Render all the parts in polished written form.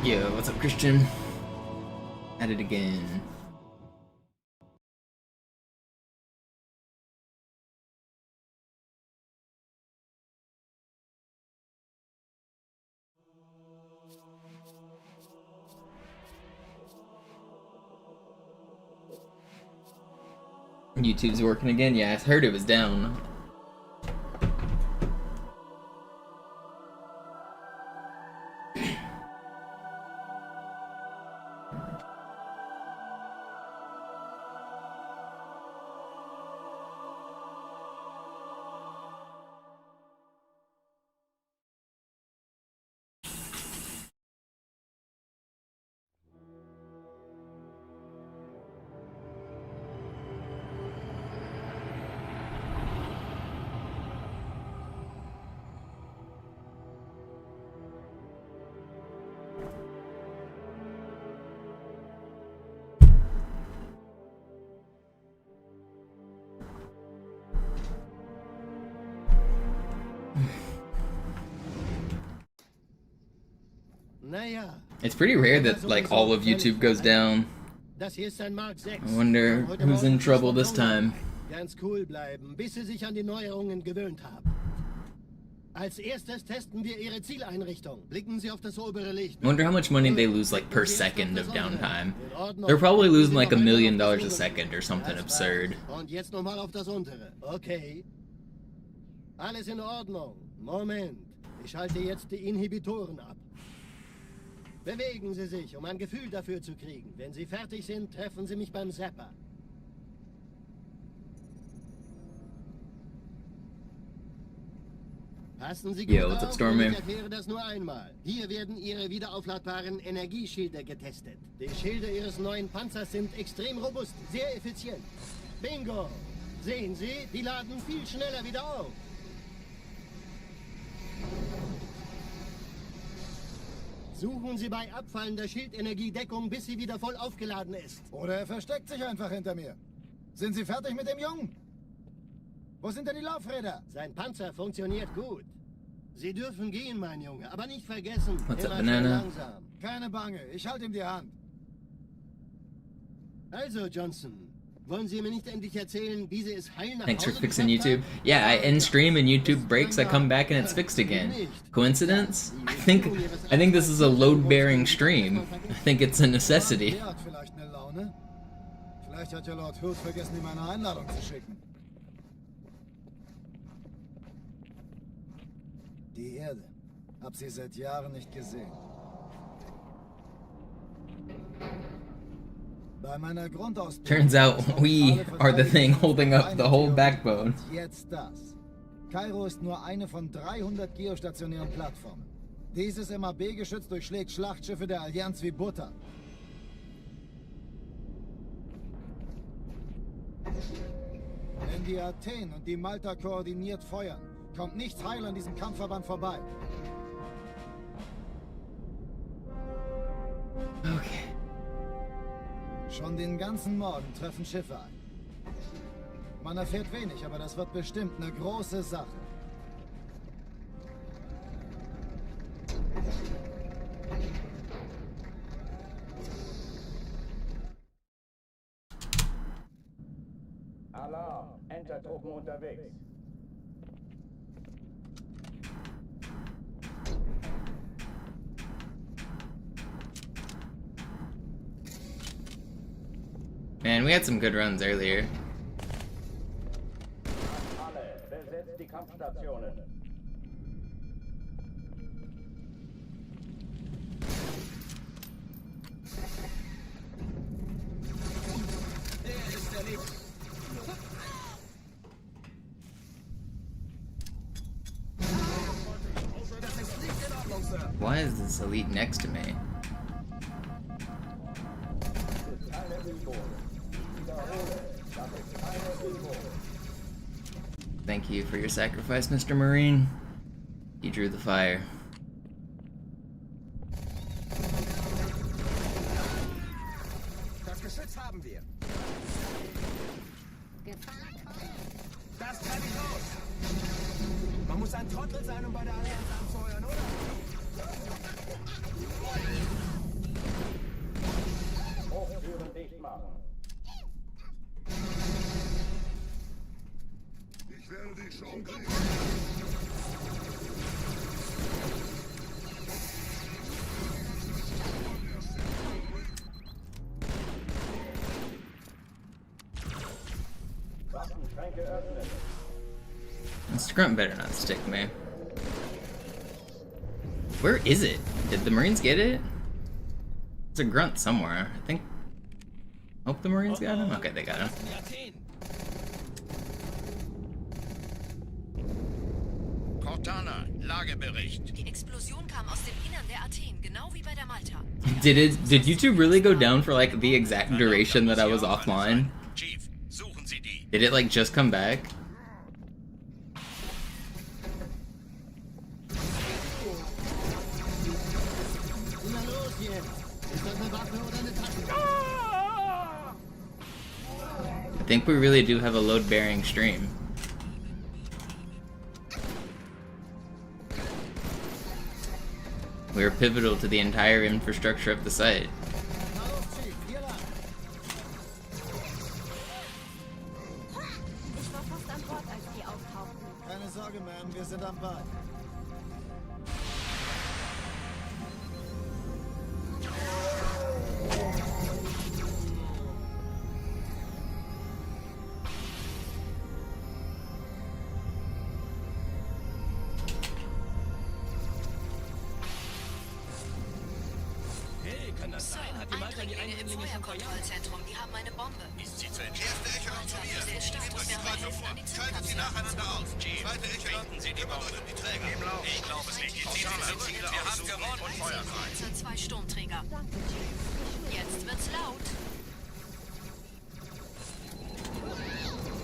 Yo, what's up, Christian? At it again. YouTube's working again? Yeah, I heard it was down. It's pretty rare that like all of YouTube goes down. I wonder who's in trouble this time. Ganz cool bleiben, bis Sie sich an die Neuerungen gewöhnt haben. Als erstes testen wir Ihre Zieleinrichtung. Blicken Sie auf das obere Licht. I wonder how much money they lose like per second of downtime. They're probably losing like $1 million a second or something absurd. Und jetzt nochmal auf das untere. Okay. Alles in Ordnung. Moment. Ich schalte jetzt die Inhibitoren ab. Bewegen Sie sich, um ein Gefühl dafür zu kriegen. Wenn Sie fertig sind, treffen Sie mich beim Zapper. Passen Sie gut Yo, what's up, auf, Stormy? ich erkläre das nur einmal. Hier werden Ihre wiederaufladbaren Energieschilde getestet. Die Schilde Ihres neuen Panzers sind extrem robust, sehr effizient. Bingo! Sehen Sie, die laden viel schneller wieder auf. Suchen Sie bei abfallender Schildenergie Deckung, bis sie wieder voll aufgeladen ist. Oder er versteckt sich einfach hinter mir. Sind Sie fertig mit dem Jungen? Wo sind denn die Laufräder? Sein Panzer funktioniert gut. Sie dürfen gehen, mein Junge, aber nicht vergessen, What's up, immer Banana? schön langsam. Keine Bange, ich halte ihm die Hand. Also, Johnson, wollen Sie mir nicht endlich erzählen, wie Sie es heil nach Thanks for Hause fixing geschafft YouTube. haben? Yeah, I end stream and YouTube breaks, I come back and it's fixed again. Coincidence? I think this is a load-bearing stream. I think it's a necessity. Der hat vielleicht eine Laune. Vielleicht hat ja Lord Hood vergessen, ihm eine Einladung zu schicken. Die Erde. Hab sie seit Jahren nicht gesehen. Bei meiner Grundausbildung. Turns out we are the thing holding up the whole backbone. Jetzt das. Kairo ist nur eine von 300 geostationären Plattformen. Dieses MAB-Geschütz durchschlägt Schlachtschiffe der Allianz wie Butter. Wenn die Athen und die Malta koordiniert feuern, kommt nichts heil an diesem Kampfverband vorbei. Okay. Schon den ganzen Morgen treffen Schiffe ein. Man erfährt wenig, aber das wird bestimmt eine große Sache. Alarm! Entertruppen unterwegs. Man, we had some good runs earlier. Alle, besetzt die Kampfstationen. Why is this elite next to me? Thank you for your sacrifice, Mr. Marine. You drew the fire. Das Geschütz haben wir. Das kann ich raus. Man muss ein Trottel sein, um bei der Allianz anzuheuern, oder? machen. Ich werde dich schon kriegen. Waffenschränke öffnen. This grunt better not stick me. Where is it? Did the Marines get it? It's a grunt somewhere. I think. Hope the Marines got him? Okay, they got him. Cortana, Lagebericht. Die Explosion kam aus dem Innern der Athen, genau wie bei der Malta. Did YouTube really go down for like the exact duration that I was offline? Chief, suchen Sie die. Did it like just come back? Na los jetzt! Ist das eine Waffe oder eine Tasche? I think we really do have a load-bearing stream. We are pivotal to the entire infrastructure of the site. Na los, Chief, hier lang. Ich war fast an Bord, als die auftauchten. Keine Sorge, Ma'am, wir sind am Ball. Sir, Eindringlinge im Feuerkontrollzentrum, die haben eine Bombe. Ist sie zu entschärfen? Erste Echelon zu mir. Der Status wäre Weiter vor. an die Schaltet sie nacheinander aus. Zweite Echelon. Finden Sie die Bombe. Die Träger. Ich glaube es nicht. Die ziehen sie zurück. Wir haben gewonnen. Und Feuer frei. Panzer, 2 Sturmträger. Danke, Chief. Jetzt wird's laut.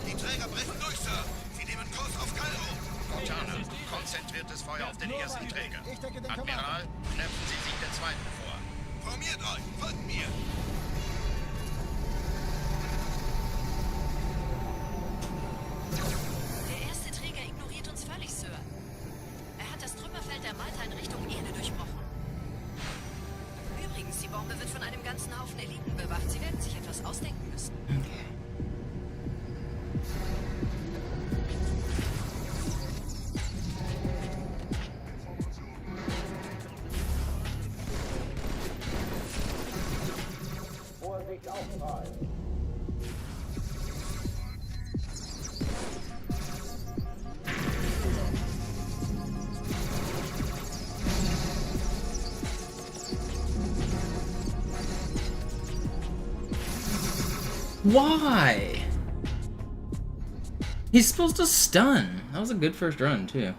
Die Träger brechen durch, Sir. Sie nehmen Kurs auf Kairo. Cortana, konzentriertes Feuer auf den ersten Träger. Ich decke den Admiral, knöpfen Sie sich den zweiten vor. Formiert euch. Folgt mir. Der erste Träger ignoriert uns völlig, Sir. Er hat das Trümmerfeld der Malta in Richtung Erde durchbrochen. Übrigens, die Bombe wird von einem ganzen Haufen Eliten bewacht. Sie werden sich etwas ausdenken müssen. Vorsicht Aufprall. Why? He's supposed to stun. That was a good first run, too.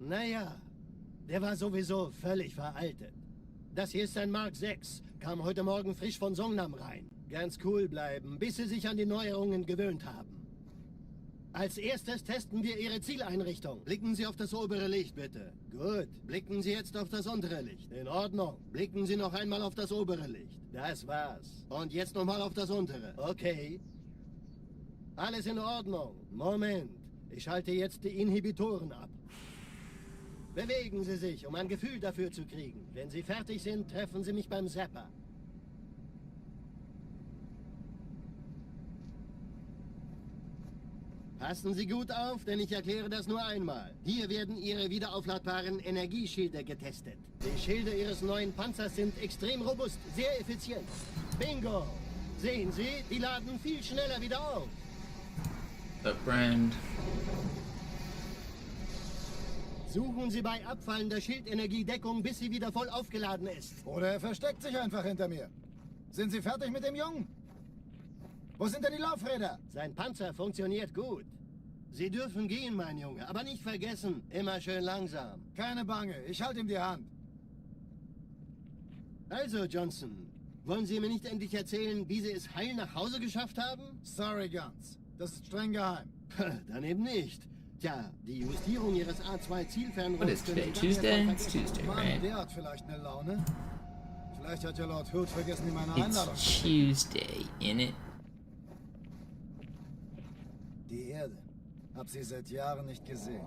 Naja, der war sowieso völlig veraltet. Das hier ist ein Mark 6, kam heute Morgen frisch von Songnam rein. Ganz cool bleiben, bis Sie sich an die Neuerungen gewöhnt haben. Als erstes testen wir Ihre Zieleinrichtung. Blicken Sie auf das obere Licht, bitte. Gut, blicken Sie jetzt auf das untere Licht. In Ordnung. Blicken Sie noch einmal auf das obere Licht. Das war's. Und jetzt nochmal auf das untere. Okay. Alles in Ordnung. Moment. Ich schalte jetzt die Inhibitoren ab. Bewegen Sie sich, um ein Gefühl dafür zu kriegen. Wenn Sie fertig sind, treffen Sie mich beim Zapper. Passen Sie gut auf, denn ich erkläre das nur einmal. Hier werden Ihre wiederaufladbaren Energieschilde getestet. Die Schilde Ihres neuen Panzers sind extrem robust, sehr effizient. Bingo! Sehen Sie, die laden viel schneller wieder auf. The brand. Suchen Sie bei abfallender Schildenergie Deckung, bis sie wieder voll aufgeladen ist. Oder er versteckt sich einfach hinter mir. Sind Sie fertig mit dem Jungen? Wo sind denn die Laufräder? Sein Panzer funktioniert gut. Sie dürfen gehen, mein Junge, aber nicht vergessen, immer schön langsam. Keine Bange, ich halte ihm die Hand. Also, Johnson, wollen Sie mir nicht endlich erzählen, wie Sie es heil nach Hause geschafft haben? Sorry, Guns. Das ist streng geheim. Dann eben nicht. Tja, die Justierung Ihres A2-Zielfernrohrs... What is today? Tuesday? It's Tuesday, Mann, right? der hat vielleicht eine Laune. Vielleicht hat ja Lord Hood vergessen, ihm eine It's Einladung zu Tuesday, innit? Die Erde. Hab sie seit Jahren nicht gesehen.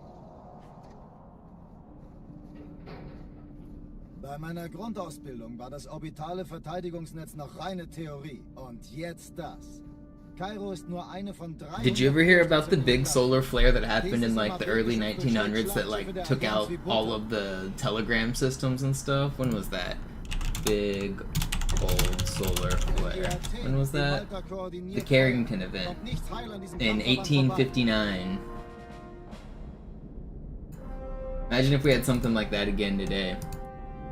Bei meiner Grundausbildung war das orbitale Verteidigungsnetz noch reine Theorie. Und jetzt das. Kairo ist nur eine von 3... Did you ever hear about the big solar flare that happened in like the early 1900s that like took out all of the telegram systems and stuff? When was that? Big old solar flare. When was that? The Carrington event in 1859. Imagine if we had something like that again today.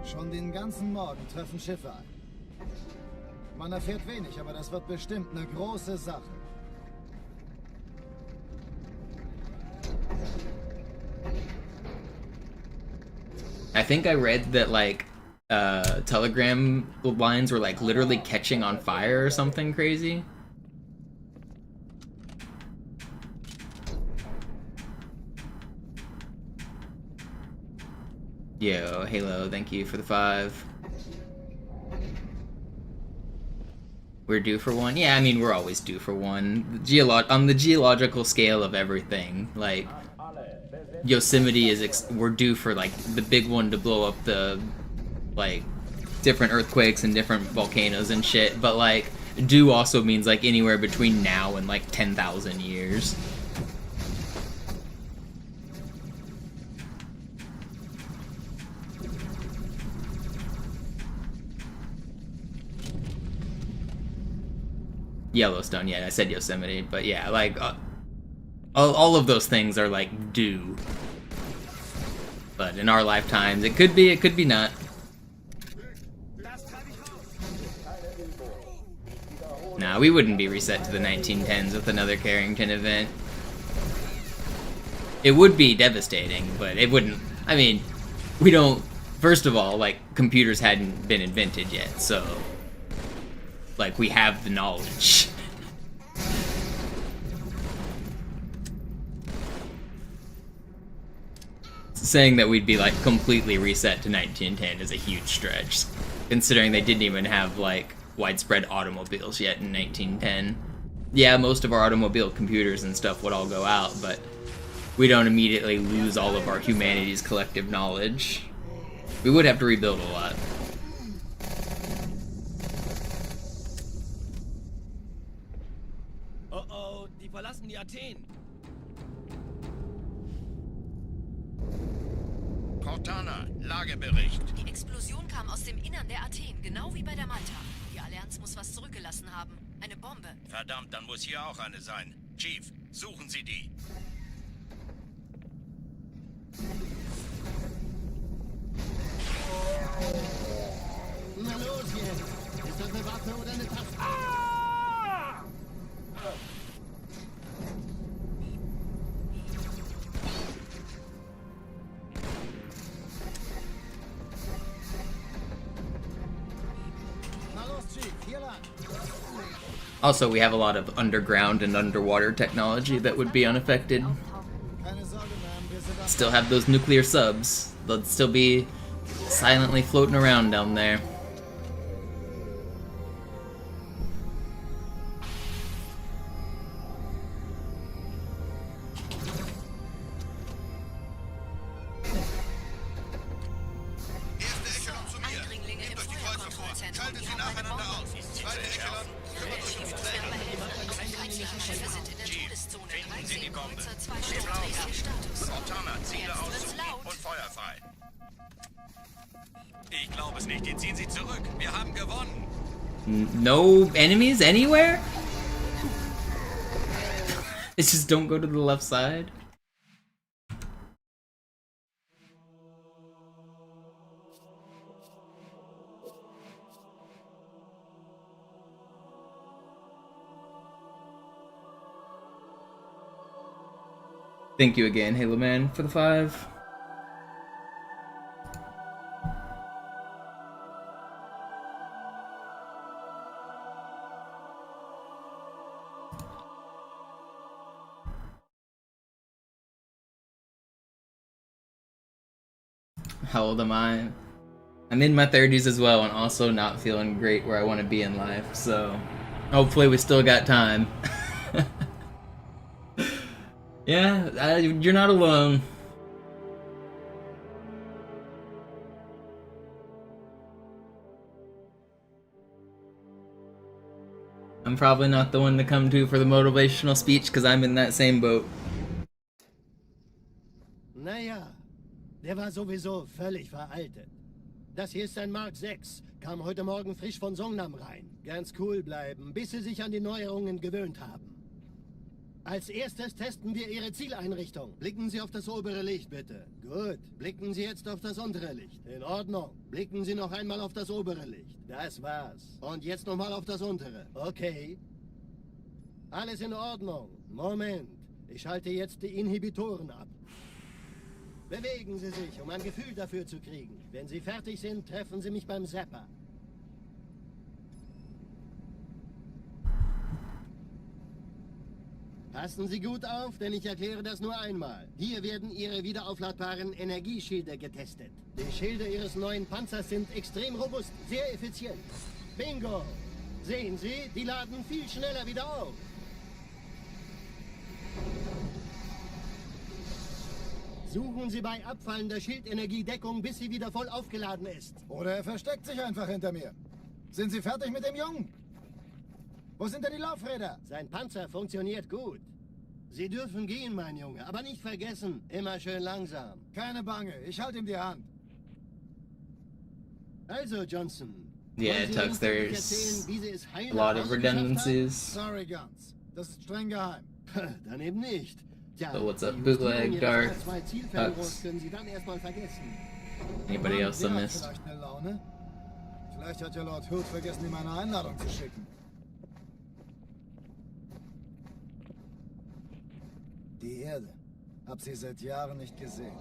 Schon den ganzen Morgen treffen Schiffe ein. Man erfährt wenig, aber das wird bestimmt eine große Sache. I think I read that like telegram lines were like literally catching on fire or something crazy. Yo, Halo, thank you for the 5. We're due for one? Yeah, I mean, we're always due for one. On the geological scale of everything, like, Yosemite is, we're due for, like, the big one to blow up the, like, different earthquakes and different volcanoes and shit, but, like, due also means, like, anywhere between now and, like, 10,000 years. Yellowstone, yeah, I said Yosemite, but yeah, like, all of those things are, like, due. But in our lifetimes, it could be not. Nah, we wouldn't be reset to the 1910s with another Carrington event. It would be devastating, but it wouldn't, I mean, we don't, first of all, like, computers hadn't been invented yet, so... like, we have the knowledge. Saying that we'd be, like, completely reset to 1910 is a huge stretch, considering they didn't even have, like, widespread automobiles yet in 1910. Yeah, most of our automobile computers and stuff would all go out, but we don't immediately lose all of our humanity's collective knowledge. We would have to rebuild a lot. Oh, die verlassen die Athen. Cortana, Lagebericht. Die Explosion kam aus dem Innern der Athen, genau wie bei der Malta. Die Allianz muss was zurückgelassen haben. Eine Bombe. Verdammt, dann muss hier auch eine sein. Chief, suchen Sie die. Na los jetzt! Ist das eine Waffe oder eine Taste? Na los, Chief, hier lang. Also, we have a lot of underground and underwater technology that would be unaffected. Keine Sorge, Ma'am, wir sind am... Still have those nuclear subs. They'll still be silently floating around down there. Erste Echelon zu mir. Eindringlinge im Nehmt euch die Kreuzer vor. Feuerkontrollzentrum. Schaltet Die sie haben eine nacheinander Bombe. aus. Zweite Echelon, kümmert euch um die Träger. Feindliche Schiffe sind in der Chief, Todeszone. finden Sie die 13 Bombe. Kreuzer, 2 Stück, drehst Status. Cortana, Ziele Jetzt wird's aussuchen laut. und Feuer frei. Ich glaube es nicht. Die ziehen sich zurück. Wir haben gewonnen. No enemies anywhere? It's just don't go to the left side. Thank you again, Halo Man, for the 5. How old am I? I'm in my 30s as well, and also not feeling great where I want to be in life, so hopefully we still got time. Yeah, you're not alone. I'm probably not the one to come to for the motivational speech because I'm in that same boat. Naja, der war sowieso völlig veraltet. Das hier ist ein Mark 6. Kam heute Morgen frisch von Songnam rein. Ganz cool bleiben, bis Sie sich an die Neuerungen gewöhnt haben. Als erstes testen wir Ihre Zieleinrichtung. Blicken Sie auf das obere Licht, bitte. Gut. Blicken Sie jetzt auf das untere Licht. In Ordnung. Blicken Sie noch einmal auf das obere Licht. Das war's. Und jetzt nochmal auf das untere. Okay. Alles in Ordnung. Moment. Ich schalte jetzt die Inhibitoren ab. Bewegen Sie sich, um ein Gefühl dafür zu kriegen. Wenn Sie fertig sind, treffen Sie mich beim Zapper. Passen Sie gut auf, denn ich erkläre das nur einmal. Hier werden Ihre wiederaufladbaren Energieschilde getestet. Die Schilde Ihres neuen Panzers sind extrem robust, sehr effizient. Bingo! Sehen Sie, die laden viel schneller wieder auf. Suchen Sie bei abfallender Schildenergiedeckung, bis sie wieder voll aufgeladen ist. Oder er versteckt sich einfach hinter mir. Sind Sie fertig mit dem Jungen? Wo sind denn die Laufräder? Sein Panzer funktioniert gut. Sie dürfen gehen, mein Junge, aber nicht vergessen, immer schön langsam. Keine Bange, ich halte ihm die Hand. Also, Johnson. Yeah, wollen Sie Tux, uns there's erzählen, wie Sie es heil a nach lot of Hause geschafft haben? redundancies. Sorry, Guns. Das ist streng geheim. Dann eben nicht. Tja, So what's up, die Bootleg, Justierung Dark, Ihres zwei Zielfernrohrs Tux? können Sie dann erstmal vergessen. Anybody else I Der hat missed? vielleicht eine Laune. Vielleicht hat ja Lord Hood vergessen, ihm eine Einladung zu schicken. Die Erde. Hab sie seit Jahren nicht gesehen.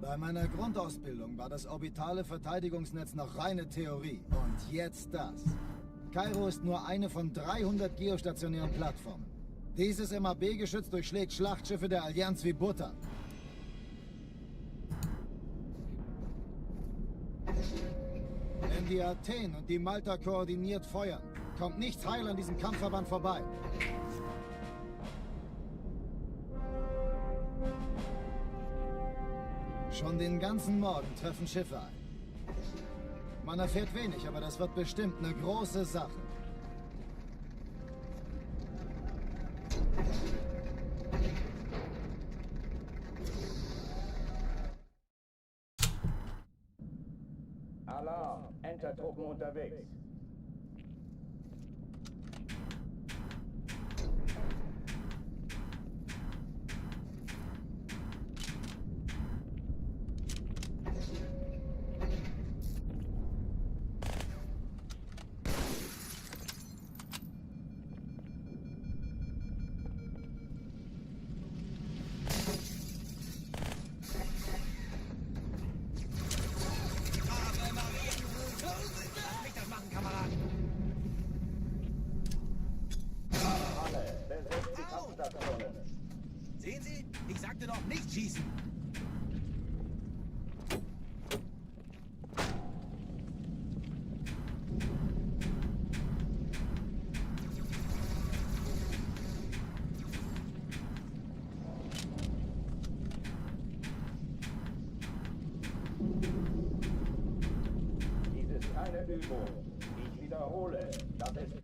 Bei meiner Grundausbildung war das orbitale Verteidigungsnetz noch reine Theorie. Und jetzt das. Kairo ist nur eine von 300 geostationären Plattformen. Dieses MAB-Geschütz durchschlägt Schlachtschiffe der Allianz wie Butter. Wenn die Athen und die Malta koordiniert feuern, kommt nichts heil an diesem Kampfverband vorbei. Schon den ganzen Morgen treffen Schiffe ein. Man erfährt wenig, aber das wird bestimmt eine große Sache. Alarm. Entertruppen unterwegs. Sehen Sie? Ich sagte doch nicht schießen. Dies ist keine Übung. Ich wiederhole, das ist...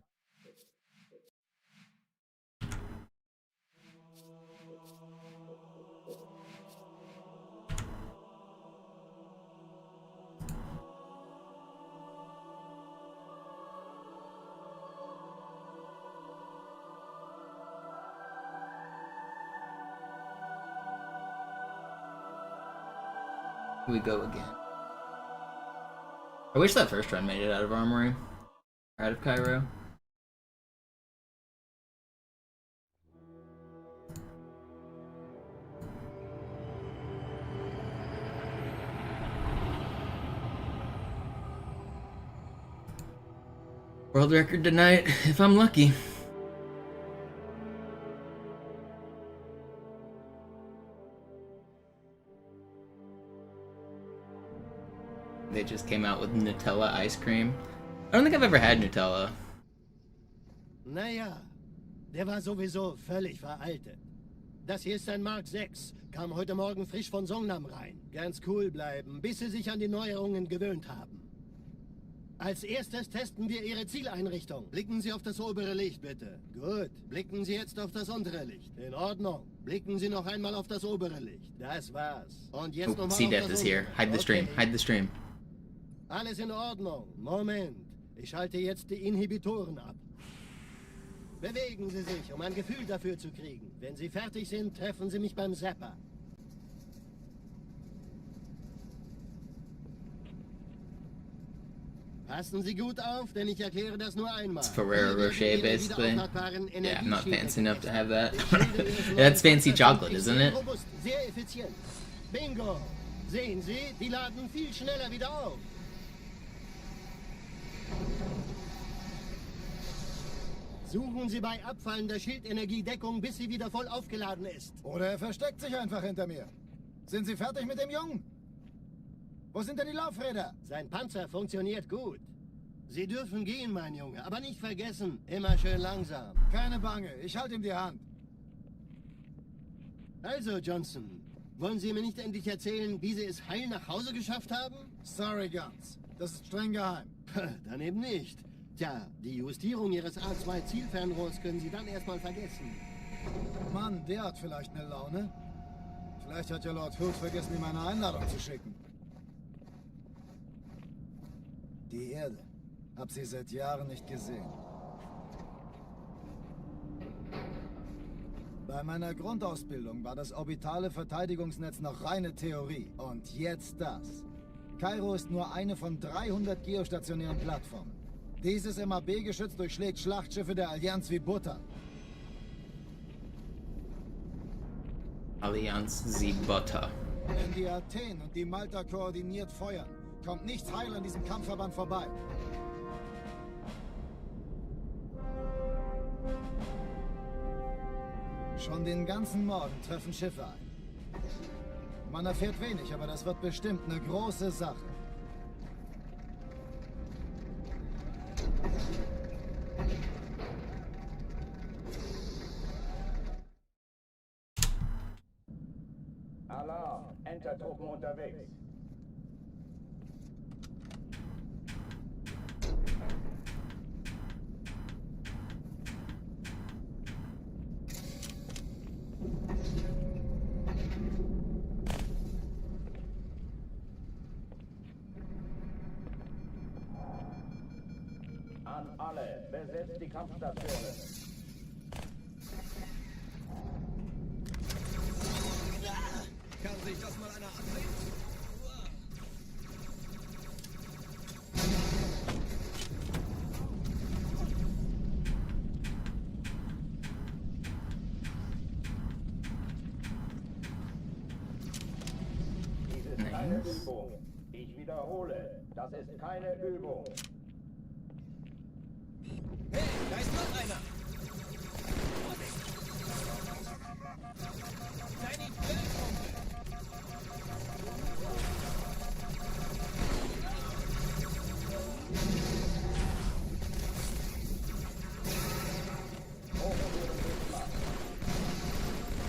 We go again. I wish that first run made it out of Armory. Or out of Cairo. World record tonight, if I'm lucky. They just came out with Nutella ice cream. I don't think I've ever had Nutella. Naja, der war sowieso völlig veraltet. Das hier ist ein Mark 6. Kam heute Morgen frisch von Songnam rein. Ganz cool bleiben, bis Sie sich an die Neuerungen gewöhnt haben. Als erstes testen wir Ihre Zieleinrichtung. Blicken Sie auf das obere Licht, bitte. Gut. Blicken Sie jetzt auf das untere Licht. In Ordnung. Blicken Sie noch einmal auf das obere Licht. Das war's. Und jetzt nochmal auf C-Death das is here. untere. Hide the stream. Okay. Hide the stream. Alles in Ordnung. Moment. Ich schalte jetzt die Inhibitoren ab. Bewegen Sie sich, um ein Gefühl dafür zu kriegen. Wenn Sie fertig sind, treffen Sie mich beim Zapper. Passen Sie gut auf, denn ich erkläre das nur einmal. It's Ferrero Rocher, basically. Yeah, I'm not fancy enough to have that. That's That's fancy chocolate, isn't it? Sehr effizient. Bingo. Sehen Sie, die laden viel schneller wieder auf. Suchen Sie bei abfallender Schildenergie Deckung, bis sie wieder voll aufgeladen ist. Oder er versteckt sich einfach hinter mir. Sind Sie fertig mit dem Jungen? Wo sind denn die Laufräder? Sein Panzer funktioniert gut. Sie dürfen gehen, mein Junge, aber nicht vergessen, immer schön langsam. Keine Bange, ich halte ihm die Hand. Also, Johnson, wollen Sie mir nicht endlich erzählen, wie Sie es heil nach Hause geschafft haben? Sorry, Guns. Das ist streng geheim. Dann eben nicht. Tja, die Justierung Ihres A2-Zielfernrohrs können Sie dann erstmal vergessen. Mann, der hat vielleicht eine Laune. Vielleicht hat ja Lord Hood vergessen, ihm eine Einladung zu schicken. Die Erde. Hab sie seit Jahren nicht gesehen. Bei meiner Grundausbildung war das orbitale Verteidigungsnetz noch reine Theorie. Und jetzt das. Kairo ist nur eine von 300 geostationären Plattformen. Dieses MAB-Geschütz durchschlägt Schlachtschiffe der Allianz wie Butter. Allianz Sie Butter. Wenn die Athen und die Malta koordiniert feuern, kommt nichts heil an diesem Kampfverband vorbei. Schon den ganzen Morgen treffen Schiffe ein. Man erfährt wenig, aber das wird bestimmt eine große Sache. Alarm, Entertruppen unterwegs. An alle, besetzt die Kampfstation. Kann sich das mal einer ansehen? Dies ist keine Übung. Ich wiederhole, das ist keine Übung. Hey, da ist noch einer! Tiny Bellpumpe!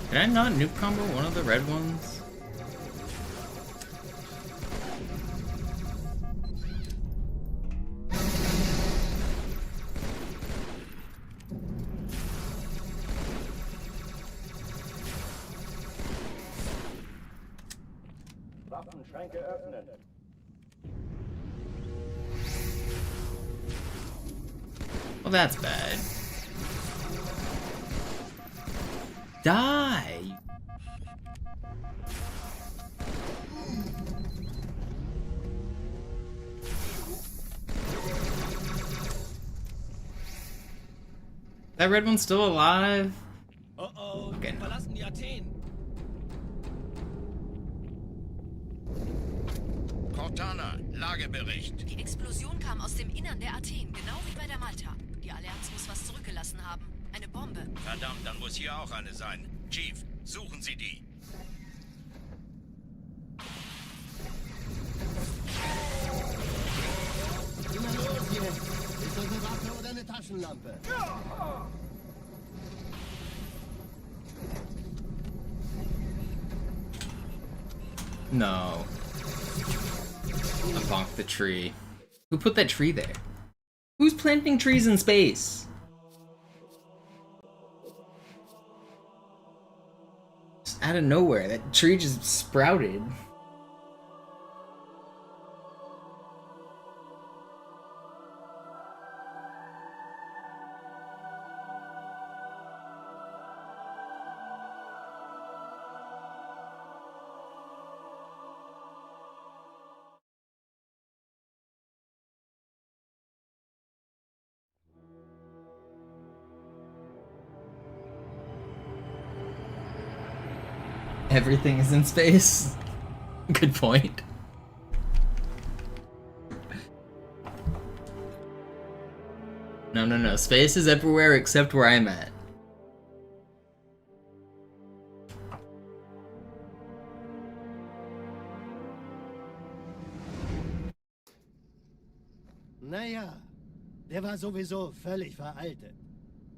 Did I not nuke combo one of the red ones? Waffenschränke öffnen. Well, that's bad. Die! That red one's still alive? Oh oh, Okay, no. verlassen die Athen. Cortana, Lagebericht. Die Explosion kam aus dem Innern der Athen, genau wie bei der Malta. Die Allianz muss was zurückgelassen haben. Eine Bombe. Verdammt, dann muss hier auch eine sein. Chief, suchen Sie die. Immer los jetzt. Ist das eine Waffe oder eine Taschenlampe? No. I bonked the tree. Who put that tree there? Who's planting trees in space? Just out of nowhere, that tree just sprouted. Everything is in space. Good point. No. Space is everywhere except where I'm at. Naja, der war sowieso völlig veraltet.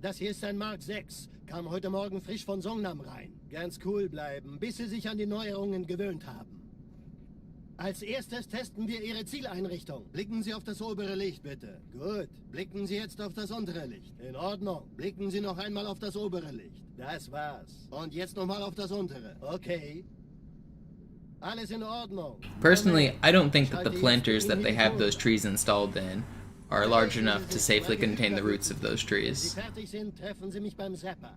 Das hier ist ein Mark 6. Kam heute Morgen frisch von Songnam rein. Ganz cool bleiben, bis Sie sich an die Neuerungen gewöhnt haben. Als erstes testen wir Ihre Zieleinrichtung. Blicken Sie auf das obere Licht, bitte. Gut. Blicken Sie jetzt auf das untere Licht. In Ordnung. Blicken Sie noch einmal auf das obere Licht. Das war's. Und jetzt nochmal auf das untere. Okay. Alles in Ordnung. Personally, I don't think that the planters that they have those trees installed in are large enough to safely contain the roots of those trees. Wenn Sie fertig sind, treffen Sie mich beim Zapper.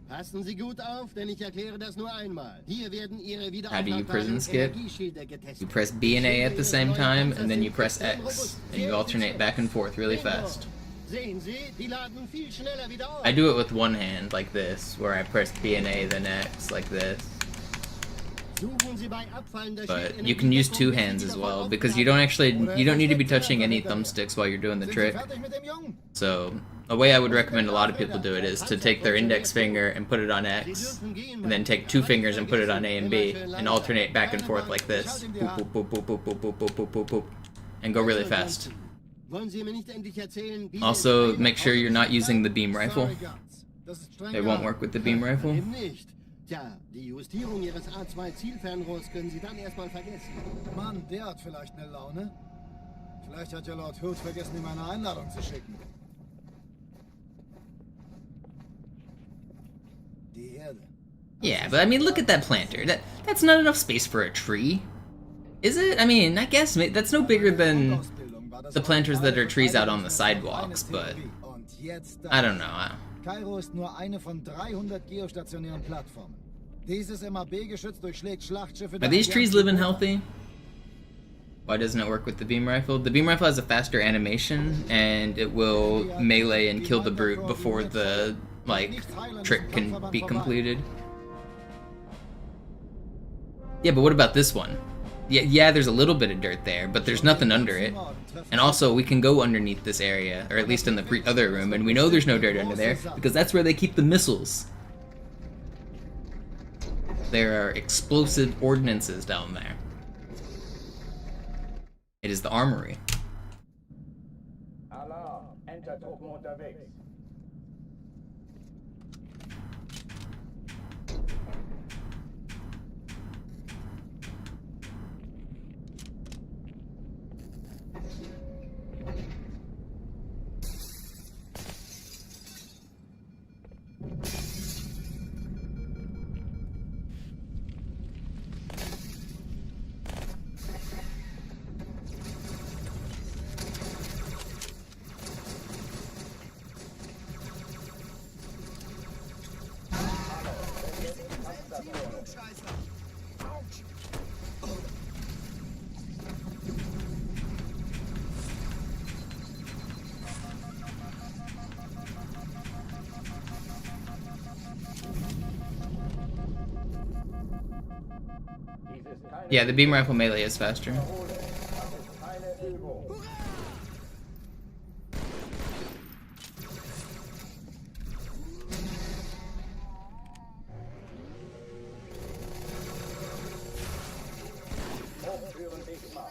Passen Sie gut auf, denn ich erkläre das nur einmal. Hier werden Ihre How do you prison skip? Energieschilder getestet. You press B and A at the same time, and then you press X, and you alternate back and forth really fast. Sehen Sie, die laden viel schneller wieder auf. I do it with one hand, like this, where I press B and A, then X, like this. Suchen Sie bei abfallender But you can use two hands as well, because you don't need to be touching any thumbsticks while you're doing the Sind Sie trick. fertig mit dem Jungen? So, a way I would recommend a lot of people do it is to take their index finger and put it on X, and then take two fingers and put it on A and B, and alternate back and forth like this. Boop, boop, boop, boop, boop, boop, boop, boop, boop, boop, boop, and go really fast. Wollen Sie mir nicht endlich erzählen, wie Also, es make sure you're not using the beam rifle. Sorry, Guts. Das ist streng It won't geheim. work with the beam rifle. Eben nicht. Tja, die Justierung Ihres A2-Zielfernrohrs können Sie dann erstmal vergessen. Mann, der hat vielleicht eine Laune. Vielleicht hat ja Lord Hood vergessen, ihm eine Einladung zu schicken. Die Erde. Yeah, but I mean, look at that planter. That's not enough space for a tree. Is it? I mean, I guess that's no bigger than the planters that are trees out on the sidewalks, but Und jetzt I don't know. Kairo ist nur eine von 300 geostationären Plattformen. Dieses MAB-Geschütz durchschlägt Schlachtschiffe Are these trees living healthy? Why doesn't it work with the beam rifle? The beam rifle has a faster animation, and it will melee and kill the brute before the, like, trick can be completed. Yeah, but what about this one? Yeah, there's a little bit of dirt there, but there's nothing under it. And also, we can go underneath this area, or at least in the other room, and we know there's no dirt under there, because that's where they keep the missiles. There are explosive ordnances down there. It is the armory. Alarm, Entertruppen unterwegs. Yeah, the beam rifle melee is faster. Keine Übung. Hochführen dich mal.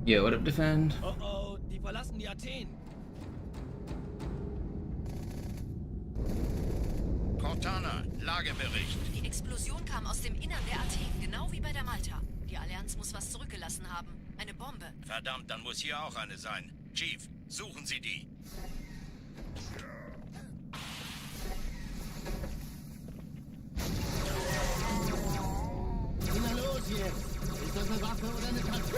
Yo, what up, defend? Oh oh, die verlassen die Athen. Cortana, Lagebericht. Die Explosion kam aus dem Innern der Athen, genau wie bei der Malta. Die Allianz muss was zurückgelassen haben. Eine Bombe. Verdammt, dann muss hier auch eine sein. Chief, suchen Sie die. Na los jetzt! Ist das eine Waffe oder eine Katze?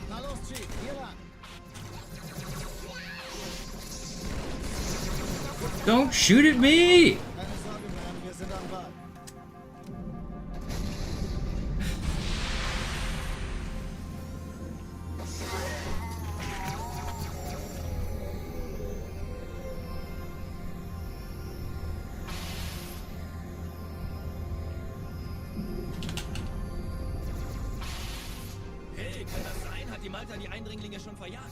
Na los, Chief, hier lang. Don't shoot at me! Keine Sorge, man, wir sind am Ball. Hey, kann das sein? Hat die Malta die Eindringlinge schon verjagt?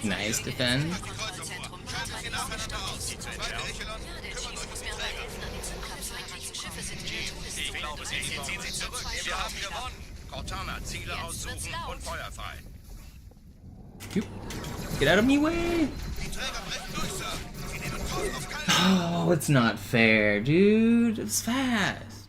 Nice, defend. Kontrollzentrum. Schaltet sie nacheinander aus. Die zweite Echelon Ja, der kümmern Chief euch muss um mir die aber Träger. helfen an den Zugkampf. Feindliche Schiffe sind in der Todeszone. Ich glaube, Sie ziehen sie zurück. Wir haben gewonnen. Cortana, Ziele Jetzt aussuchen wird's laut. und feuerfrei. Get out of me way! Die Träger brechen durch, Sir. Sie nehmen Kurs auf Cairo. Oh, it's not fair, dude. It's fast.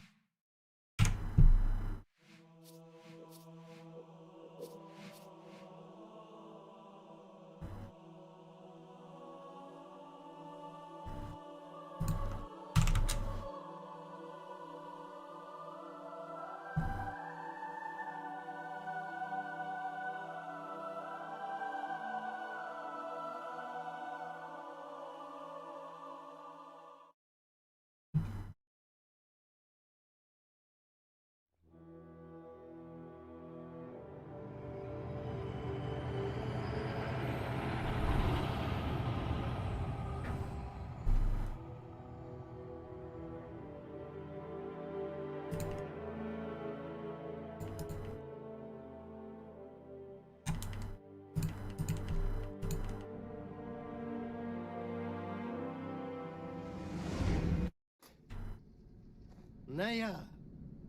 Naja,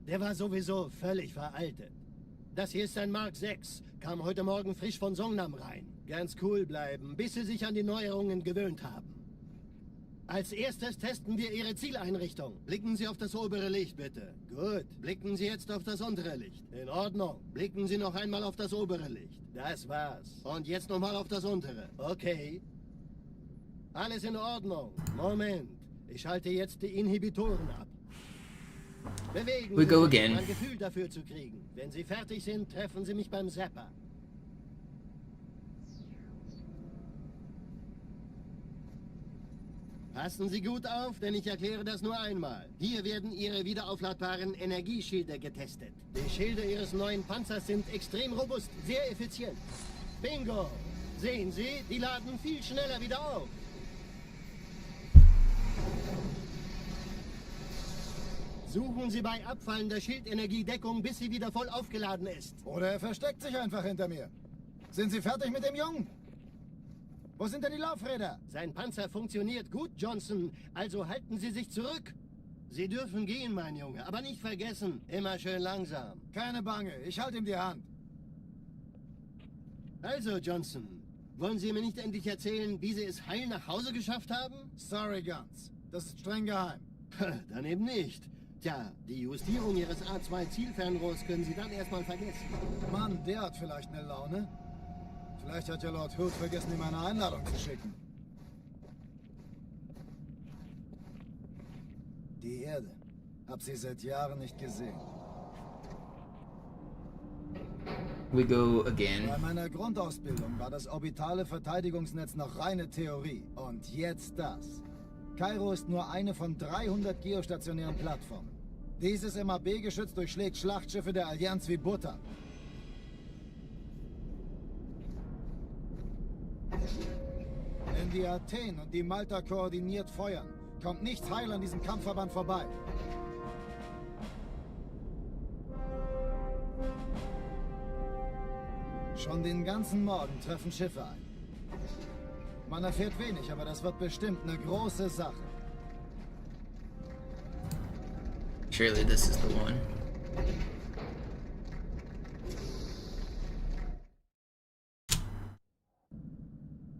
der war sowieso völlig veraltet. Das hier ist ein Mark 6, kam heute Morgen frisch von Songnam rein. Ganz cool bleiben, bis Sie sich an die Neuerungen gewöhnt haben. Als erstes testen wir Ihre Zieleinrichtung. Blicken Sie auf das obere Licht, bitte. Gut. Blicken Sie jetzt auf das untere Licht. In Ordnung. Blicken Sie noch einmal auf das obere Licht. Das war's. Und jetzt nochmal auf das untere. Okay. Alles in Ordnung. Moment. Ich schalte jetzt die Inhibitoren ab. Bewegen We go Sie sich, again. um ein Gefühl dafür zu kriegen. Wenn Sie fertig sind, treffen Sie mich beim Zapper. Passen Sie gut auf, denn ich erkläre das nur einmal. Hier werden Ihre wiederaufladbaren Energieschilde getestet. Die Schilde Ihres neuen Panzers sind extrem robust, sehr effizient. Bingo! Sehen Sie, die laden viel schneller wieder auf. Suchen Sie bei abfallender Schildenergie Deckung, bis sie wieder voll aufgeladen ist. Oder er versteckt sich einfach hinter mir. Sind Sie fertig mit dem Jungen? Wo sind denn die Laufräder? Sein Panzer funktioniert gut, Johnson, also halten Sie sich zurück. Sie dürfen gehen, mein Junge, aber nicht vergessen, immer schön langsam. Keine Bange, ich halte ihm die Hand. Also, Johnson, wollen Sie mir nicht endlich erzählen, wie Sie es heil nach Hause geschafft haben? Sorry, Guns. Das ist streng geheim. Dann eben nicht. Tja, die Justierung Ihres A2-Zielfernrohrs können Sie dann erstmal vergessen. Mann, der hat vielleicht eine Laune. Vielleicht hat ja Lord Hood vergessen, ihm eine Einladung zu schicken. Die Erde. Hab sie seit Jahren nicht gesehen. We go again. Bei meiner Grundausbildung war das orbitale Verteidigungsnetz noch reine Theorie. Und jetzt das. Kairo ist nur eine von 300 geostationären Plattformen. Dieses MAB-Geschütz durchschlägt Schlachtschiffe der Allianz wie Butter. Wenn die Athen und die Malta koordiniert feuern, kommt nichts heil an diesem Kampfverband vorbei. Schon den ganzen Morgen treffen Schiffe ein. Man erfährt wenig, aber das wird bestimmt eine große Sache. Surely this is the one.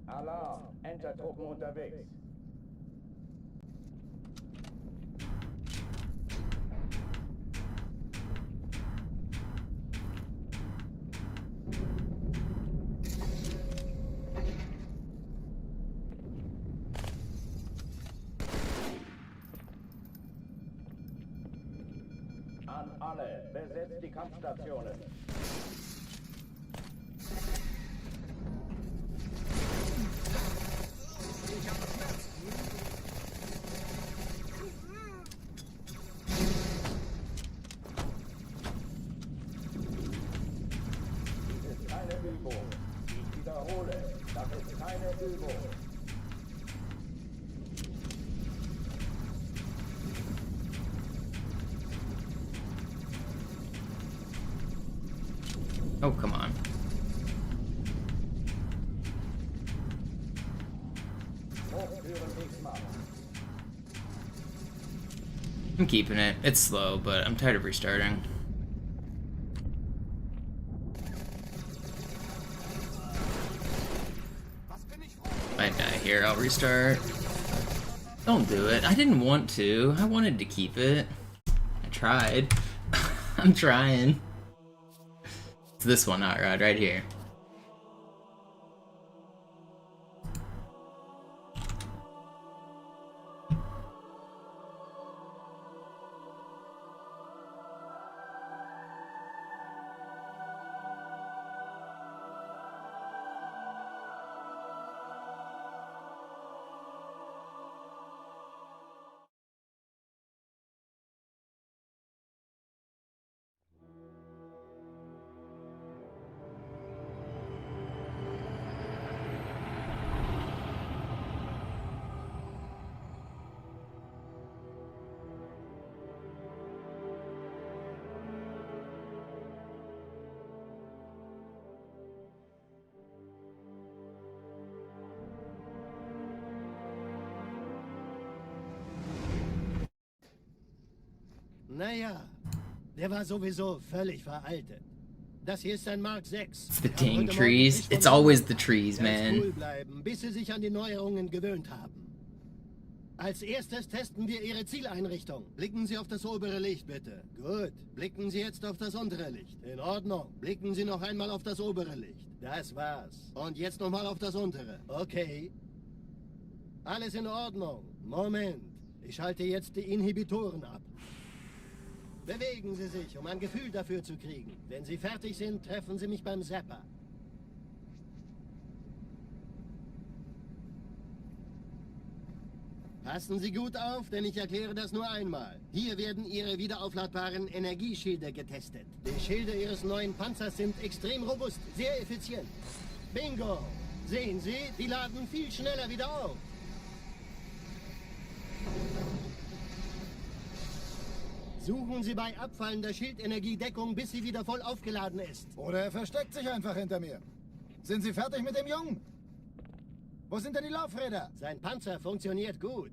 Alarm, Entertruppen unterwegs. An alle, besetzt die Kampfstationen. Dies ist keine Übung. Ich wiederhole, das ist keine Übung. Oh, come on. I'm keeping it. It's slow, but I'm tired of restarting. If I die here, I'll restart. Don't do it. I didn't want to. I wanted to keep it. I tried. I'm trying. It's this one, hot rod, right here. Naja, der war sowieso völlig veraltet. Das hier ist ein Mark 6. The dang trees. It's always the trees, man. Cool bleiben, bis sie sich an die Neuerungen gewöhnt haben. Als erstes testen wir Ihre Zieleinrichtung. Blicken Sie auf das obere Licht, bitte. Gut. Blicken Sie jetzt auf das untere Licht. In Ordnung. Blicken Sie noch einmal auf das obere Licht. Das war's. Und jetzt nochmal auf das untere. Okay. Alles in Ordnung. Moment. Ich schalte jetzt die Inhibitoren ab. Bewegen Sie sich, um ein Gefühl dafür zu kriegen. Wenn Sie fertig sind, treffen Sie mich beim Zapper. Passen Sie gut auf, denn ich erkläre das nur einmal. Hier werden Ihre wiederaufladbaren Energieschilde getestet. Die Schilde Ihres neuen Panzers sind extrem robust, sehr effizient. Bingo! Sehen Sie, die laden viel schneller wieder auf. Suchen Sie bei abfallender Schildenergie Deckung, bis sie wieder voll aufgeladen ist. Oder er versteckt sich einfach hinter mir. Sind Sie fertig mit dem Jungen? Wo sind denn die Laufräder? Sein Panzer funktioniert gut.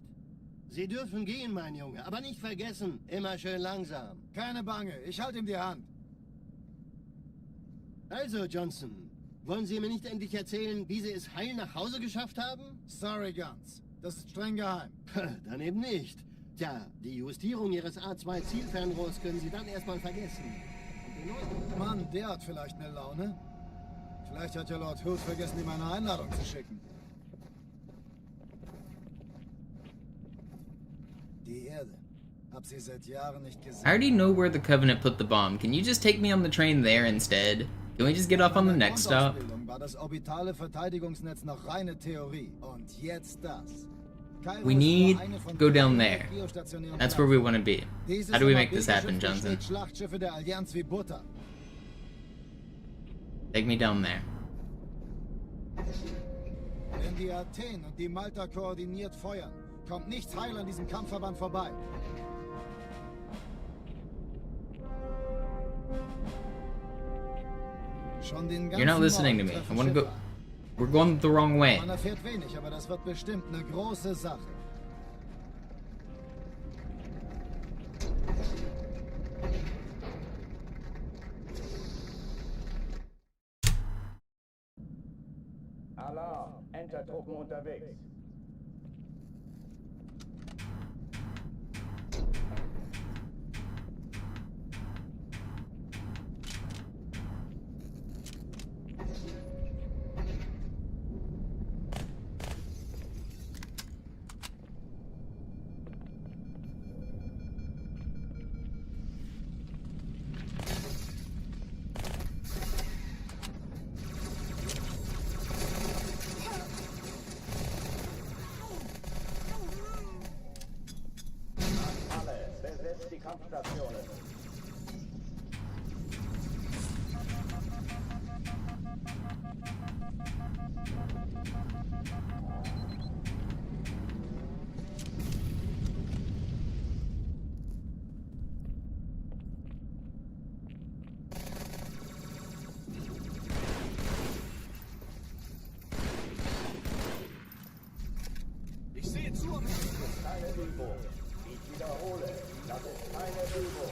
Sie dürfen gehen, mein Junge, aber nicht vergessen, immer schön langsam. Keine Bange, ich halte ihm die Hand. Also, Johnson, wollen Sie mir nicht endlich erzählen, wie Sie es heil nach Hause geschafft haben? Sorry, Guns. Das ist streng geheim. Dann eben nicht. Tja, die Justierung Ihres A2-Zielfernrohrs können Sie dann erstmal vergessen. Und den neuen... Mann, der hat vielleicht eine Laune. Vielleicht hat ja Lord Hood vergessen, ihm eine Einladung zu schicken. Die Erde. Hab sie seit Jahren nicht gesehen. I already know where the Covenant put the bomb. Can you just take me on the train there instead? Can we just get off on the next stop? War das orbitale Verteidigungsnetz noch reine Theorie. Und jetzt das. We need to go down there. That's where we want to be. How do we make this happen, Johnson? Schlachtschiffe der Allianz wie Butter. Take me down there. Wenn die Athen und die Malta koordiniert feuern, kommt nichts heil an diesem Kampfverband vorbei. Schon den You're not listening to me. I want to go. We're going the wrong way. Man erfährt wenig, aber das wird bestimmt eine große Sache. Alarm! Entertruppen unterwegs. Besetzt die Kampfstationen. Ich sehe zu. Keine Übung. Ich wiederhole, das ist keine Übung.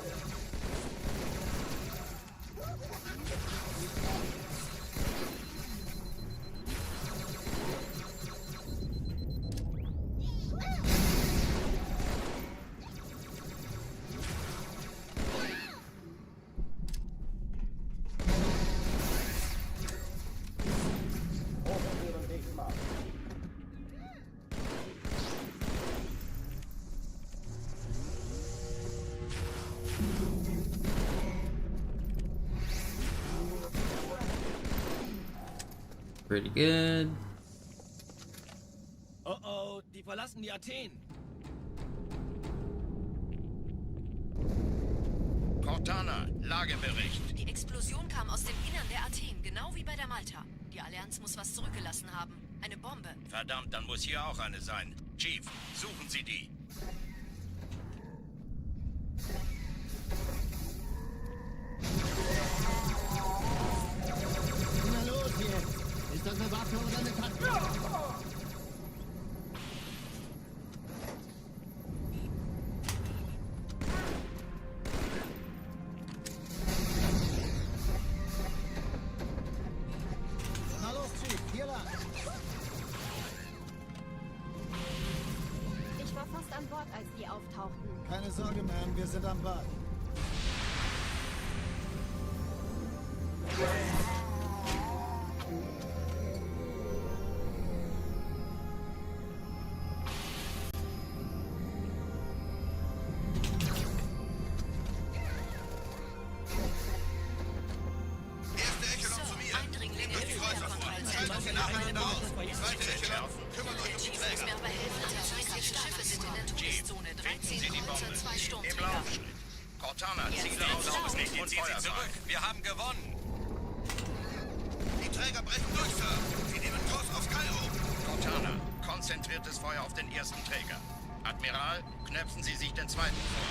Hochführen Wegmarsch. Pretty good. Oh oh, die verlassen die Athen. Cortana, Lagebericht. Die Explosion kam aus dem Innern der Athen, genau wie bei der Malta. Die Allianz muss was zurückgelassen haben. Eine Bombe. Verdammt, dann muss hier auch eine sein. Chief, suchen Sie die. Na los jetzt! Ist das eine Waffe oder eine Taktik? Na los, Chief, hier lang. Ich war fast an Bord, als die auftauchten. Keine Sorge, Ma'am, wir sind am Ball. Erste Echelon zu mir. Eindringlinge Nehmt die im Häuser vor. Zweite Echelon auf. Zweite Echelon. Kümmert euch um die Muss Träger. mir aber helfen. Feindliche Schiffe sind in der Todeszone. 13 Kreuzer, 2 Im Sturmträger. Laufschritt. Cortana, Ziele aus und Feuer zurück. Wir haben gewonnen. Die Träger brechen durch, Sir. Sie nehmen Kurs auf Kairo. Cortana, konzentriertes Feuer auf den ersten Träger. Admiral, knöpfen Sie sich den zweiten vor.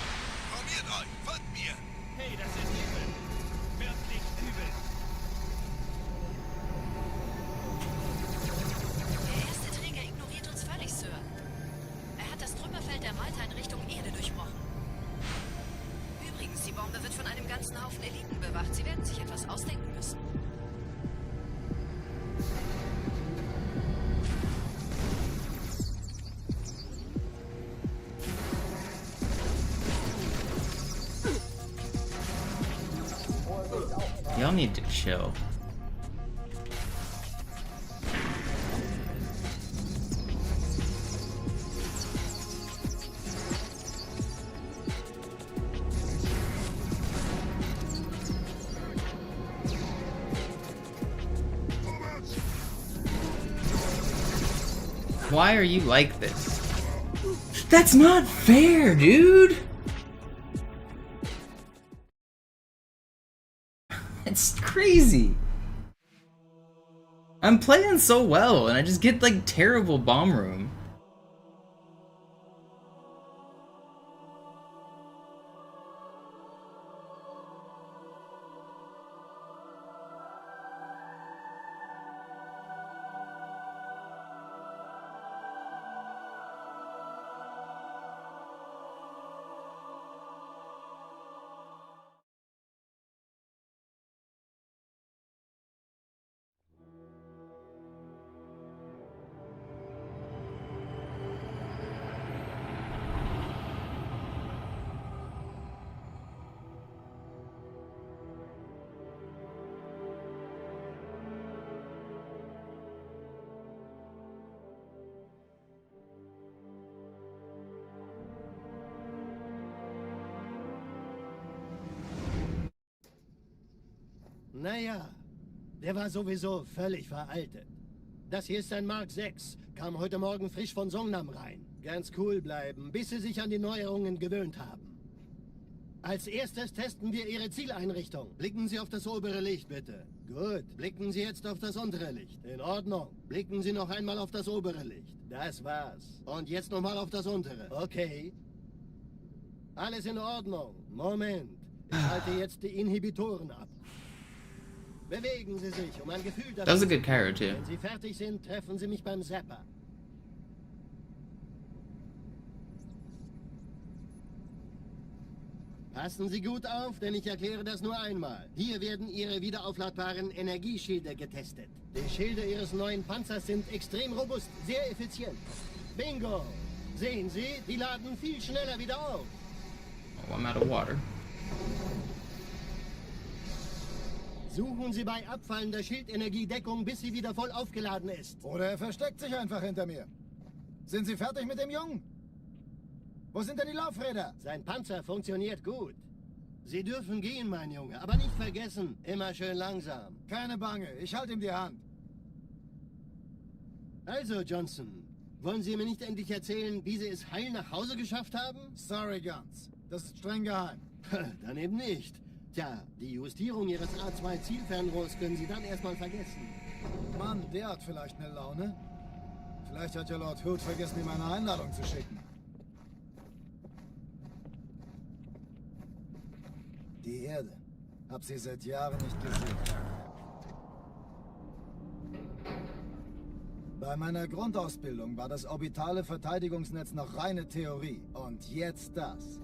Formiert euch, folgt mir. Hey, das ist übel. Wirklich übel. Der erste Träger ignoriert uns völlig, Sir. Er hat das Trümmerfeld der Malta in Richtung Erde durchbrochen. Übrigens, die Bombe wird von einem ganzen Haufen Eliten bewacht. Sie werden sich etwas ausdenken müssen. Y'all need to chill. Why are you like this? That's not fair, dude! It's crazy. I'm playing so well, and I just get, like, terrible bomb room. Naja, der war sowieso völlig veraltet. Das hier ist ein Mark 6, kam heute Morgen frisch von Songnam rein. Ganz cool bleiben, bis Sie sich an die Neuerungen gewöhnt haben. Als erstes testen wir Ihre Zieleinrichtung. Blicken Sie auf das obere Licht, bitte. Gut, blicken Sie jetzt auf das untere Licht. In Ordnung. Blicken Sie noch einmal auf das obere Licht. Das war's. Und jetzt nochmal auf das untere. Okay. Alles in Ordnung. Moment. Ich halte jetzt die Inhibitoren ab. Bewegen Sie sich, um ein Gefühl dafür. That was a good Cairo too. Wenn Sie fertig sind, treffen Sie mich beim Zapper. Passen Sie gut auf, denn ich erkläre das nur einmal. Hier werden Ihre wiederaufladbaren Energieschilde getestet. Die Schilde Ihres neuen Panzers sind extrem robust, sehr effizient. Bingo! Sehen Sie, die laden viel schneller wieder auf. Oh, I'm out of water. Suchen Sie bei abfallender Schildenergie Deckung, bis sie wieder voll aufgeladen ist. Oder er versteckt sich einfach hinter mir. Sind Sie fertig mit dem Jungen? Wo sind denn die Laufräder? Sein Panzer funktioniert gut. Sie dürfen gehen, mein Junge, aber nicht vergessen, immer schön langsam. Keine Bange, ich halte ihm die Hand. Also, Johnson, wollen Sie mir nicht endlich erzählen, wie Sie es heil nach Hause geschafft haben? Sorry, Guns. Das ist streng geheim. Dann eben nicht. Tja, die Justierung Ihres A2-Zielfernrohrs können Sie dann erstmal vergessen. Mann, der hat vielleicht eine Laune. Vielleicht hat ja Lord Hood vergessen, ihm eine Einladung zu schicken. Die Erde. Hab sie seit Jahren nicht gesehen. Bei meiner Grundausbildung war das orbitale Verteidigungsnetz noch reine Theorie. Und jetzt das.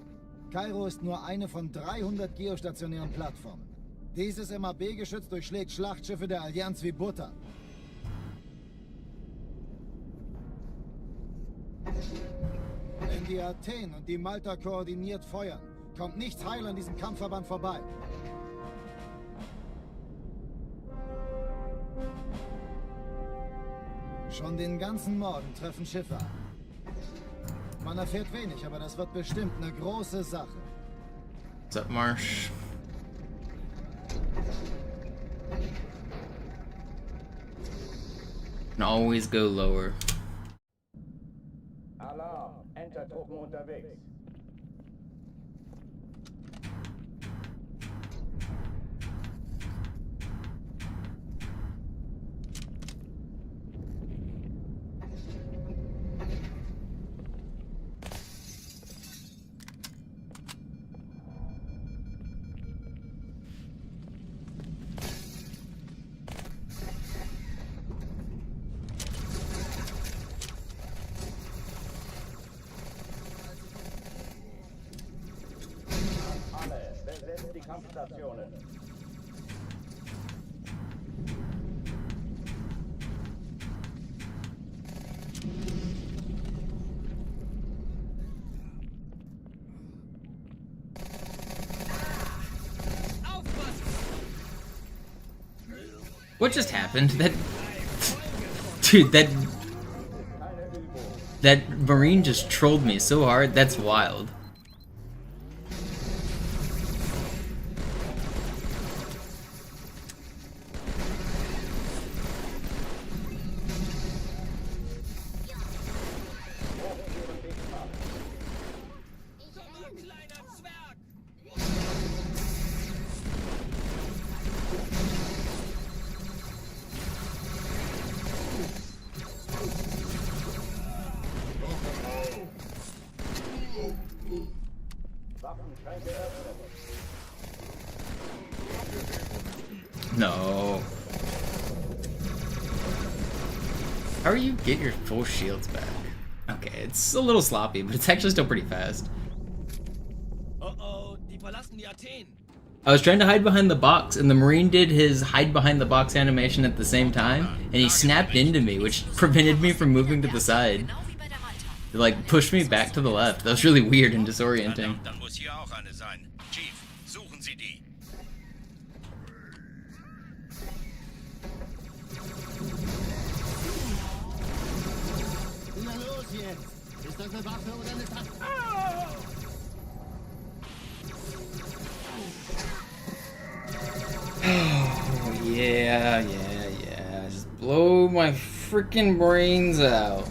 Kairo ist nur eine von 300 geostationären Plattformen. Dieses MAB-Geschütz durchschlägt Schlachtschiffe der Allianz wie Butter. Wenn die Athen und die Malta koordiniert feuern, kommt nichts heil an diesem Kampfverband vorbei. Schon den ganzen Morgen treffen Schiffe an. Man erfährt wenig, aber das wird bestimmt eine große Sache. What's up, Marsh? Can always go lower. Alarm, Entertruppen unterwegs. Besetzt die Kampfstationen. What just happened? That dude, that Marine just trolled me so hard. That's wild. No. How are you get your full shields back? Okay, it's a little sloppy, but it's actually still pretty fast. Oh, die verlassen die Athen. I was trying to hide behind the box, and the Marine did his hide behind the box animation at the same time, and he snapped into me, which prevented me from moving to the side. It, like, pushed me back to the left. That was really weird and disorienting. Dann muss hier auch eine sein. Chief, suchen Sie die. Na los jetzt! Ist das eine Waffe oder eine Tasche? Oh, yeah. Just blow my freaking brains out.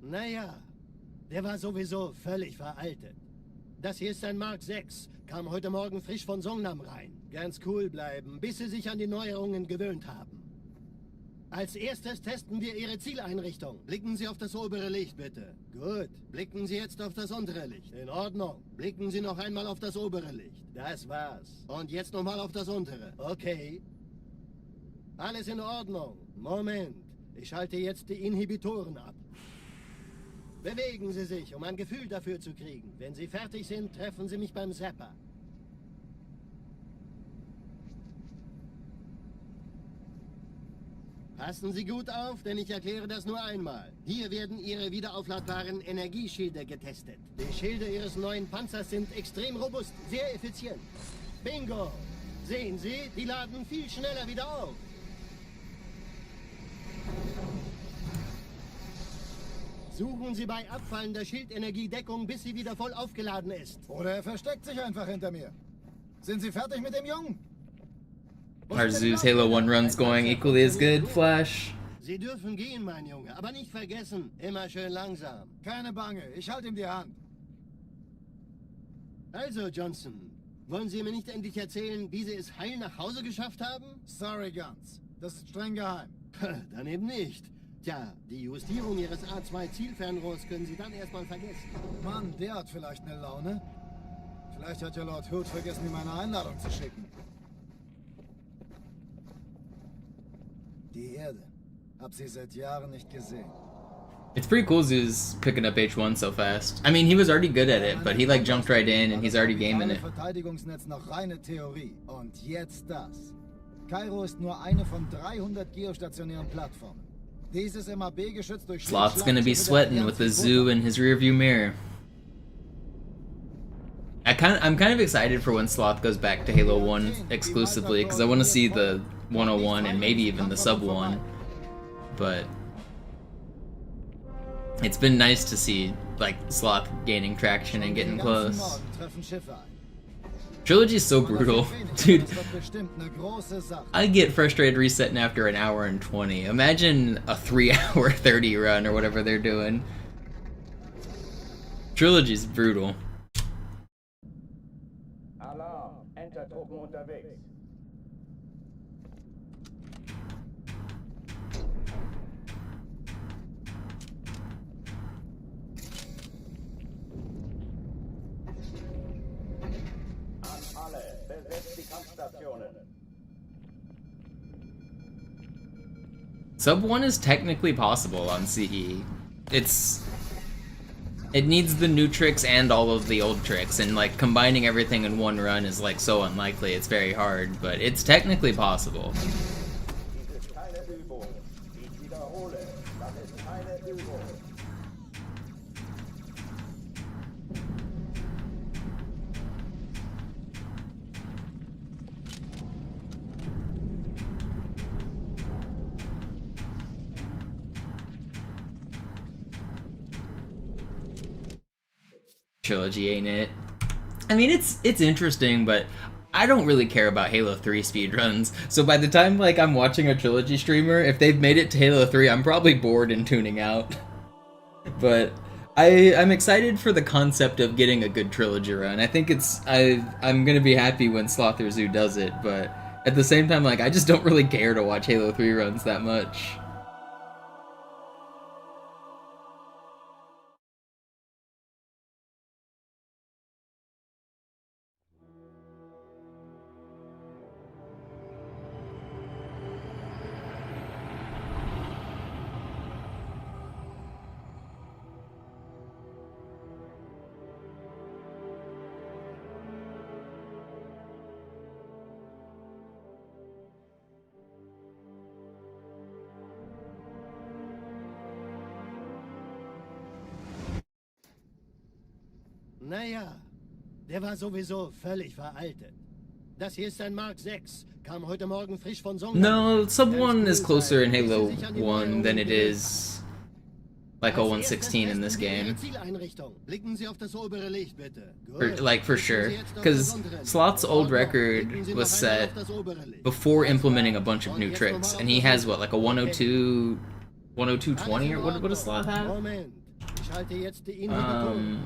Naja, der war sowieso völlig veraltet. Das hier ist ein Mark 6, kam heute Morgen frisch von Songnam rein. Ganz cool bleiben, bis Sie sich an die Neuerungen gewöhnt haben. Als erstes testen wir Ihre Zieleinrichtung. Blicken Sie auf das obere Licht, bitte. Gut, blicken Sie jetzt auf das untere Licht. In Ordnung. Blicken Sie noch einmal auf das obere Licht. Das war's. Und jetzt nochmal auf das untere. Okay. Alles in Ordnung. Moment. Ich schalte jetzt die Inhibitoren ab. Bewegen Sie sich, um ein Gefühl dafür zu kriegen. Wenn Sie fertig sind, treffen Sie mich beim Zapper. Passen Sie gut auf, denn ich erkläre das nur einmal. Hier werden Ihre wiederaufladbaren Energieschilde getestet. Die Schilde Ihres neuen Panzers sind extrem robust, sehr effizient. Bingo! Sehen Sie, die laden viel schneller wieder auf. Suchen Sie bei abfallender Schildenergie Deckung, bis sie wieder voll aufgeladen ist. Oder er versteckt sich einfach hinter mir. Sind Sie fertig mit dem Jungen? Are Zoo's Halo 1 runs going equally as good, Flash? Sie dürfen gehen, mein Junge, aber nicht vergessen, immer schön langsam. Keine Bange, ich halte ihm die Hand. Also, Johnson, wollen Sie mir nicht endlich erzählen, wie Sie es heil nach Hause geschafft haben? Sorry, Guns. Das ist streng geheim. Dann eben nicht. Tja, die Justierung Ihres A2-Zielfernrohrs können Sie dann erstmal vergessen. Mann, der hat vielleicht eine Laune. Vielleicht hat ja Lord Hood vergessen, ihm eine Einladung zu schicken. Die Erde. Hab sie seit Jahren nicht gesehen. It's pretty cool Zoo's picking up H1 so fast. I mean, he was already good at it, but he like jumped right in and he's already gaming it. Verteidigungsnetz noch reine Theorie. Und jetzt das. Kairo ist nur eine von 300 geostationären Plattformen. Dieses MAB geschützt durch Sloth's gonna be sweating with the Zoo in his rearview mirror. I'm kind of excited for when Sloth goes back to Halo 1 exclusively, because I want to see the 101 and maybe even the sub 1. But it's been nice to see like Sloth gaining traction and getting close. Trilogy's so brutal. Dude, Das wird bestimmt eine große Sache. I get frustrated resetting after an hour and 20. Imagine a 3-hour 30 run or whatever they're doing. Trilogy's brutal. Alarm, Entertruppen unterwegs. An alle, besetzt die Kampfstationen. Sub 1 is technically possible on CE. It needs the new tricks and all of the old tricks, and like combining everything in one run is like so unlikely, it's very hard, but it's technically possible. Dies ist keine Übung. Ich wiederhole, das ist keine Übung. Trilogy, ain't it? I mean, it's interesting, but I don't really care about Halo 3 speedruns, so by the time like I'm watching a Trilogy streamer, if they've made it to Halo 3, I'm probably bored and tuning out. But I'm excited for the concept of getting a good Trilogy run. I think I'm gonna be happy when Slother Zoo does it, but at the same time, like, I just don't really care to watch Halo 3 runs that much. Naja, der war sowieso völlig veraltet. Das hier ist ein Mark 6. Kam heute Morgen frisch von Song. No, Sub 1 is closer in Halo 1 than it is like 0116 in this game. Blicken Sie auf das obere Licht, bitte. For sure. Because Slot's old record was set before implementing a bunch of new tricks, and he has what, like a 102, 102.20 or what does Slot have? Moment. Ich halte jetzt die Inhibitoren.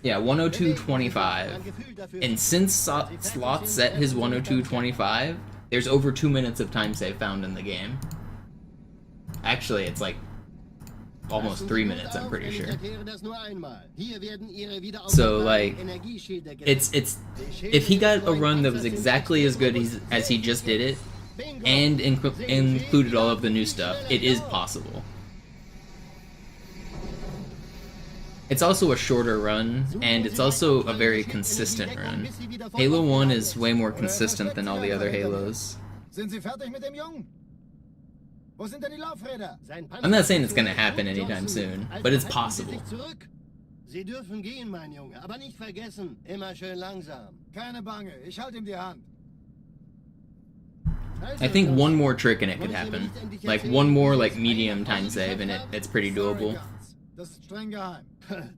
Yeah, 102.25. And since Slot set his 102.25, there's over 2 minutes of time save found in the game. Actually, it's like almost 3 minutes, I'm pretty sure. So like, it's if he got a run that was exactly as good as he just did it, and included all of the new stuff, it is possible. It's also a shorter run, and it's also a very consistent run. Halo 1 is way more consistent than all the other Halos. Sind Sie fertig mit dem Jungen? Wo sind denn die Laufräder? I'm not saying it's gonna happen anytime soon, but it's possible. Sie dürfen gehen, mein Junge, aber nicht vergessen, immer schön langsam. Keine Bange, ich halte ihm die Hand. I think one more trick and it could happen. Like one more like medium time save and it's pretty doable. Das ist streng geheim.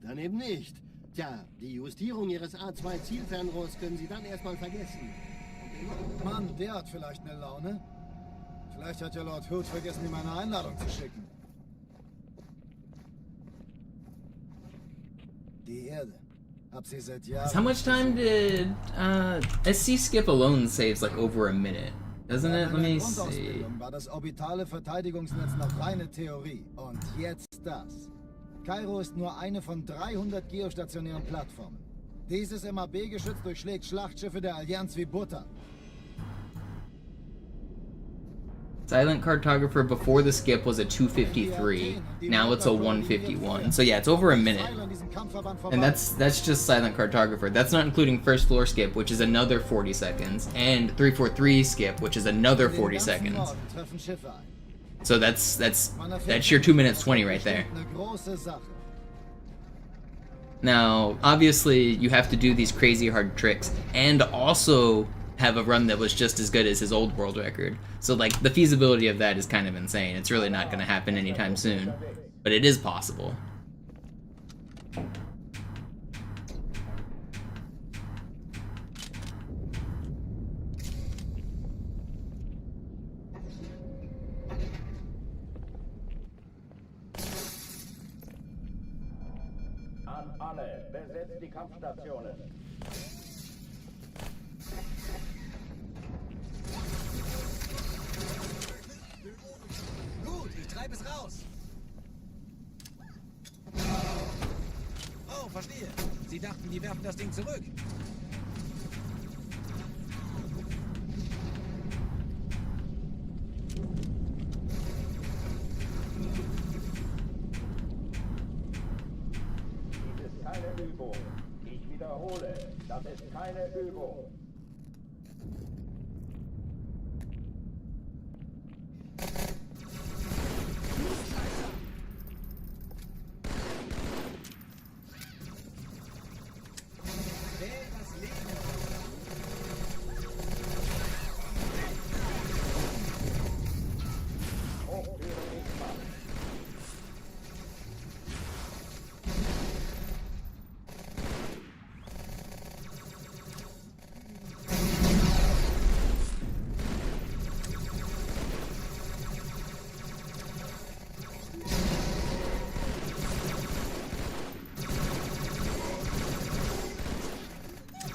Dann eben nicht. Tja, die Justierung Ihres A2-Zielfernrohrs können Sie dann erstmal vergessen. Mann, der hat vielleicht eine Laune. Vielleicht hat ja Lord Hood vergessen, ihm eine Einladung zu schicken. Die Erde. Hab sie seit Jahren. How much time did SC skip alone saves like over a minute? Doesn't it? Let me see. War das orbitale Verteidigungsnetz noch reine Theorie. Und jetzt das. Kairo ist nur eine von 300 geostationären Plattformen. Dieses MAB-Geschütz durchschlägt Schlachtschiffe der Allianz wie Butter. Silent cartographer before the skip was a 253. Now it's a 151. So yeah, it's over a minute. And that's just silent cartographer. That's not including first floor skip, which is another 40 seconds, and 343 skip, which is another 40 seconds. So that's your 2 minutes 20 right there. Now, obviously, you have to do these crazy hard tricks and also have a run that was just as good as his old world record. So like the feasibility of that is kind of insane. It's really not going to happen anytime soon, but it is possible. Alle, besetzt die Kampfstationen. Gut, ich treibe es raus. Oh, verstehe. Sie dachten, die werfen das Ding zurück. Dies ist keine Übung. Ich wiederhole, das ist keine Übung.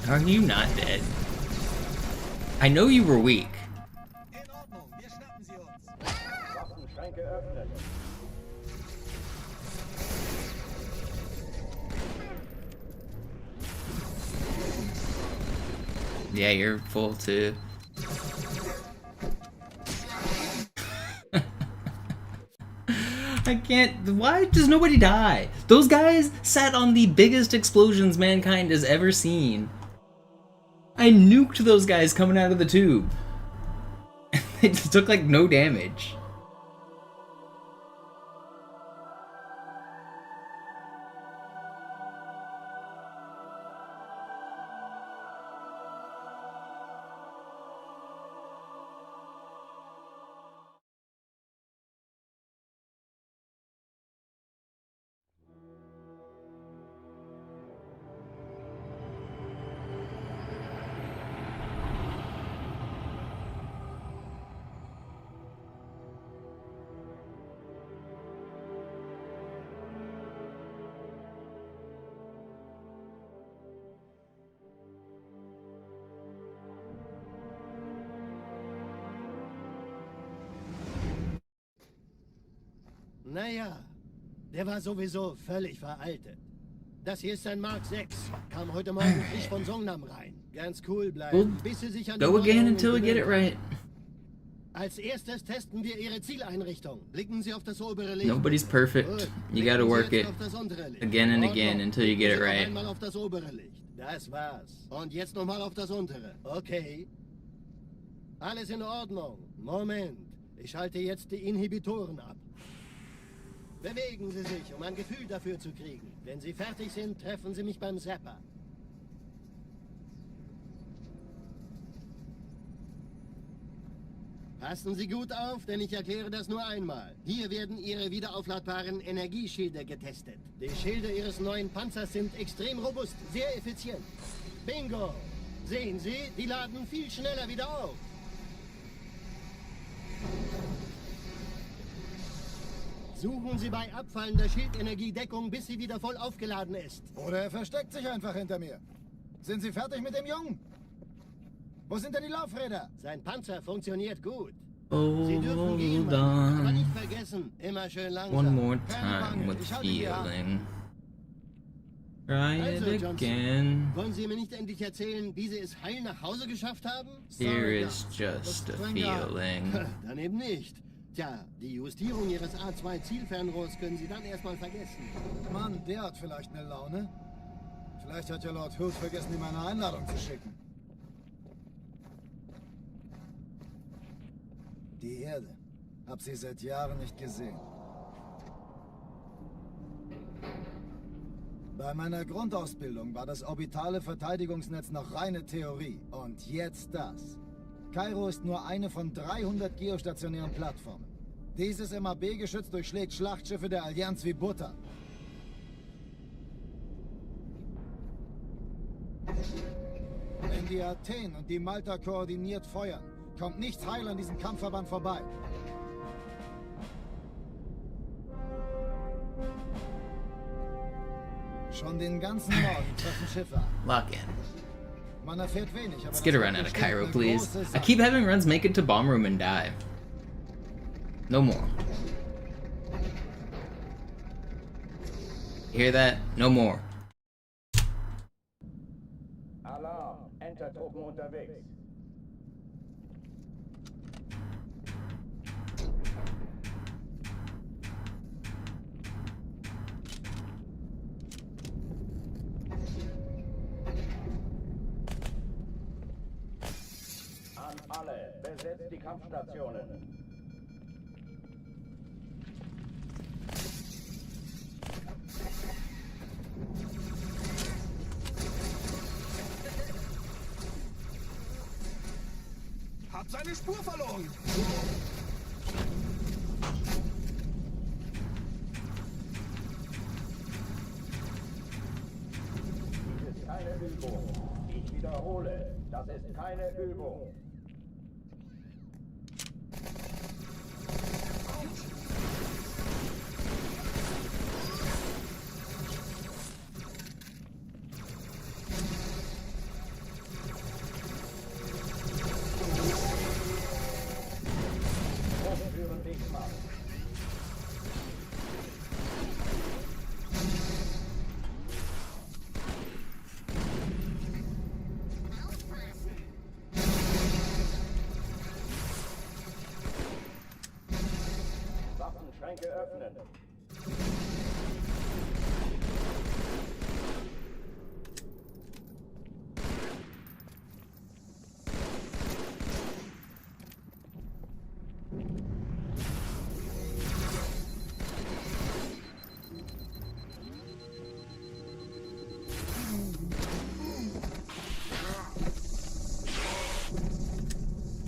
Are you not dead? I know you were weak. In Ordnung, wir schnappen sie uns. Waffenschränke öffnen. Yeah, you're full too. I can't. Why does nobody die? Those guys sat on the biggest explosions mankind has ever seen. I nuked those guys coming out of the tube. They just took like no damage. Naja, der war sowieso völlig veraltet. Das hier ist ein Mark 6. Kam heute Morgen frisch von Songnam rein. Ganz cool bleiben, bis sie sich an die Go again Neuerungen until we get it gewöhnen. right. Als erstes testen wir Ihre Zieleinrichtung. Blicken Sie auf das obere Licht. Nobody's perfect. Gut. You gotta Blicken Sie work jetzt it auf das untere Licht. again and In again Ordnung. until you get it Blicken Sie noch right. einmal auf das obere Licht. Das war's. Und jetzt nochmal auf das untere. Okay. Alles in Ordnung. Moment. Ich schalte jetzt die Inhibitoren ab. Bewegen Sie sich, um ein Gefühl dafür zu kriegen. Wenn Sie fertig sind, treffen Sie mich beim Zapper. Passen Sie gut auf, denn ich erkläre das nur einmal. Hier werden Ihre wiederaufladbaren Energieschilde getestet. Die Schilde Ihres neuen Panzers sind extrem robust, sehr effizient. Bingo! Sehen Sie, die laden viel schneller wieder auf. Suchen Sie bei abfallender Schildenergie Deckung, bis sie wieder voll aufgeladen ist. Oder er versteckt sich einfach hinter mir. Sind Sie fertig mit dem Jungen? Wo sind denn die Laufräder? Sein Panzer funktioniert gut. Sie Hold dürfen gehen, Mann. Aber on. nicht vergessen, immer schön langsam. One more Keine time Bange, with ich halte die Hand. feeling. Try Also, it Johnson, again. wollen Sie mir nicht endlich erzählen, wie Sie es heil nach Hause geschafft haben? Here is just a feeling. Dann eben nicht. Tja, die Justierung Ihres A2-Zielfernrohrs können Sie dann erstmal vergessen. Mann, der hat vielleicht eine Laune. Vielleicht hat ja Lord Hood vergessen, ihm eine Einladung zu schicken. Die Erde. Hab sie seit Jahren nicht gesehen. Bei meiner Grundausbildung war das orbitale Verteidigungsnetz noch reine Theorie. Und jetzt das. Kairo ist nur eine von 300 geostationären Plattformen. Dieses MAB-Geschütz durchschlägt Schlachtschiffe der Allianz wie Butter. Wenn die Athen und die Malta koordiniert feuern, kommt nichts heil an diesem Kampfverband vorbei. Schon den ganzen Morgen treffen Schiffe ab. Lock in. Man erfährt wenig, aber Let's get a run out of Cairo, please. I keep having runs make it to bomb room and die. No more. You hear that? No more. Alarm, Entertruppen unterwegs. An alle, besetzt die Kampfstationen. Hab seine Spur verloren. Dies ist keine Übung. Ich wiederhole, das ist keine Übung. Führen dich mal. Waffenschränke öffnen.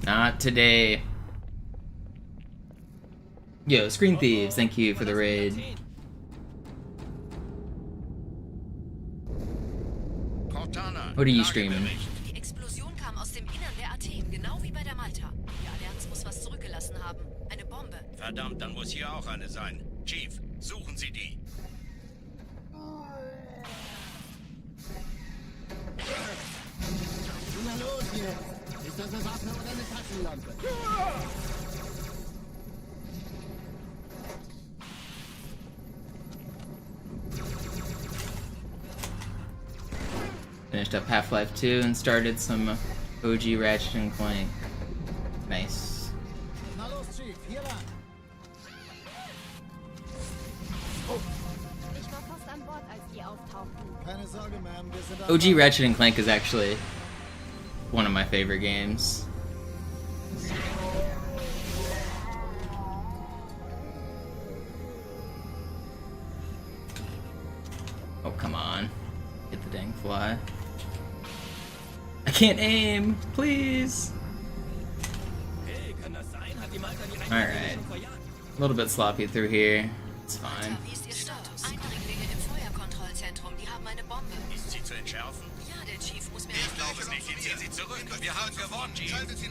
Not today. Yo, Screen Thieves, thank you for the raid. Cortana, What are you streaming? Die Explosion kam aus dem Innern der Athen, genau wie bei der Malta. Die Allianz muss was zurückgelassen haben. Eine Bombe. Verdammt, dann muss hier auch eine sein. Chief, suchen Sie die. Na los jetzt! Ist das eine Waffe oder eine Taschenlampe? Finished up Half-Life 2 and started some OG Ratchet and Clank. Nice. Na los, Chief, hier lang. Ich war fast an Bord, als die auftauchten. Keine Sorge, Ma'am, wir sind OG Ratchet and Clank is actually one of my favorite games. Oh, come on. Get the dang fly. I can't aim! Please! Alright. A little bit sloppy through here. It's fine. Wie ist Ihr Status? Eindringlinge im Feuerkontrollzentrum, die haben eine Bombe. Ist sie zu entschärfen? Ja, der Chief muss mir Ich glaube es nicht. Ich ziehe sie zurück. Wir haben gewonnen, Chief. Finden Sie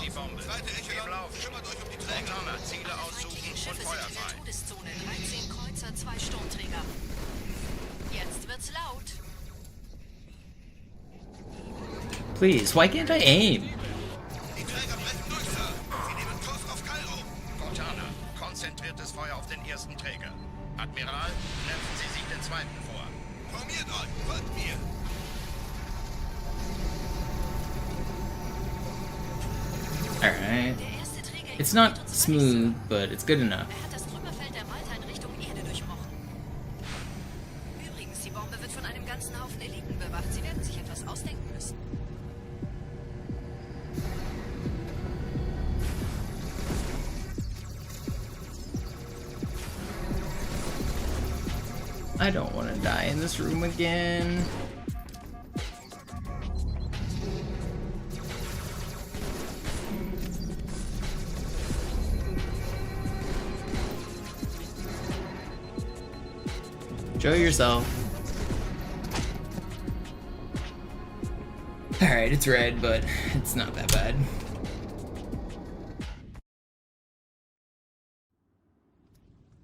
die Bombe. Im Lauf. Kümmert euch um die Träger. Cortana, Ziele aussuchen feindlichen und Schiffe sind in der feuerfrei. Todeszone. 13 Kreuzer, 2 Sturmträger. Jetzt wird's laut. Please, why can't I aim? Die Träger brechen durch, Sir. Sie nehmen Kurs auf Kairo. Cortana, konzentriertes Feuer auf den ersten Träger. Admiral, knöpfen Sie sich den zweiten vor. Formiert euch, folgt mir. Alright. Der erste Träger It's not ignoriert uns smooth, völlig, but it's good enough. Sir. Er hat das Trümmerfeld der Malta in Richtung Erde durchbrochen. Übrigens, die Bombe wird von einem ganzen Haufen Eliten bewacht. Sie werden sich etwas ausdenken müssen. I don't want to die in this room again. Show yourself. Alright, it's red, but it's not that bad.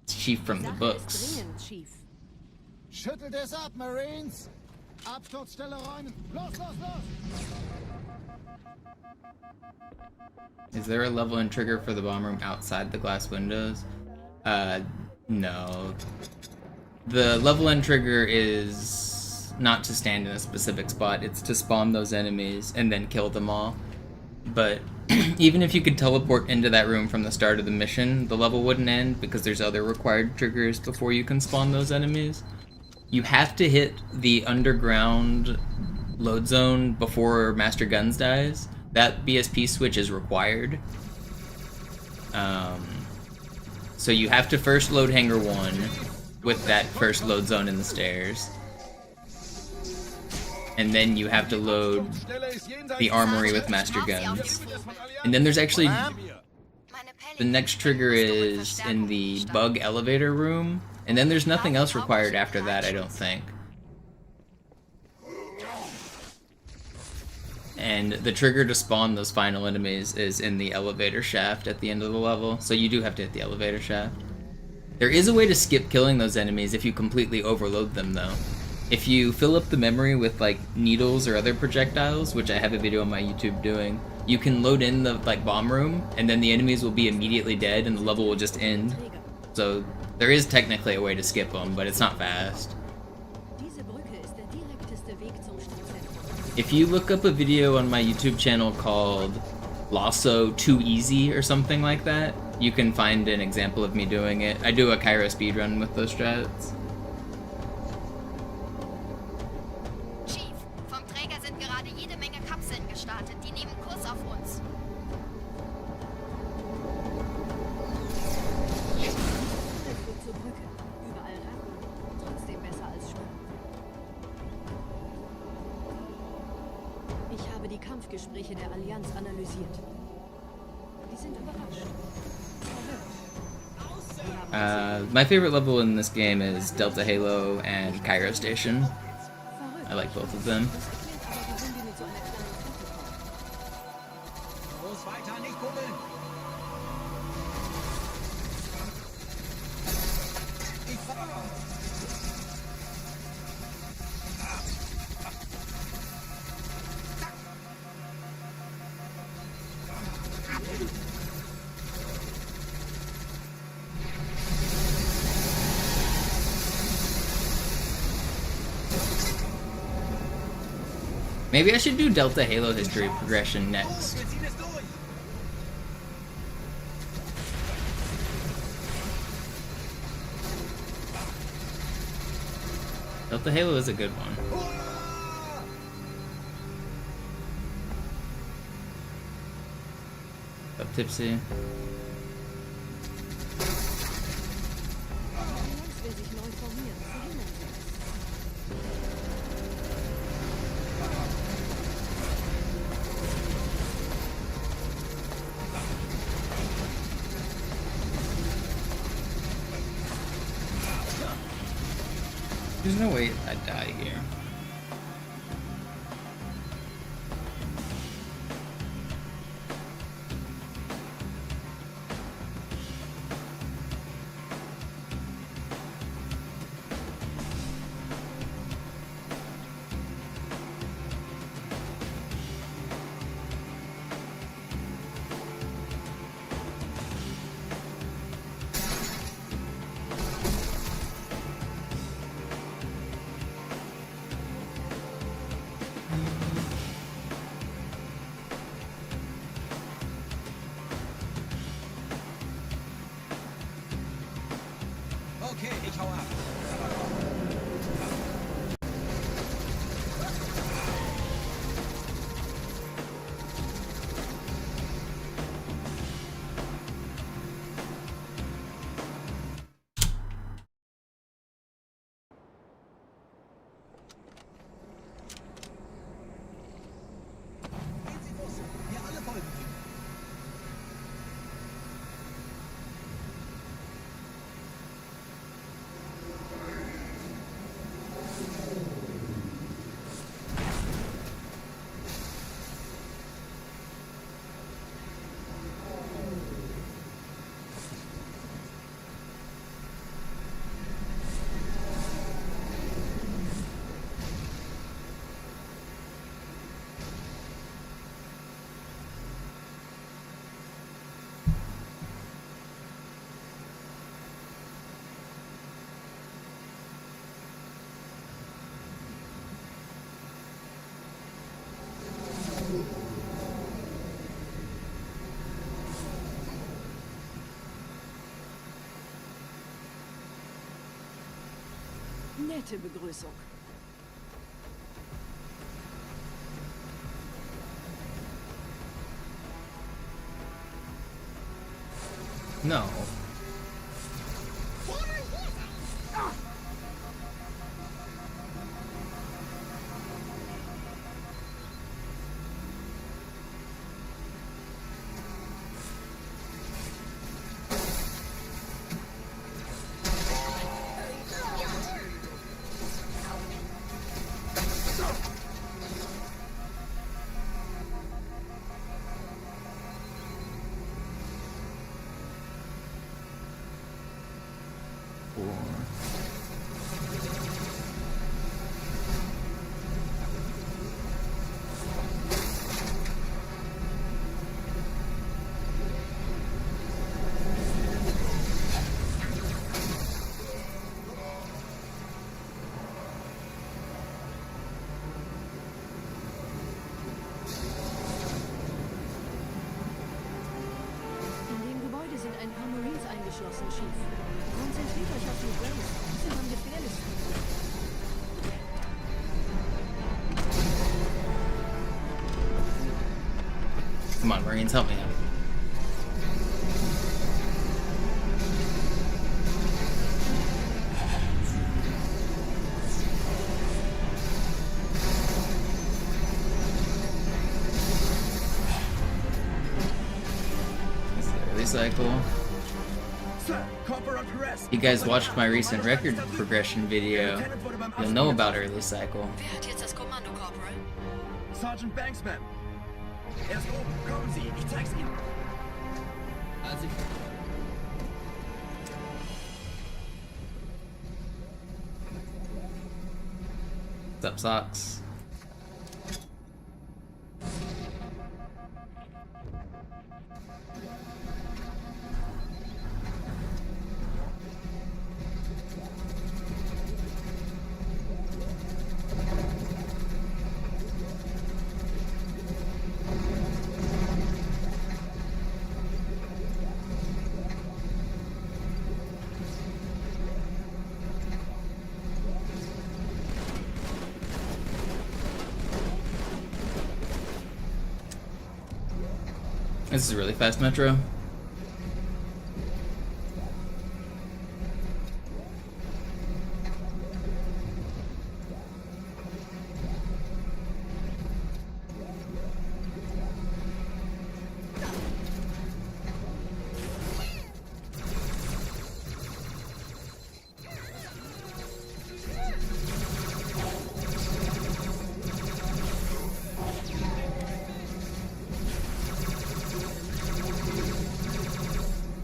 It's Chief from the Sache ist books. dringend, Chief. Schüttelt es ab, Marines! Absturzstelle räumen! Los, los, los! Is there a level and trigger for the bomb room outside the glass windows? No. The level and trigger is not to stand in a specific spot, it's to spawn those enemies and then kill them all. But even if you could teleport into that room from the start of the mission, the level wouldn't end because there's other required triggers before you can spawn those enemies. You have to hit the underground load zone before Master Guns dies. That BSP switch is required. So you have to first load Hangar 1 with that first load zone in the stairs. And then you have to load the armory with Master Guns. And then there's actually... The next trigger is in the bug elevator room. And then there's nothing else required after that, I don't think. And the trigger to spawn those final enemies is in the elevator shaft at the end of the level, so you do have to hit the elevator shaft. There is a way to skip killing those enemies if you completely overload them, though. If you fill up the memory with, like, needles or other projectiles, which I have a video on my YouTube doing, you can load in the, like, bomb room, and then the enemies will be immediately dead, and the level will just end. So there is technically a way to skip them, but it's not fast. If you look up a video on my YouTube channel called Lasso Too Easy or something like that, you can find an example of me doing it. I do a Cairo speedrun with those strats. Chief, vom Träger sind gerade jede Menge Kapseln gestartet. Die nehmen Kurs auf uns. Es wird zur Brücke. Überall Ratten. Trotzdem besser als schwimmen. Ich habe die Kampfgespräche der Allianz analysiert. Die sind überrascht. My favorite level in this game is Delta Halo and Cairo Station. I like both of them. Los weiter, nicht kuppeln! Ich fahre! Maybe I should do Delta Halo history progression next. Wir ziehen es durch! Delta Halo is a good one. Up Tipsy. Allianz will sich neu formieren. Verhindern Sie es. There's no way I'd die here. Nette Begrüßung. No. Ein paar Marines eingeschlossen, Chief. Konzentriert euch auf die Braves. Die sind am gefährlichsten. Come on, Marines, help me out. Cycle. You guys watched my recent record progression video. You'll know about early cycle. Wer hat jetzt das Kommando, Corporal? Sergeant Banksman. Er ist oben. Kommen Sie, ich zeig's Ihnen. What's up, Socks? This is a really fast metro.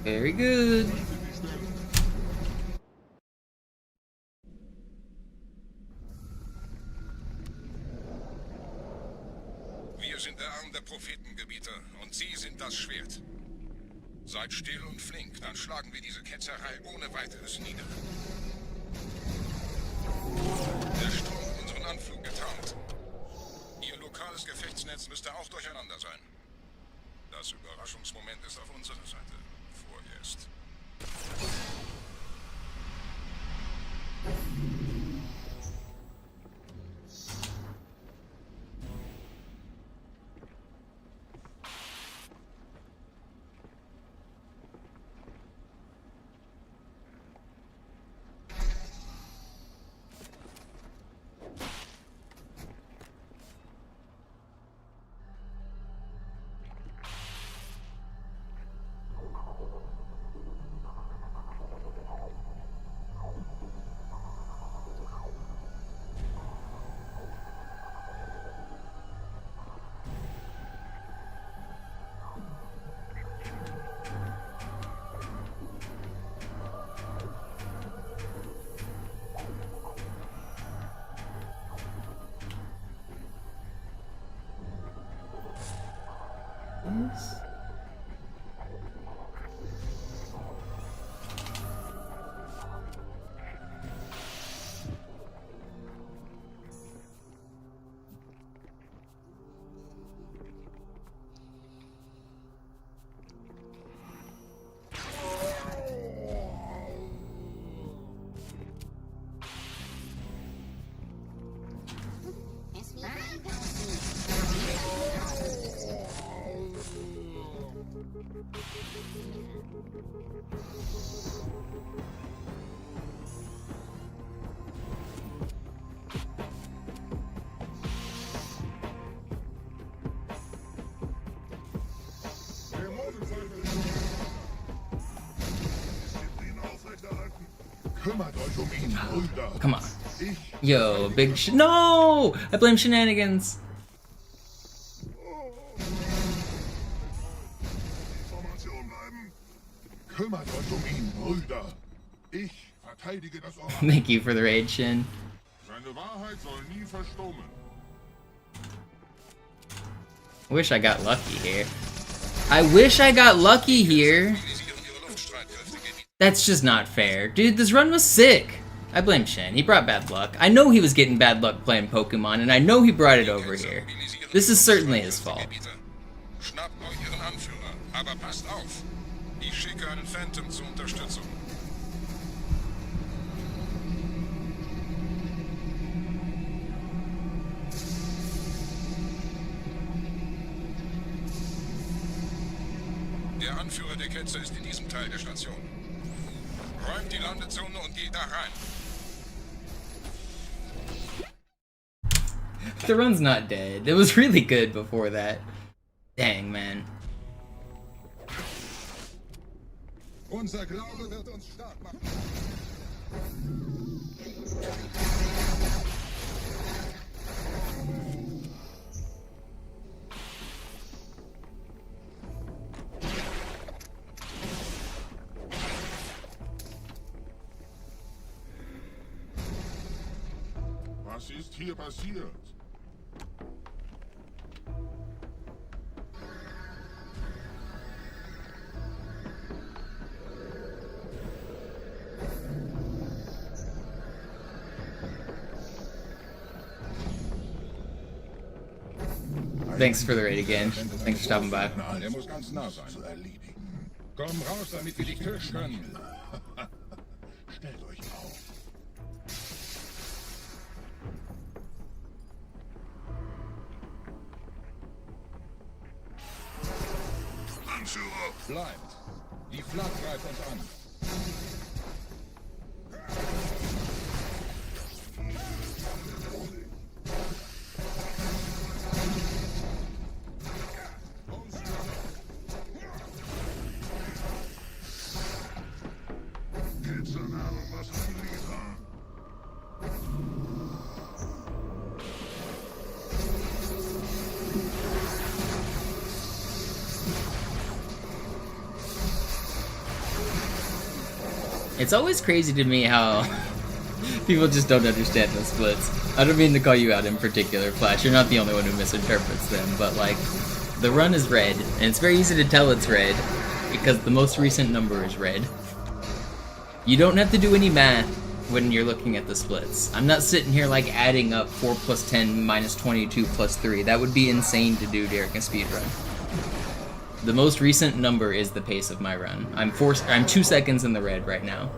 Very good. Wir sind der Arm der Prophetengebieter und Sie sind das Schwert. Seid still und flink, dann schlagen wir diese Ketzerei ohne weiteres nieder. Der Sturm hat unseren Anflug getarnt. Ihr lokales Gefechtsnetz müsste auch durcheinander sein. Das Überraschungsmoment ist auf unserer Seite. Vorerst. Yes. Kümmert euch um ihn, Brüder. Come on. Yo, big no! I blame shenanigans. Formation bleiben. Kümmert euch um ihn, Brüder. Ich verteidige das Ort. Thank you for the raid, Shin. Seine Wahrheit soll nie verstummen. Wish I got lucky here. I wish I got lucky here. That's just not fair. Dude, this run was sick. I blame Shen. He brought bad luck. I know he was getting bad luck playing Pokemon, and I know he brought it over here. This is certainly his fault. Schnappt euch ihren Anführer, aber passt auf. Ich schicke einen Phantom zur Unterstützung. Der Anführer der Ketzer ist in diesem Teil der Station. Räumt die Landezone und geht da rein. The run's not dead. It was really good before that. Dang, man. Unser Glaube wird uns stark machen. Was ist hier passiert? Thanks for the raid again. Thanks for stopping by. Der muss ganz nah sein. Zu erledigen. Komm raus, damit wir die Kirche können. Stellt euch auf. Anführer! Bleibt. Die Flak greift uns an. It's always crazy to me how people just don't understand the splits. I don't mean to call you out in particular, Flash. You're not the only one who misinterprets them, but like, the run is red, and it's very easy to tell it's red because the most recent number is red. You don't have to do any math when you're looking at the splits. I'm not sitting here like adding up 4 plus 10 minus 22 plus 3. That would be insane to do during a speedrun. The most recent number is the pace of my run. I'm 2 seconds in the red right now.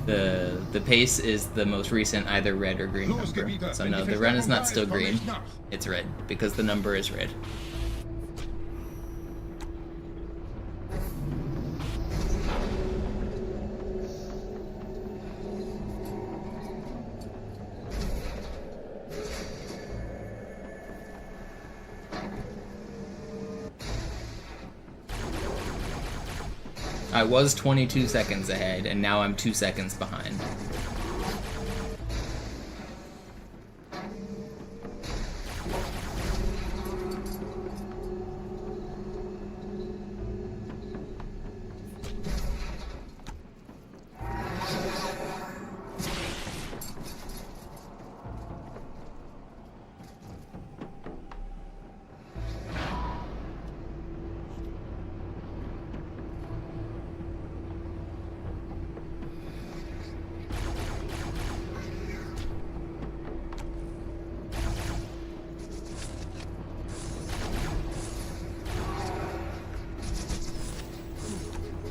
The pace is the most recent either red or green number. So no, the run is not still green. It's red because the number is red. I was 22 seconds ahead, and now I'm 2 seconds behind.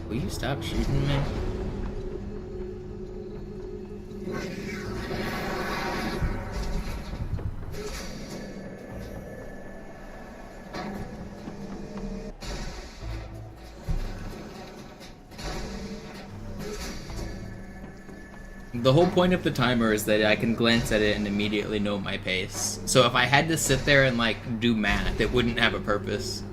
Will you stop shooting me? The whole point of the timer is that I can glance at it and immediately know my pace. So if I had to sit there and like do math, it wouldn't have a purpose.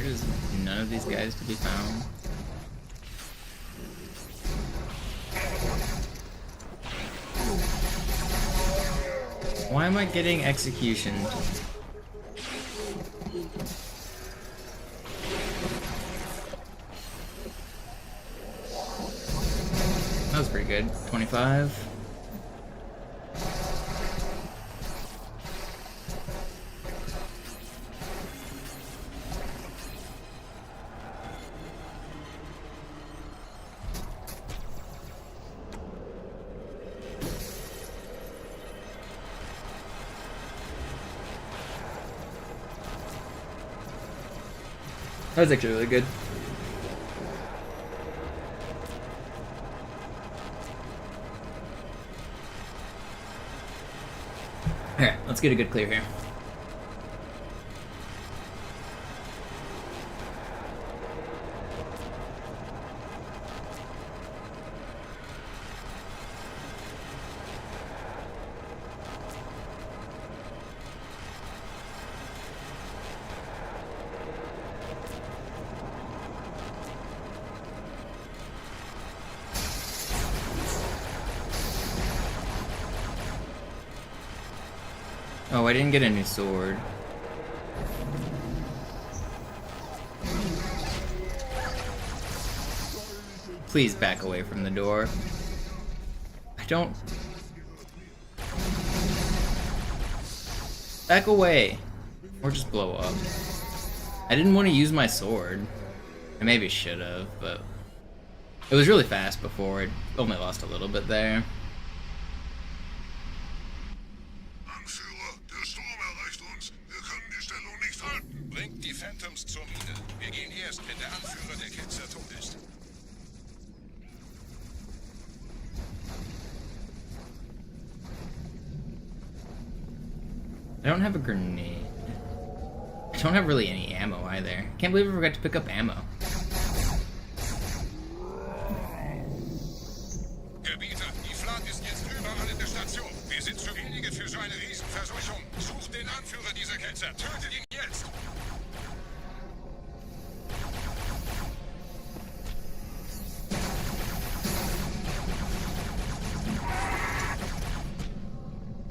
is none of these guys to be found. Why am I getting executioned? That was pretty good. 25. That was actually really good. Alright, let's get a good clear here. Oh, I didn't get a new sword. Please back away from the door. I don't... Back away! Or just blow up. I didn't want to use my sword. I maybe should have, but... It was really fast before. It only lost a little bit there. Bringt die Phantoms zur Mine. Wir gehen erst, wenn der Anführer der Ketzer tot ist. I don't have a grenade. I don't have really any ammo either. Can't believe I forgot to pick up ammo. Gebieter, die Flat ist jetzt überall in der Station. Wir sind zu wenige für so eine Riesenverseuchung. Sucht den Anführer dieser Ketzer. Tötet ihn jetzt!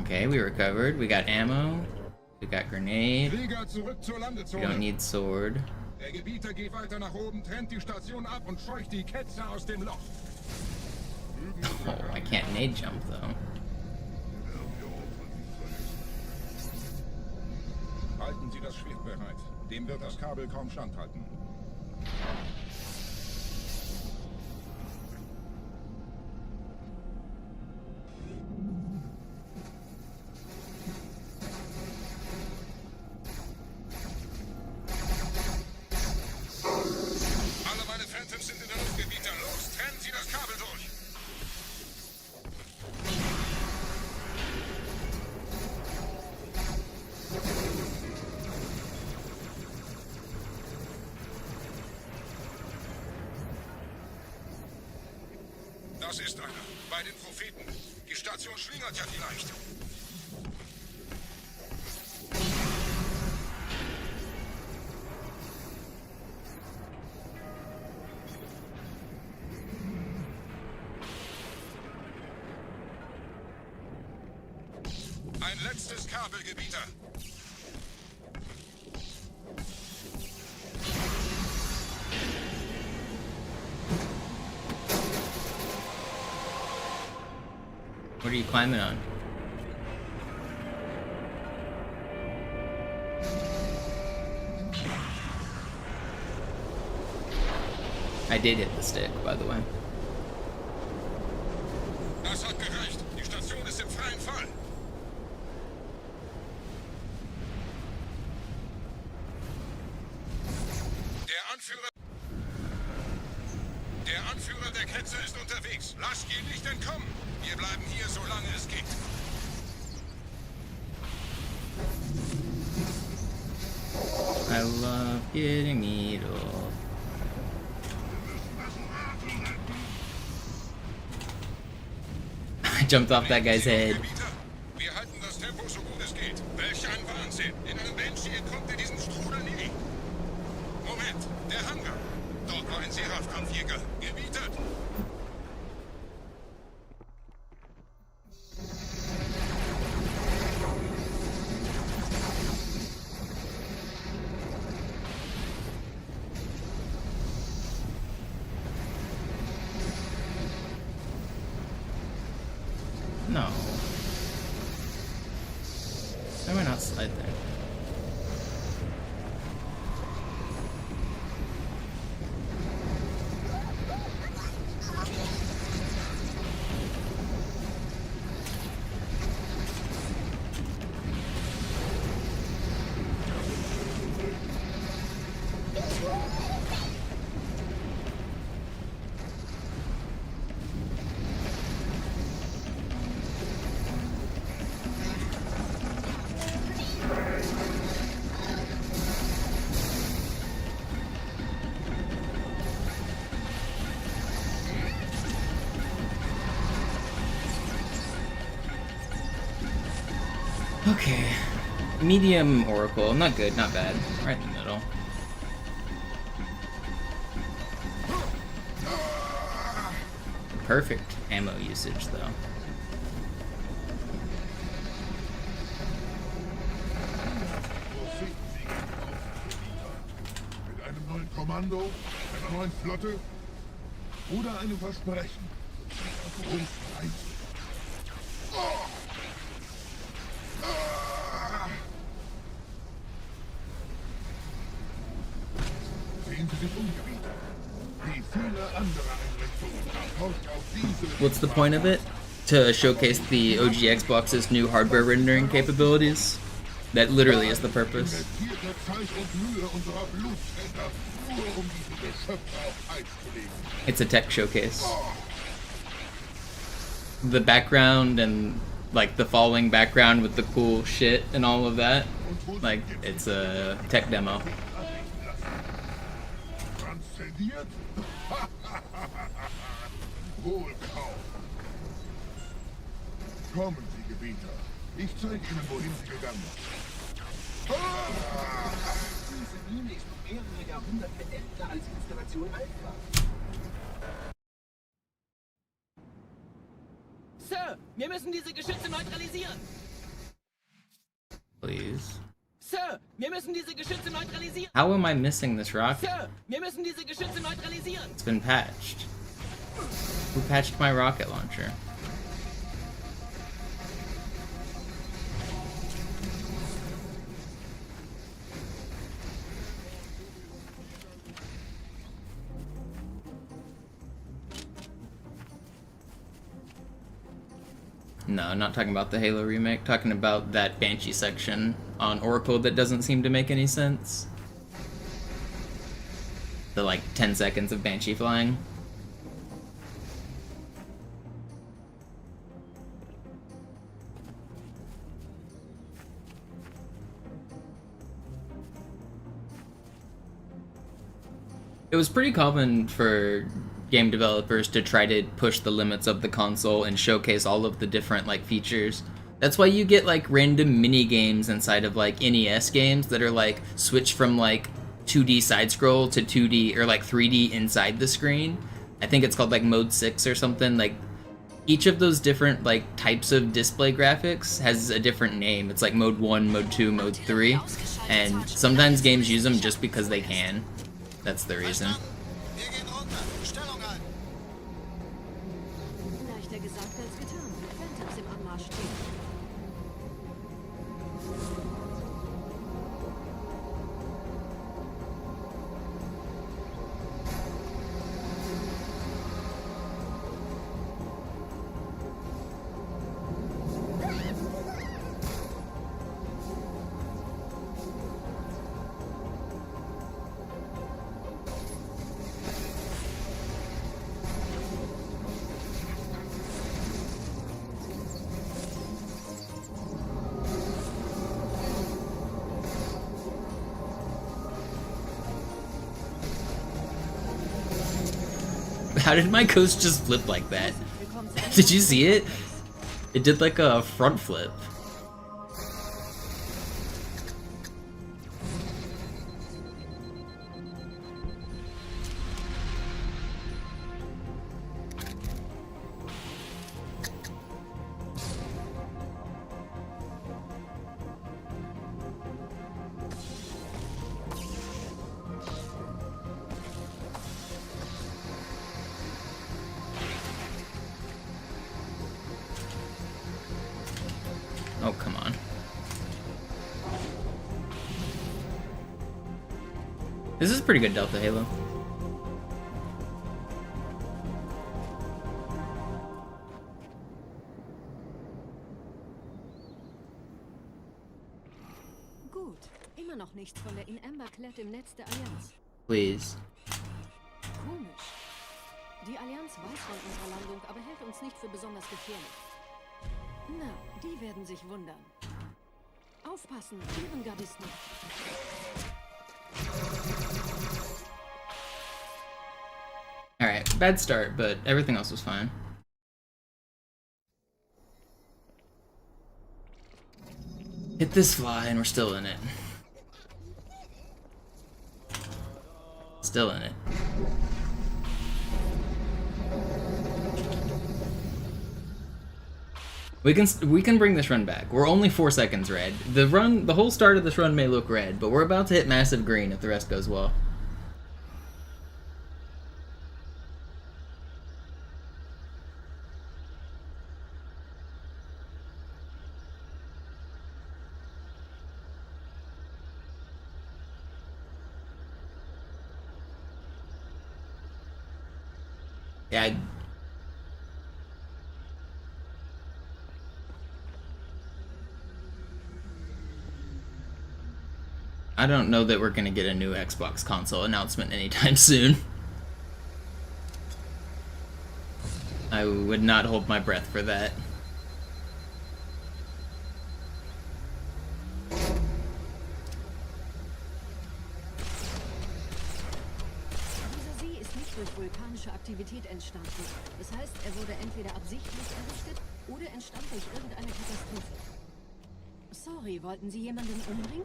Okay, we recovered. We got ammo. We got grenade. Krieger zurück zur We Landezone. don't need sword. Der Gebieter geht weiter nach oben, trennt die Station ab und scheucht die Ketzer aus dem Loch. Oh, I can't nade jump though. Halten Sie das Schwert bereit. Dem wird das Kabel kaum standhalten. Alle meine Phantoms sind in der Luft, Gebieter. Los, trennen Sie das Kabel durch! Das ist einer. Bei den Propheten. Die Station schlingert ja vielleicht. Ein letztes Kabel, Gebieter. What are you climbing on? I did hit the stick, by the way. Das hat gereicht. Die Station ist im freien Fall. Der Anführer der Ketzer ist unterwegs. Lasst ihn nicht entkommen. Wir bleiben hier, solange es geht. I love getting needle. I jumped off that guy's head. Wir halten das Tempo so gut es geht. Welch ein Wahnsinn. In einem Banshee entkommt ihr diesen Strudel nie. Moment. Seraph-Kampfjäger, gebietet! No. Why am I not slide there? Okay. Medium Oracle. Not good, not bad. Right in the middle. Perfect ammo usage, though. Mit einem neuen Kommando, einer neuen Flotte oder einem Versprechen. Ruhig rein. Sehen Sie sich um, Gebieter. Wie viele andere Einrichtungen erfolgt auf diese... What's the point of it? To showcase the OG Xbox's new hardware rendering capabilities? That literally is the purpose. Investierte Zeit und Mühe unserer Bluttäter, nur um diese Geschöpfe auf Eis zu legen. It's a tech showcase. The background and like the following background with the cool shit and all of that, like it's a tech demo. Transzendiert? Wohl kaum. Kommen Sie, Gebieter. Ich zeige Ihnen, wohin Sie gegangen sind. Diese Mine ist noch mehrere Jahrhunderte älter als Installation Alpha. Sir, wir müssen diese Geschütze neutralisieren. Please. Sir, wir müssen diese Geschütze neutralisieren. How am I missing this rocket? Sir, wir müssen diese Geschütze neutralisieren. It's been patched. Who patched my rocket launcher? No, I'm not talking about the Halo remake, talking about that Banshee section on Oracle that doesn't seem to make any sense. The like 10 seconds of Banshee flying. It was pretty common for game developers to try to push the limits of the console and showcase all of the different like features. That's why you get like random mini games inside of like NES games that are like switch from like 2D side scroll to 2D or like 3D inside the screen. I think it's called like mode 6 or something. Like each of those different like types of display graphics has a different name. It's like mode 1, mode 2, mode 3, and sometimes games use them just because they can. That's the reason. Leichter gesagt als getan. Banter ist im Anmarsch. How did my coast just flip like that? Did you see it? It did like a front flip. Oh, come on. This is pretty good Delta Halo. Gut. Immer noch nichts von der In-Amber-Klett im Netz der Allianz. Please. Komisch. Die Allianz weiß von unserer Landung, aber hält uns nicht für besonders gefährlich. Na, die werden sich wundern. Aufpassen, Ehrengardisten. Alright, bad start, but everything else was fine. Hit this fly and we're still in it. Still in it. We can bring this run back. We're only 4 seconds red. The whole start of this run may look red, but we're about to hit massive green if the rest goes well. Yeah. I don't know that we're gonna get a new Xbox console announcement anytime soon. I would not hold my breath for that. Dieser See ist nicht durch vulkanische Aktivität entstanden. Das heißt, er wurde entweder absichtlich errichtet oder entstand durch irgendeine Katastrophe. Sorry, wollten Sie jemanden umbringen?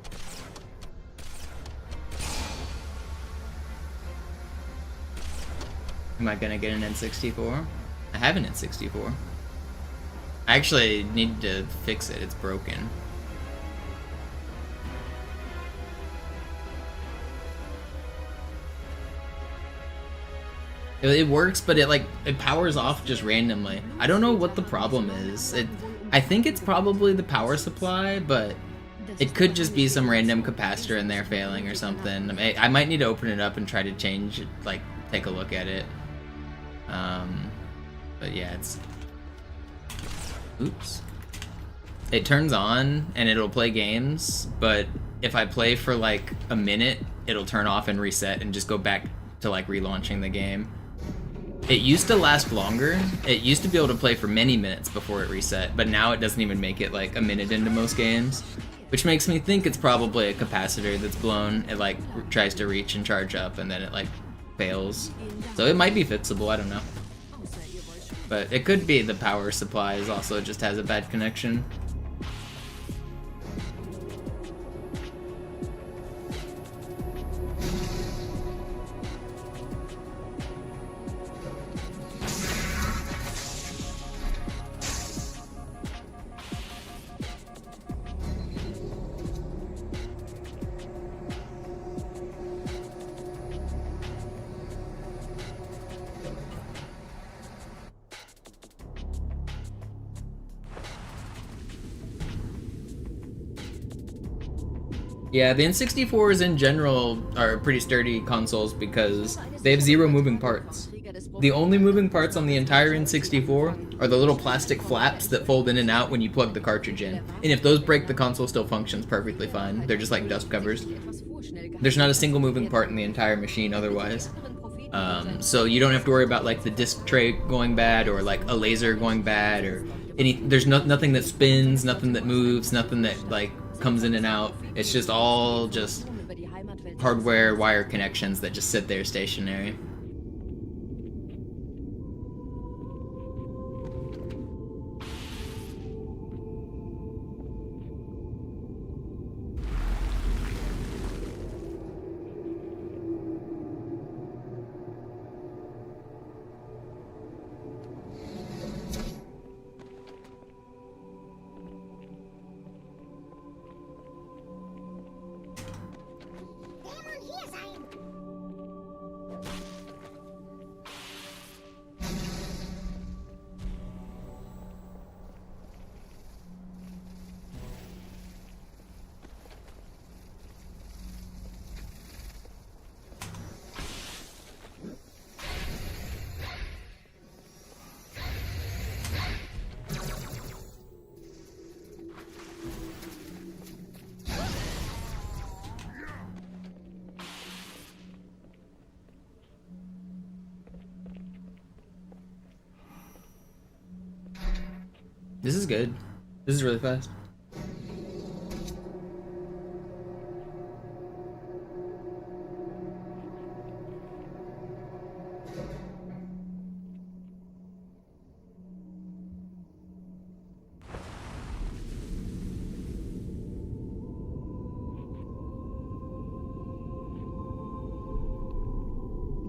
Am I gonna get an N64? I have an N64. I actually need to fix it, it's broken. It works, but it powers off just randomly. I don't know what the problem is. I think it's probably the power supply, but it could just be some random capacitor in there failing or something. I might need to open it up and try to change it, like take a look at it. But yeah, it's... Oops. It turns on and it'll play games, but if I play for like a minute, it'll turn off and reset and just go back to like relaunching the game. It used to last longer. It used to be able to play for many minutes before it reset, but now it doesn't even make it like a minute into most games, which makes me think it's probably a capacitor that's blown. It like tries to reach and charge up and then it like fails. So it might be fixable, I don't know. But it could be the power supply is also just has a bad connection. Yeah, the N64s in general are pretty sturdy consoles because they have 0 moving parts. The only moving parts on the entire N64 are the little plastic flaps that fold in and out when you plug the cartridge in. And if those break, the console still functions perfectly fine. They're just like dust covers. There's not a single moving part in the entire machine otherwise. So you don't have to worry about like the disc tray going bad or like a laser going bad or there's nothing that spins, nothing that moves, nothing that like comes in and out. It's just all just hardware wire connections that just sit there stationary. This is good. This is really fast.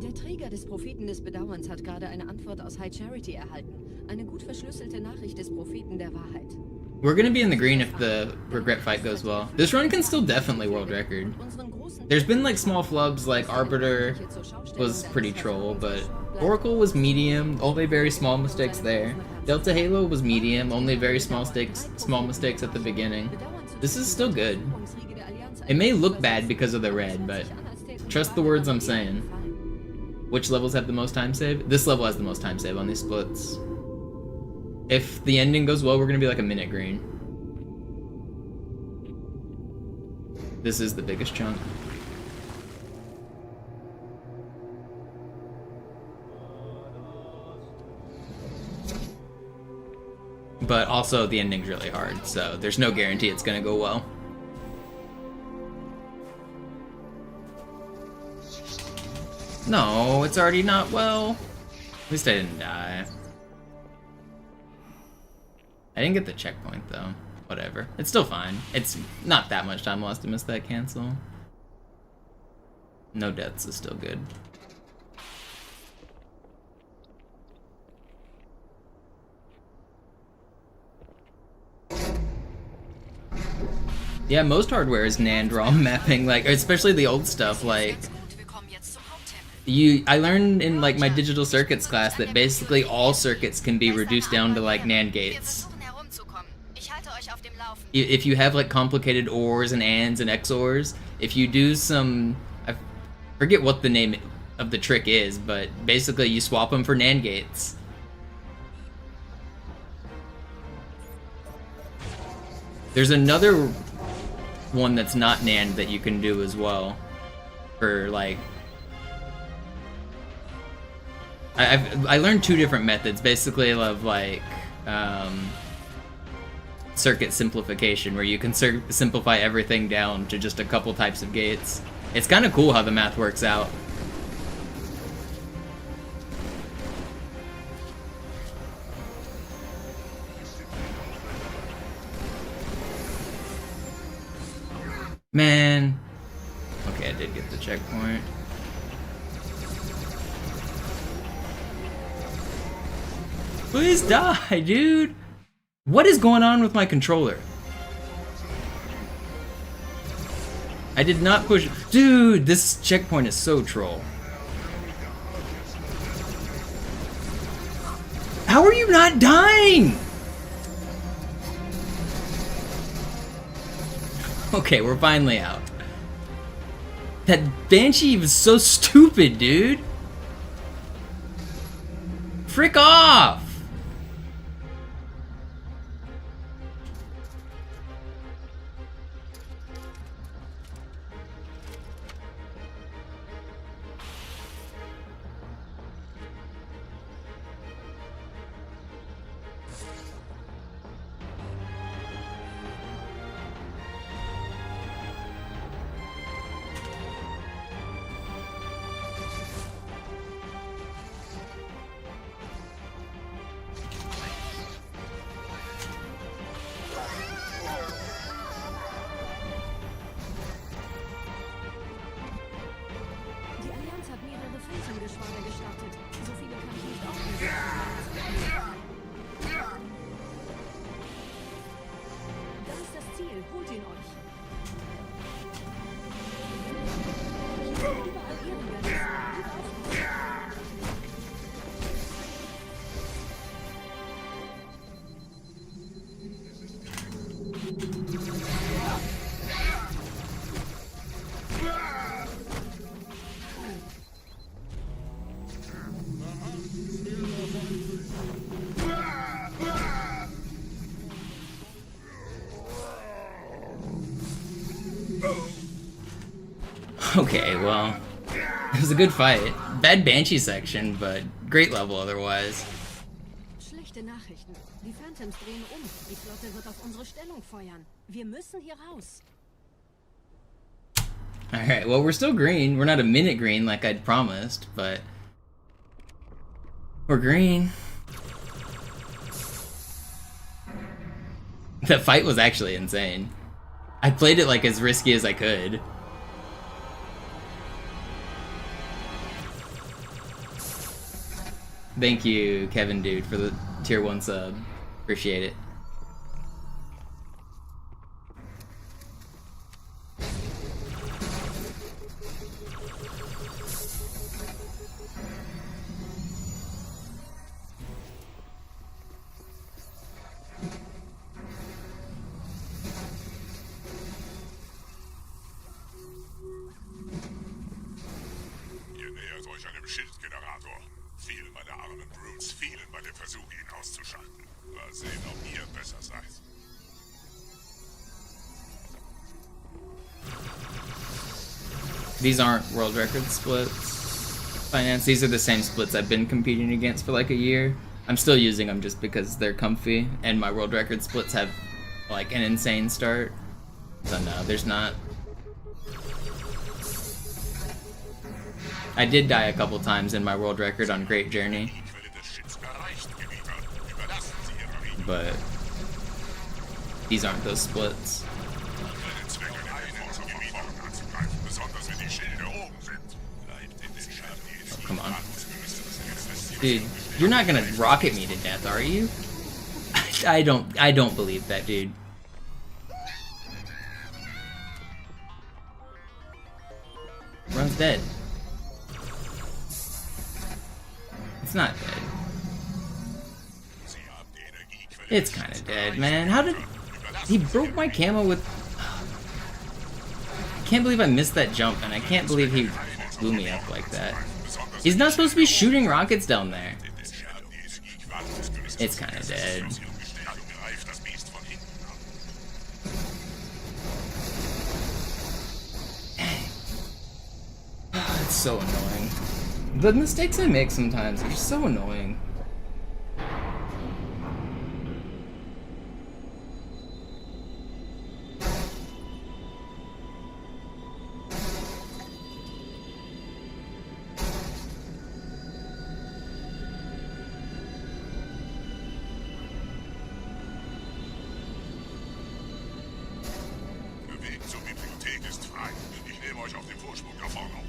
Der Träger des Propheten des Bedauerns hat gerade eine Antwort aus High Charity erhalten. Eine gut verschlüsselte Nachricht des Propheten der Wahrheit. We're gonna be in the green if the regret fight goes well. This run can still definitely world record. There's been like small flubs, like Arbiter was pretty troll, but Oracle was medium, only very small mistakes there. Delta Halo was medium, only very small mistakes at the beginning. This is still good. It may look bad because of the red, but trust the words I'm saying. Which levels have the most time save? This level has the most time save on these splits. If the ending goes well, we're gonna be like a minute green. This is the biggest chunk. But also the ending's really hard, so there's no guarantee it's gonna go well. No, it's already not well. At least I didn't die. I didn't get the checkpoint though. Whatever. It's still fine. It's not that much time lost to miss that cancel. No deaths is still good. Yeah, most hardware is NAND ROM mapping, like especially the old stuff, like I learned in like my digital circuits class that basically all circuits can be reduced down to like NAND gates. If you have like complicated ORs and ANDs and XORs, if you do some, I forget what the name of the trick is, but basically you swap them for NAND gates. There's another one that's not NAND that you can do as well, for like I learned two different methods, basically of like circuit simplification, where you can simplify everything down to just a couple types of gates. It's kind of cool how the math works out. Man. Okay, I did get the checkpoint. Please die, dude! What is going on with my controller? I did not push... Dude, this checkpoint is so troll. How are you not dying? Okay, we're finally out. That Banshee was so stupid, dude! Frick off! Okay, well, it was a good fight. Bad Banshee section, but great level otherwise. Schlechte Nachrichten. Die Phantoms drehen um. Die Flotte wird auf unsere Stellung feuern. Wir müssen hier raus. Alright, well, we're still green. We're not a minute green like I'd promised, but we're green. The fight was actually insane. I played it like as risky as I could. Thank you, Kevin Dude, for the tier 1 sub. Appreciate it. Ihr nähert euch einem Schildgenerator. Viele meiner armen Brutes fielen bei dem Versuch, ihn auszuschalten. Mal sehen, ob ihr besser seid. These aren't world record splits. Finance, these are the same splits I've been competing against for like a year. I'm still using them just because they're comfy, and my world record splits have like an insane start. So no, there's not. I did die a couple times in my world record on Great Journey, but these aren't those splits. Oh, come on. Dude, you're not gonna rocket me to death, are you? I don't believe that, dude. Run's dead. It's not dead. It's kind of dead, man. How did... He broke my camo with... I can't believe I missed that jump, and I can't believe he blew me up like that. He's not supposed to be shooting rockets down there. It's kind of dead. It's so annoying. The mistakes I make sometimes are so annoying. Der Weg zur Bibliothek ist frei. Ich nehme euch auf dem Vorsprung da vorne auf.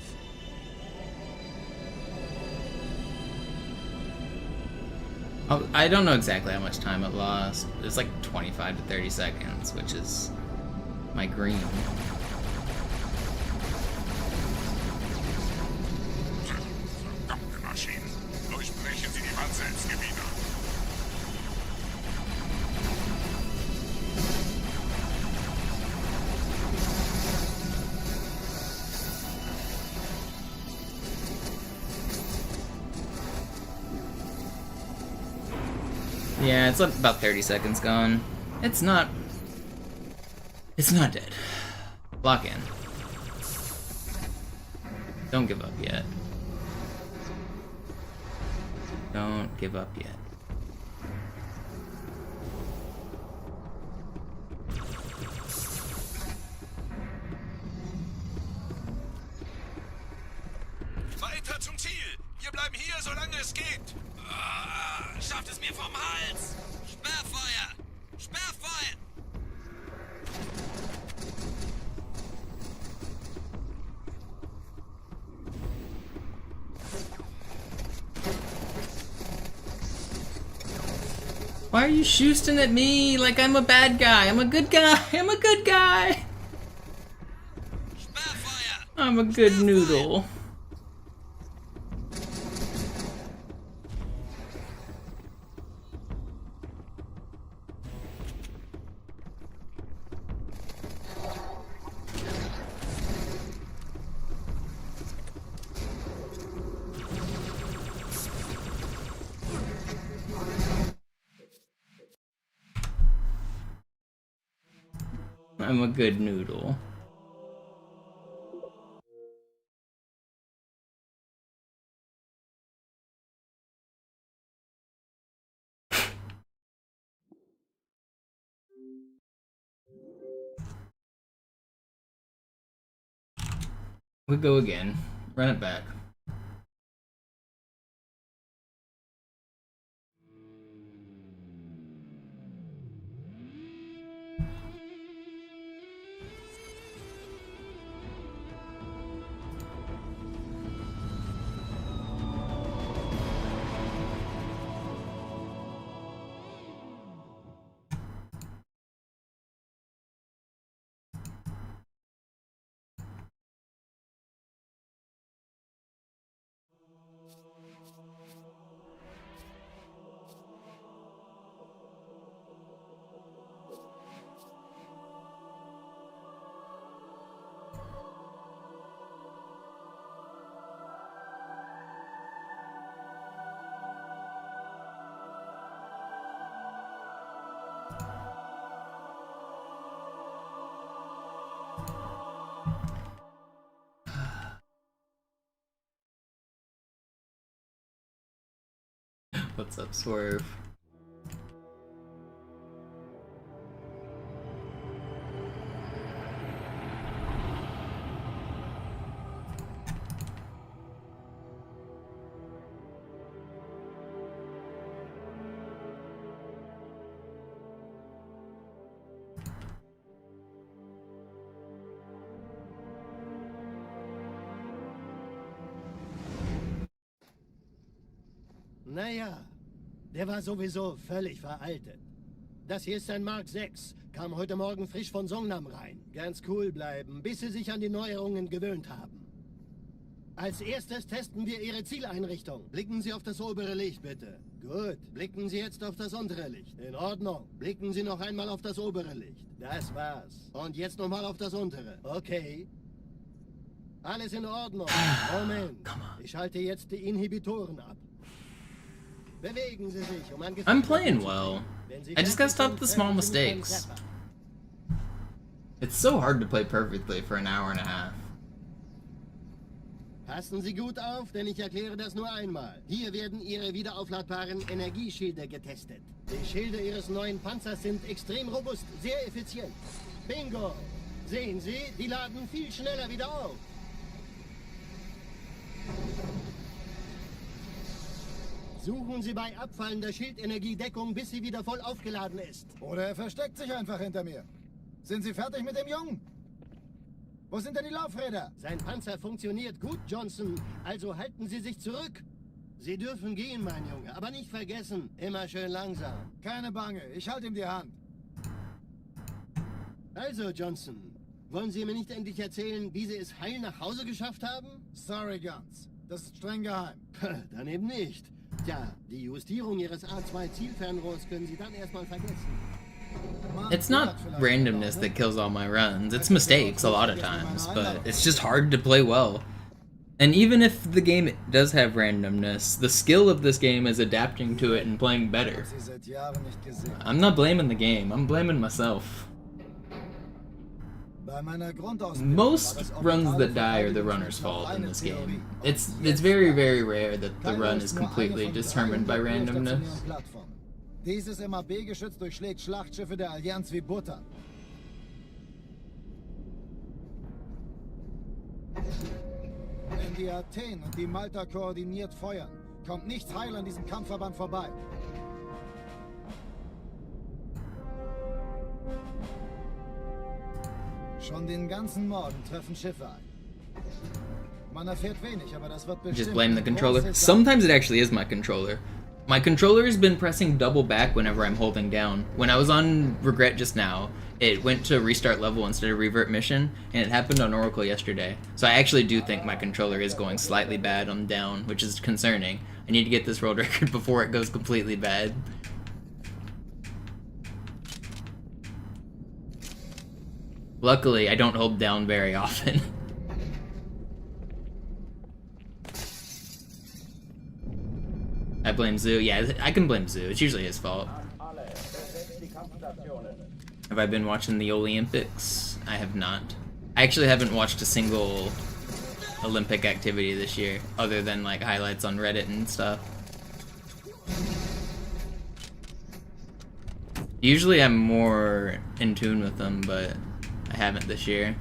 I don't know exactly how much time it lost. It's like 25 to 30 seconds, which is my green. Verdammte Maschinen. Durchbrechen Sie die Wand selbst, Gebieter. Yeah, it's about 30 seconds gone. It's not dead. Lock in. Don't give up yet. Don't give up yet. Weiter zum Ziel! Wir bleiben hier, solange es geht! Schafft es mir vom Hals! Sperrfeuer! Sperrfeuer! Why are you shooting at me like I'm a bad guy? I'm a good guy. I'm a good guy. I'm a good noodle. I'm a good noodle. We go again. Run it back. What's up, Swerve? Naja, der war sowieso völlig veraltet. Das hier ist ein Mark 6. Kam heute Morgen frisch von Songnam rein. Ganz cool bleiben, bis Sie sich an die Neuerungen gewöhnt haben. Als erstes testen wir Ihre Zieleinrichtung. Blicken Sie auf das obere Licht, bitte. Gut. Blicken Sie jetzt auf das untere Licht. In Ordnung. Blicken Sie noch einmal auf das obere Licht. Das war's. Und jetzt nochmal auf das untere. Okay. Alles in Ordnung. Moment. Ich schalte jetzt die Inhibitoren ab. Bewegen Sie sich, um ein Gefühl I'm playing well. I just gotta stop the small mistakes. It's so hard to play perfectly for an hour and a half. Passen Sie gut auf, denn ich erkläre das nur einmal. Hier werden Ihre wiederaufladbaren Energieschilde getestet. Die Schilde Ihres neuen Panzers sind extrem robust, sehr effizient. Bingo! Sehen Sie, die laden viel schneller wieder auf. Suchen Sie bei abfallender Schildenergie Deckung, bis sie wieder voll aufgeladen ist. Oder er versteckt sich einfach hinter mir. Sind Sie fertig mit dem Jungen? Wo sind denn die Laufräder? Sein Panzer funktioniert gut, Johnson. Also halten Sie sich zurück. Sie dürfen gehen, mein Junge. Aber nicht vergessen, immer schön langsam. Keine Bange, ich halte ihm die Hand. Also, Johnson, wollen Sie mir nicht endlich erzählen, wie Sie es heil nach Hause geschafft haben? Sorry, Guns. Das ist streng geheim. Dann eben nicht. Tja, die Justierung Ihres A2-Zielfernrohrs können Sie dann erstmal vergessen. It's not randomness that kills all my runs. It's mistakes a lot of times, but it's just hard to play well. And even if the game does have randomness, the skill of this game is adapting to it and playing better. I'm not blaming the game, I'm blaming myself. Most runs that die are the runner's fault in this game. It's very, very rare that the run is completely determined by randomness. Dieses MAB-Geschütz durchschlägt Schlachtschiffe der Allianz wie Butter. Wenn die Athen und die Malta koordiniert feuern, kommt nichts heil an diesem Kampfverband vorbei. Schon den ganzen Morgen treffen Schiffe ein. Man erfährt wenig, aber das wird bestimmt. Just blame the controller. Sometimes it actually is my controller. My controller has been pressing double back whenever I'm holding down. When I was on Regret just now, it went to restart level instead of revert mission, and it happened on Oracle yesterday. So I actually do think my controller is going slightly bad on down, which is concerning. I need to get this world record before it goes completely bad. Luckily, I don't hold down very often. I blame Zoo. Yeah, I can blame Zoo. It's usually his fault. Have I been watching the Olympics? I have not. I actually haven't watched a single Olympic activity this year, other than like highlights on Reddit and stuff. Usually I'm more in tune with them, but I haven't this year.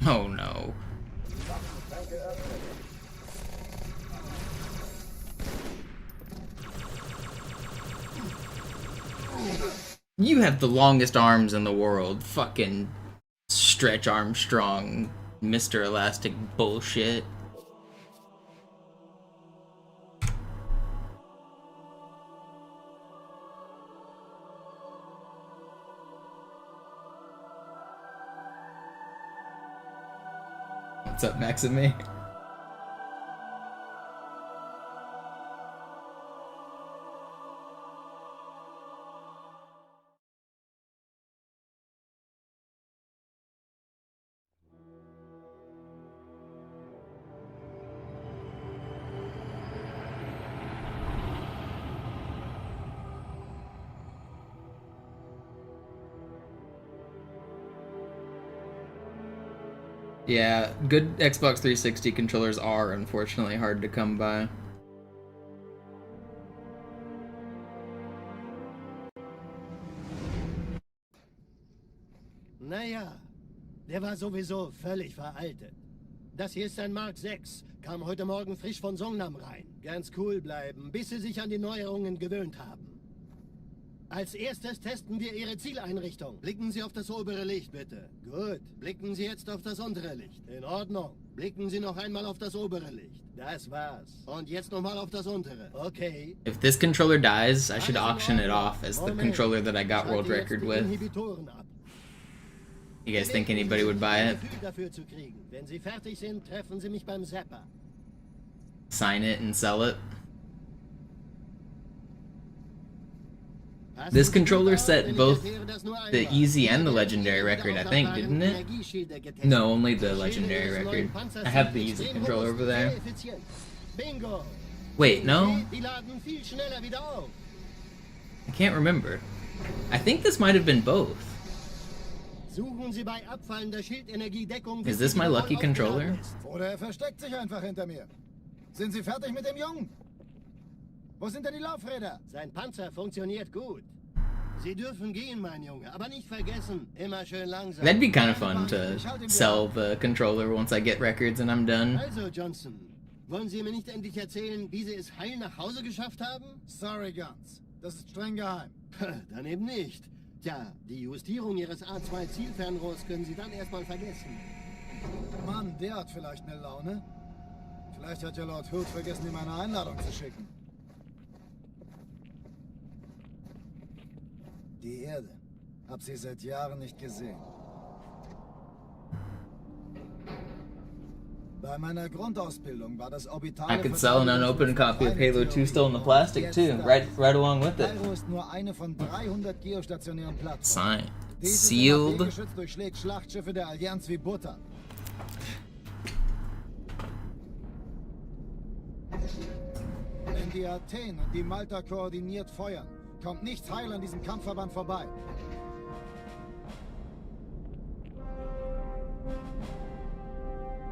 Oh no. You have the longest arms in the world. Fucking Stretch Armstrong, Mr. Elastic bullshit. What's up, Maxime? Yeah, good Xbox 360 controllers are unfortunately hard to come by. Naja, der war sowieso völlig veraltet. Das hier ist ein Mark 6, kam heute Morgen frisch von Songnam rein. Ganz cool bleiben, bis Sie sich an die Neuerungen gewöhnt haben. Als erstes testen wir Ihre Zieleinrichtung. Blicken Sie auf das obere Licht, bitte. Gut. Blicken Sie jetzt auf das untere Licht. In Ordnung. Blicken Sie noch einmal auf das obere Licht. Das war's. Und jetzt nochmal auf das untere. Okay. If this controller dies, I should auction it off as the controller that I got world record with. You guys think anybody would buy it? Dafür zu kriegen. Wenn Sie fertig sind, treffen Sie mich beim Zapper. Sign it and sell it? This controller set both the easy and the legendary record, I think, didn't it? No, only the legendary record. I have the easy controller over there. Wait, no? I can't remember. I think this might have been both. Is this my lucky controller? Oder versteckt sich einfach hinter mir. Sind Sie fertig mit dem Jungen? Wo sind denn die Laufräder? Sein Panzer funktioniert gut. Sie dürfen gehen, mein Junge, aber nicht vergessen, immer schön langsam. That'd be kind of fun to sell the controller once I get records and I'm done. Also, Johnson, wollen Sie mir nicht endlich erzählen, wie Sie es heil nach Hause geschafft haben? Sorry, Guns. Das ist streng geheim. Dann eben nicht. Tja, die Justierung Ihres A2-Zielfernrohrs können Sie dann erstmal vergessen. Mann, der hat vielleicht eine Laune. Vielleicht hat ja Lord Hood vergessen, ihm eine Einladung zu schicken. Die Erde. Hab sie seit Jahren nicht gesehen. Bei meiner Grundausbildung war das orbitale... I could sell an unopened copy of Halo 2 still in the plastic too, right along with it. Cairo ist nur eine von 300 geostationären Plattformen. Signed. Dieses Sealed. MAB-Geschütz durchschlägt Schlachtschiffe der Allianz wie Butter. Wenn die Athen und die Malta koordiniert feuern, kommt nichts heil an diesem Kampfverband vorbei.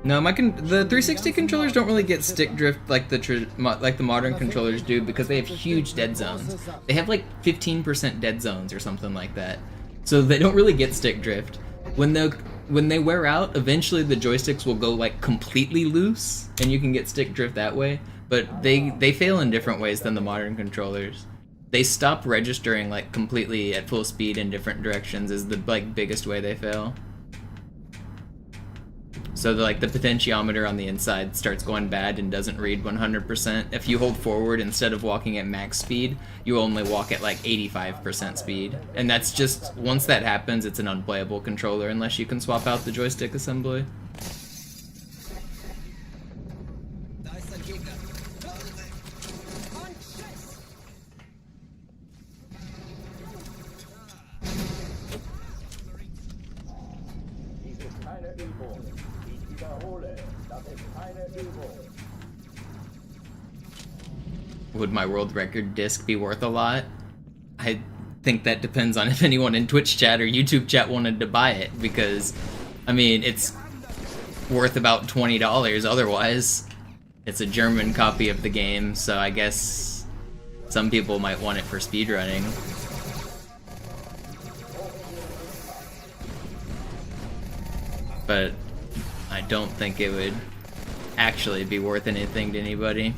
No, the 360 controllers don't really get stick drift like the modern controllers do because they have huge dead zones. They have like 15% dead zones or something like that, so they don't really get stick drift. When they wear out, eventually the joysticks will go like completely loose, and you can get stick drift that way. But they fail in different ways than the modern controllers. They stop registering like completely at full speed in different directions is the like biggest way they fail. So the potentiometer on the inside starts going bad and doesn't read 100%. If you hold forward instead of walking at max speed, you only walk at like 85% speed. And that's just, once that happens, it's an unplayable controller unless you can swap out the joystick assembly. Would my world record disc be worth a lot? I think that depends on if anyone in Twitch chat or YouTube chat wanted to buy it, because, I mean, it's worth about $20 otherwise. It's a German copy of the game, so I guess some people might want it for speedrunning. But I don't think it would actually be worth anything to anybody.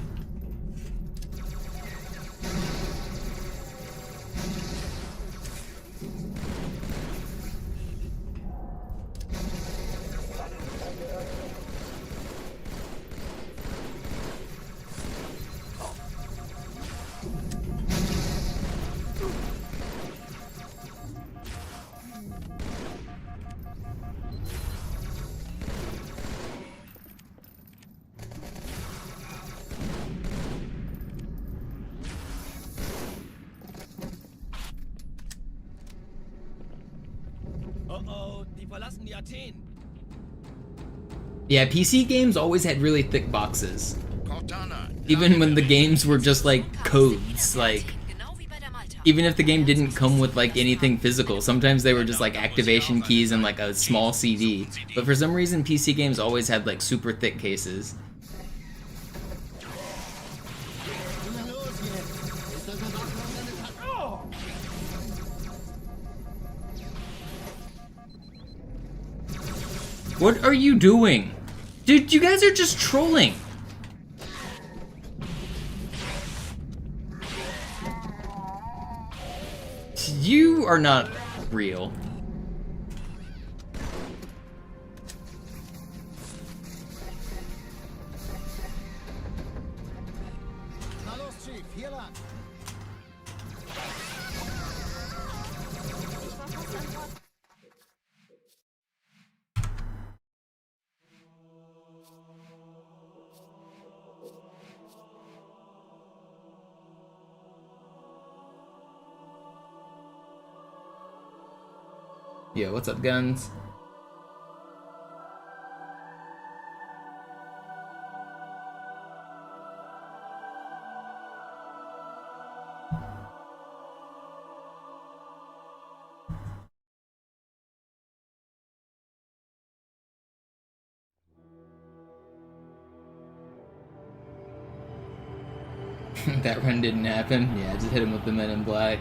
Yeah, PC games always had really thick boxes. Even when the games were just like codes, like even if the game didn't come with like anything physical, sometimes they were just like activation keys and like a small CD. But for some reason PC games always had like super thick cases. What are you doing? Dude, you guys are just trolling. You are not real. Yo, what's up, guns? That run didn't happen? Yeah, just hit him with the Men in Black.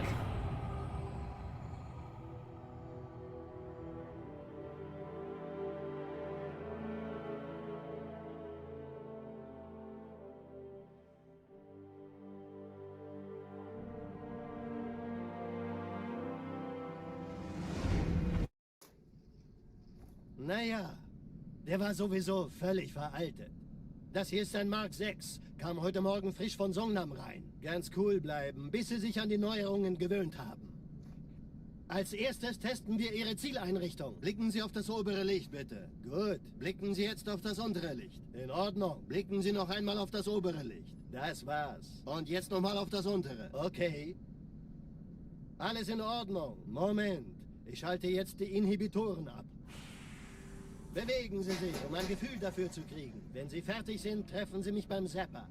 Naja, der war sowieso völlig veraltet. Das hier ist ein Mark 6, kam heute Morgen frisch von Songnam rein. Ganz cool bleiben, bis Sie sich an die Neuerungen gewöhnt haben. Als erstes testen wir Ihre Zieleinrichtung. Blicken Sie auf das obere Licht, bitte. Gut, blicken Sie jetzt auf das untere Licht. In Ordnung, blicken Sie noch einmal auf das obere Licht. Das war's. Und jetzt nochmal auf das untere. Okay. Alles in Ordnung. Moment, ich schalte jetzt die Inhibitoren ab. Bewegen Sie sich, um ein Gefühl dafür zu kriegen. Wenn Sie fertig sind, treffen Sie mich beim Zapper.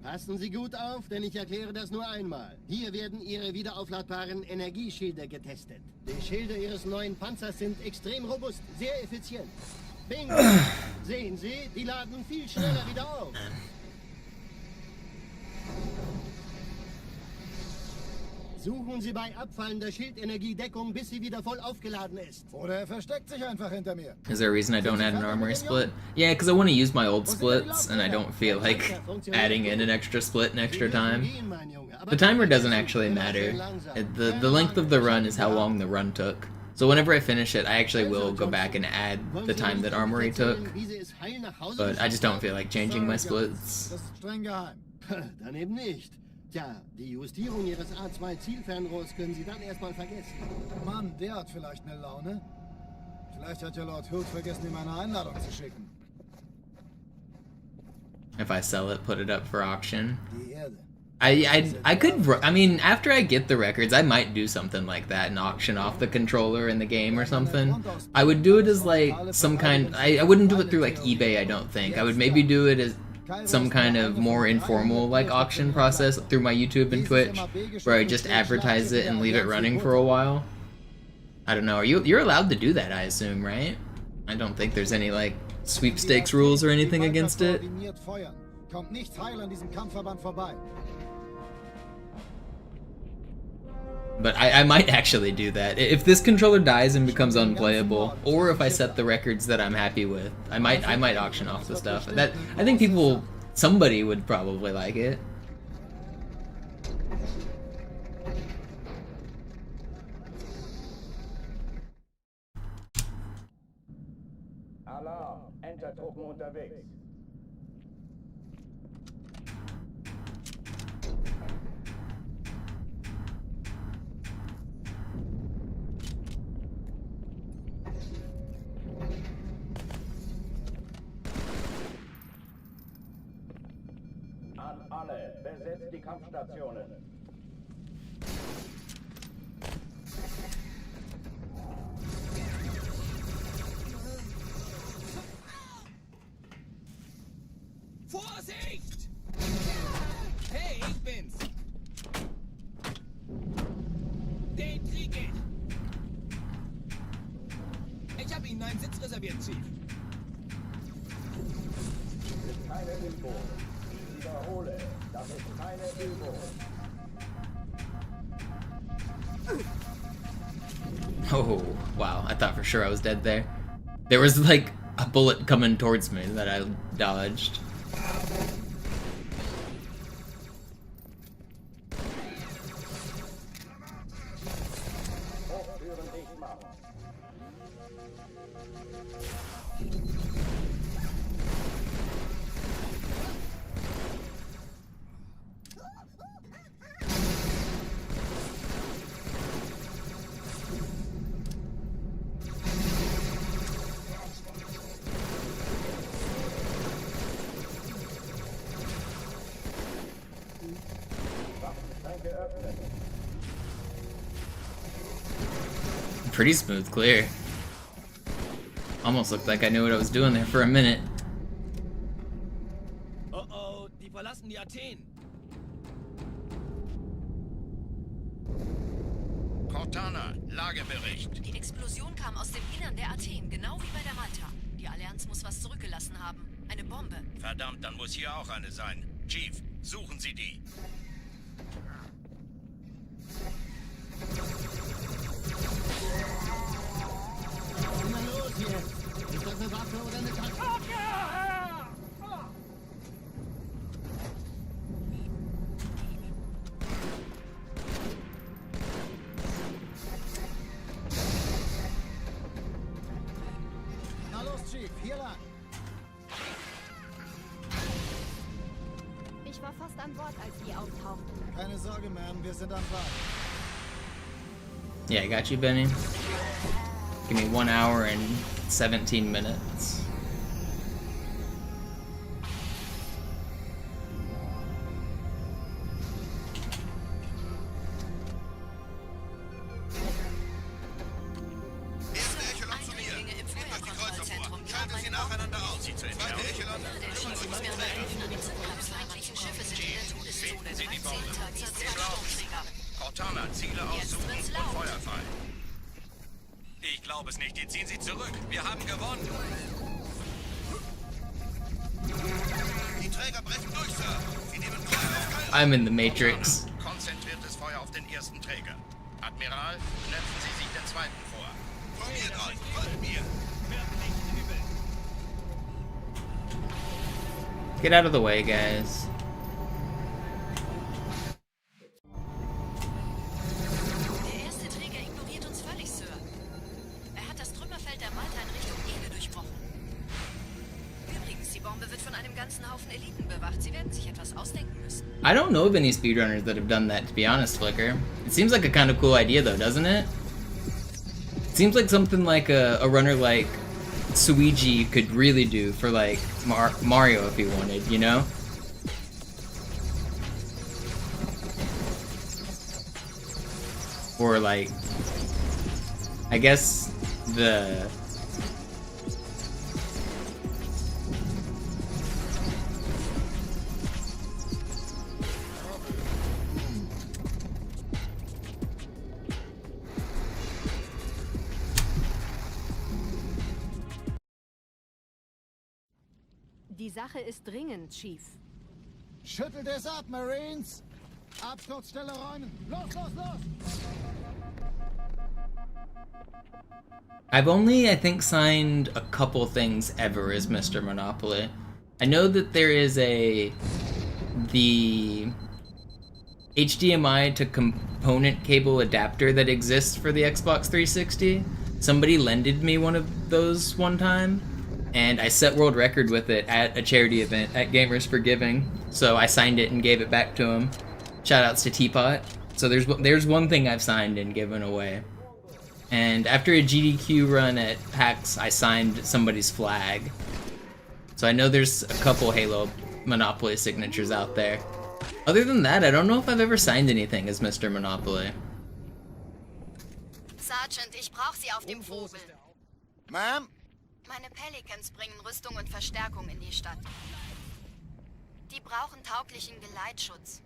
Passen Sie gut auf, denn ich erkläre das nur einmal. Hier werden Ihre wiederaufladbaren Energieschilde getestet. Die Schilde Ihres neuen Panzers sind extrem robust, sehr effizient. Bingo! Sehen Sie, die laden viel schneller wieder auf. Suchen Sie bei Abfallen der Schildenergie Deckung, bis sie wieder voll aufgeladen ist. Oder er versteckt sich einfach hinter mir. Is there a reason I don't add an armory split? Yeah, because I want to use my old splits, and I don't feel like adding in an extra split in extra time. The timer doesn't actually matter. The length of the run is how long the run took. So whenever I finish it, I actually will go back and add the time that armory took. But I just don't feel like changing my splits. Das ist streng geheim. Dann eben nicht. Tja, die Justierung Ihres A2-Zielfernrohrs können Sie dann erstmal vergessen. Mann, der hat vielleicht eine Laune. Vielleicht hat ja Lord Hood vergessen, ihm eine Einladung zu schicken. If I sell it, put it up for auction. Die Erde. I could, I mean, after I get the records, I might do something like that and auction off the controller in the game or something. I would do it as like some kind, I wouldn't do it through like eBay, I don't think. I would maybe do it as some kind of more informal like auction process through my YouTube and Twitch, where I just advertise it and leave it running for a while. I don't know, you're allowed to do that, I assume, right? I don't think there's any like sweepstakes rules or anything against it. Kommt nichts heil an diesem Kampfverband vorbei. But I might actually do that. If this controller dies and becomes unplayable, or if I set the records that I'm happy with, I might auction off the stuff. That I think somebody would probably like it. Alarm, Entertruppen unterwegs. An alle, besetzt die Kampfstationen. Vorsicht! Hey, ich bin's! Den krieg ich! Ich hab Ihnen einen Sitz reserviert, Chief. Das ist keine Übung. Ich wiederhole, das ist keine Übung. Oh, wow, I thought for sure I was dead there. There was like a bullet coming towards me that I dodged. Pretty smooth clear. Almost looked like I knew what I was doing there for a minute. Oh oh, die verlassen die Athen. Cortana, Lagebericht. Die Explosion kam aus dem Innern der Athen, genau wie bei der Malta. Die Allianz muss was zurückgelassen haben. Eine Bombe. Verdammt, dann muss hier auch eine sein. Chief, suchen Sie die. Na los jetzt! Ist das eine Waffe oder eine Tasche? Na los, Chief, hier lang. Ich war fast an Bord, als Sie auftauchten. Keine Sorge, Ma'am, wir sind am Bord. Yeah, I got you, Benny. Give me 1 hour and 17 minutes. Erste Echelon zu mir. Nehmt euch die Kreuzer vor. Schaltet sie nacheinander aus. Die zweite Echelon. Finden Sie die Bombe. Cortana, Ziele aussuchen und Feuer frei. Ich glaube es nicht. Die ziehen sie zurück. Wir haben gewonnen. Die Träger brechen durch, Sir. Sie nehmen Kurs auf Kairo. I'm in the Matrix. Konzentriertes Feuer auf den ersten Träger. Get out of the way, guys. Der erste Träger ignoriert uns völlig, Sir. Er hat das Trümmerfeld der Malta in Richtung Ede durchbrochen. Übrigens, die Bombe wird von einem ganzen Haufen Eliten bewacht. Sie werden sich etwas ausdenken müssen. I don't know of any speedrunners that have done that, to be honest, Flicker. It seems like a kind of cool idea, though, doesn't it? It seems like something like a runner like Suigi could really do for, like, Mario if he wanted, you know? Or, like, I guess the... Die Sache ist dringend, Chief. Schüttelt es ab, Marines! Absturzstelle räumen! Los, los, los! I've only, I think, signed a couple things ever as MisterMonopoli. I know that there is the HDMI to component cable adapter that exists for the Xbox 360. Somebody lended me one of those one time, and I set world record with it at a charity event at Gamers for Giving. So I signed it and gave it back to him. Shoutouts to Teapot. So there's one thing I've signed and given away. And after a GDQ run at PAX, I signed somebody's flag. So I know there's a couple Halo Monopoly signatures out there. Other than that, I don't know if I've ever signed anything as MisterMonopoli. Sergeant, ich brauche Sie auf dem Vogel. Ma'am? Meine Pelicans bringen Rüstung und Verstärkung in die Stadt. Die brauchen tauglichen Geleitschutz.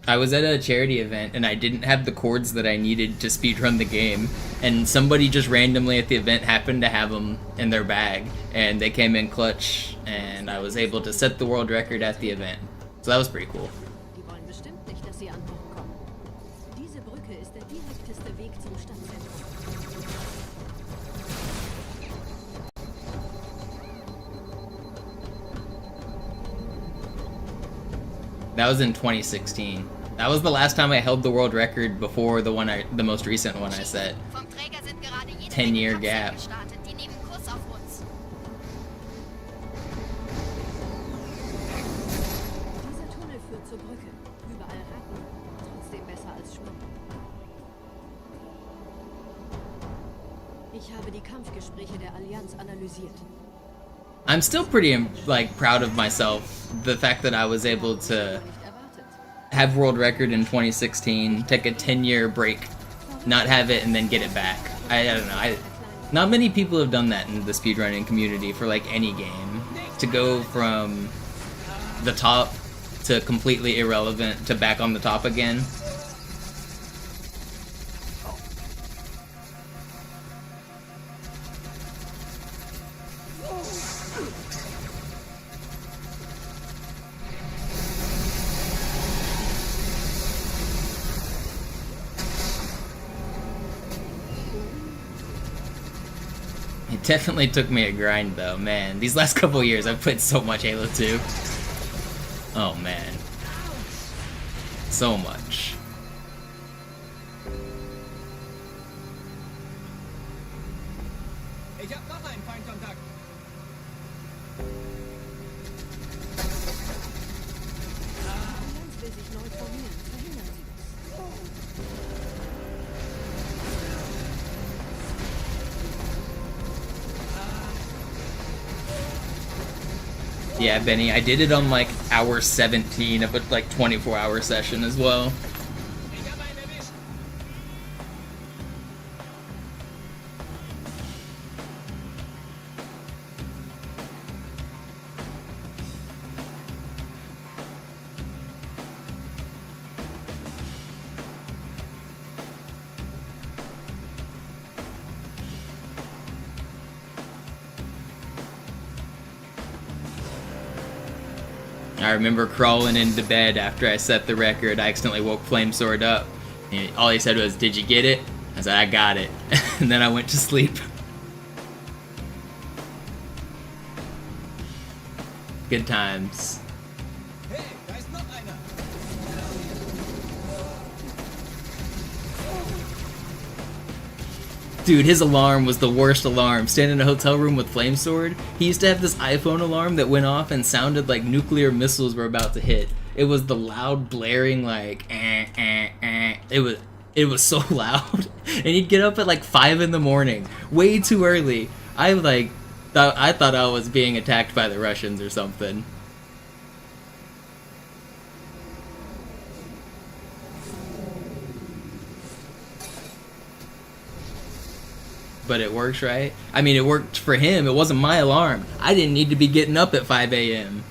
I was at a charity event and I didn't have the cords that I needed to speedrun the game, and somebody just randomly at the event happened to have them in their bag, and they came in clutch, and I was able to set the world record at the event. So that was pretty cool. Die wollen bestimmt nicht, dass sie an Bord kommen. Diese Brücke ist der direkteste Weg zum Stadtzentrum. That was in 2016. That was the last time I held the world record before the most recent one I set. Vom Träger sind gerade jede 10-year Menge gap. Kapseln gestartet. Die nehmen Kurs auf uns. Dieser Tunnel führt zur Brücke. Überall Ratten. Trotzdem besser als Schwimmen. Ich habe die Kampfgespräche der Allianz analysiert. I'm still pretty like proud of myself. The fact that I was able to have world record in 2016, take a 10-year break, not have it, and then get it back. I don't know. Not many people have done that in the speedrunning community for like any game. To go from the top to completely irrelevant to back on the top again. It definitely took me a grind though, man. These last couple years I've played so much Halo 2. Oh man. So much. Ich hab noch einen Feindkontakt. Die Allianz will sich neu formieren. Verhindern Sie das. Yeah, Benny, I did it on like hour 17 of a like 24-hour session as well. Ich hab einen erwischt. I remember crawling into bed after I set the record. I accidentally woke Flamesword up. And all he said was, "Did you get it?" I said, I got it. And then I went to sleep. Good times. Hey, da ist noch einer. Dude, his alarm was the worst alarm. Standing in a hotel room with flame sword. He used to have this iPhone alarm that went off and sounded like nuclear missiles were about to hit. It was the loud blaring like It was so loud. And he'd get up at like 5 in the morning, way too early. I thought I was being attacked by the Russians or something. But it works, right? I mean, it worked for him. It wasn't my alarm. I didn't need to be getting up at 5 a.m.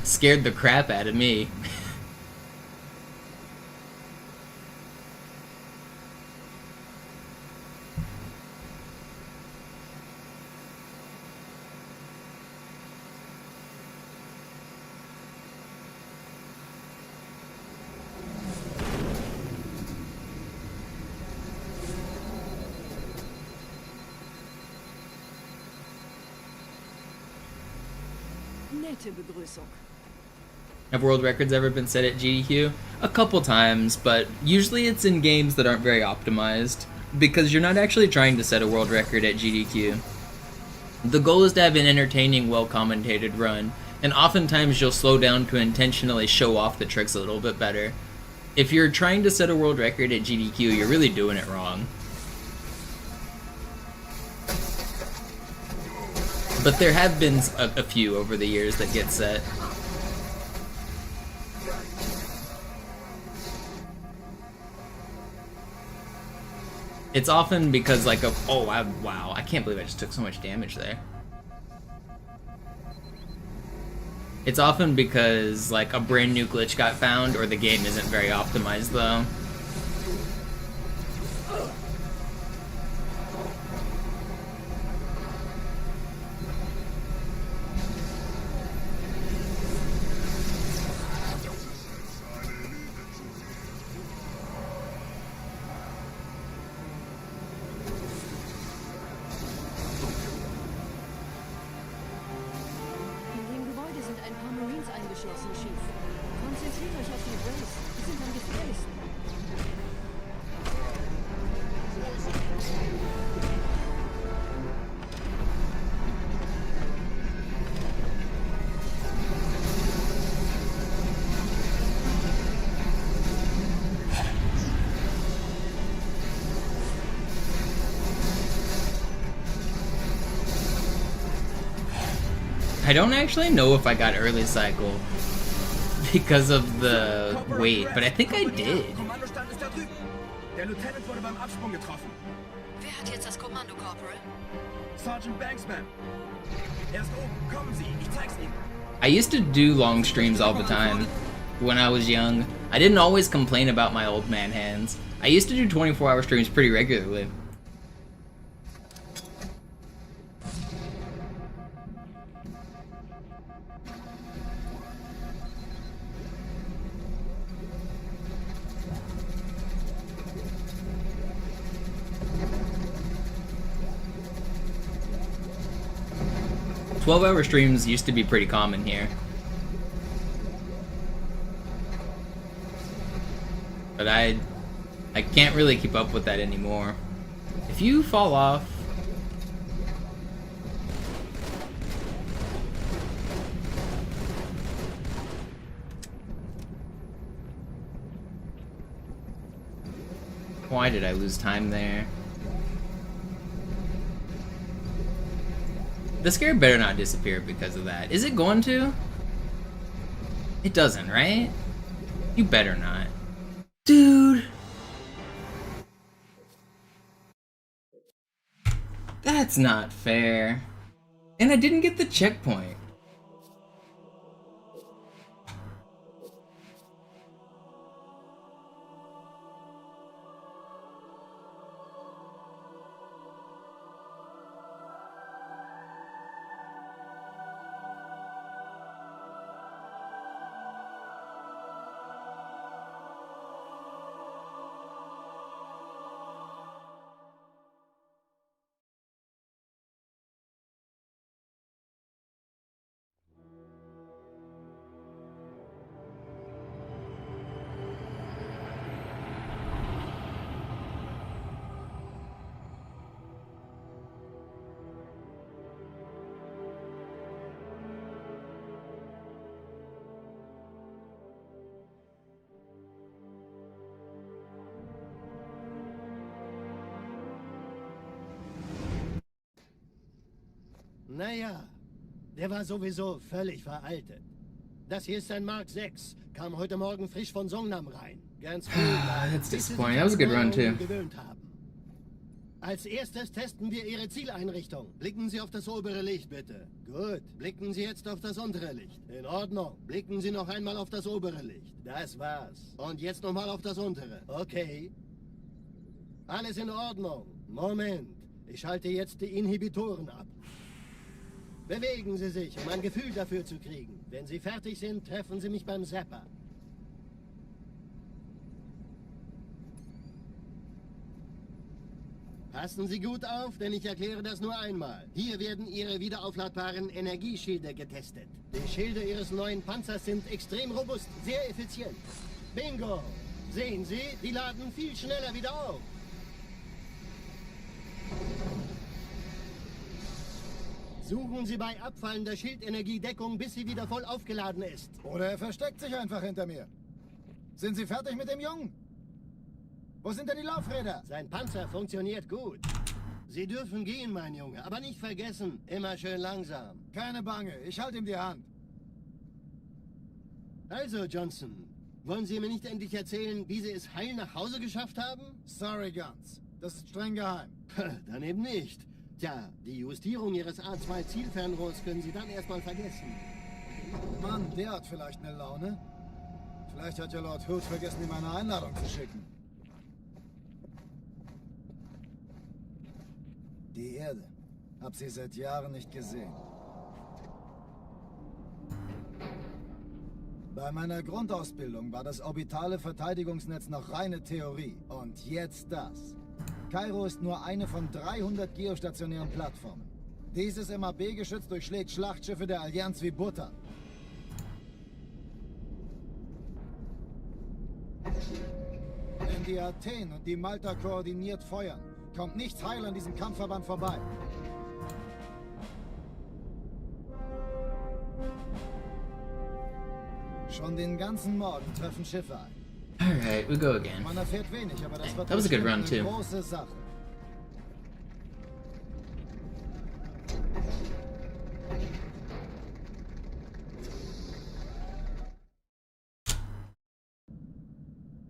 Scared the crap out of me. Nette Begrüßung. Have world records ever been set at GDQ? A couple times, but usually it's in games that aren't very optimized, because you're not actually trying to set a world record at GDQ. The goal is to have an entertaining, well-commentated run, and oftentimes you'll slow down to intentionally show off the tricks a little bit better. If you're trying to set a world record at GDQ, you're really doing it wrong. But there have been a few over the years that get set. It's often because like wow, I can't believe I just took so much damage there. It's often because like a brand new glitch got found or the game isn't very optimized though. Konzentriert euch auf die Race. Die sind am gefährlichsten. I don't actually know if I got early cycle because of the weight, but I think I did. Kommandostand ist da drüben. Der Lieutenant wurde beim Absprung getroffen. Wer hat jetzt das Kommando, Corporal? Sergeant Banksman. Er ist oben. Kommen Sie, ich zeig's Ihnen. I used to do long streams all the time when I was young. I didn't always complain about my old man hands. I used to do 24-hour streams pretty regularly. Twelve-hour streams used to be pretty common here. But I can't really keep up with that anymore. If you fall off... Why did I lose time there? The scare better not disappear because of that. Is it going to? It doesn't, right? You better not. Dude! That's not fair. And I didn't get the checkpoint. Naja, der war sowieso völlig veraltet. Das hier ist ein Mark 6. Kam heute Morgen frisch von Songnam rein. Ganz cool. That's disappointing. That was a good run, too. Gewöhnt haben. Als erstes testen wir Ihre Zieleinrichtung. Blicken Sie auf das obere Licht, bitte. Gut. Blicken Sie jetzt auf das untere Licht. In Ordnung. Blicken Sie noch einmal auf das obere Licht. Das war's. Und jetzt nochmal auf das untere. Okay. Alles in Ordnung. Moment. Ich schalte jetzt die Inhibitoren ab. Bewegen Sie sich, um ein Gefühl dafür zu kriegen. Wenn Sie fertig sind, treffen Sie mich beim Zapper. Passen Sie gut auf, denn ich erkläre das nur einmal. Hier werden Ihre wiederaufladbaren Energieschilde getestet. Die Schilde Ihres neuen Panzers sind extrem robust, sehr effizient. Bingo! Sehen Sie, die laden viel schneller wieder auf. Suchen Sie bei abfallender Schildenergie Deckung, bis sie wieder voll aufgeladen ist. Oder er versteckt sich einfach hinter mir. Sind Sie fertig mit dem Jungen? Wo sind denn die Laufräder? Sein Panzer funktioniert gut. Sie dürfen gehen, mein Junge, aber nicht vergessen, immer schön langsam. Keine Bange, ich halte ihm die Hand. Also, Johnson, wollen Sie mir nicht endlich erzählen, wie Sie es heil nach Hause geschafft haben? Sorry, Guns. Das ist streng geheim. Dann eben nicht. Tja, die Justierung Ihres A2-Zielfernrohrs können Sie dann erstmal vergessen. Mann, der hat vielleicht eine Laune. Vielleicht hat ja Lord Hood vergessen, ihm eine Einladung zu schicken. Die Erde. Hab sie seit Jahren nicht gesehen. Bei meiner Grundausbildung war das orbitale Verteidigungsnetz noch reine Theorie. Und jetzt das. Kairo ist nur eine von 300 geostationären Plattformen. Dieses MAB-Geschütz durchschlägt Schlachtschiffe der Allianz wie Butter. Wenn die Athen und die Malta koordiniert feuern, kommt nichts heil an diesem Kampfverband vorbei. Schon den ganzen Morgen treffen Schiffe ein. Alright, we go again. Man erfährt wenig, aber das wird That was a good run, eine too. große Sache.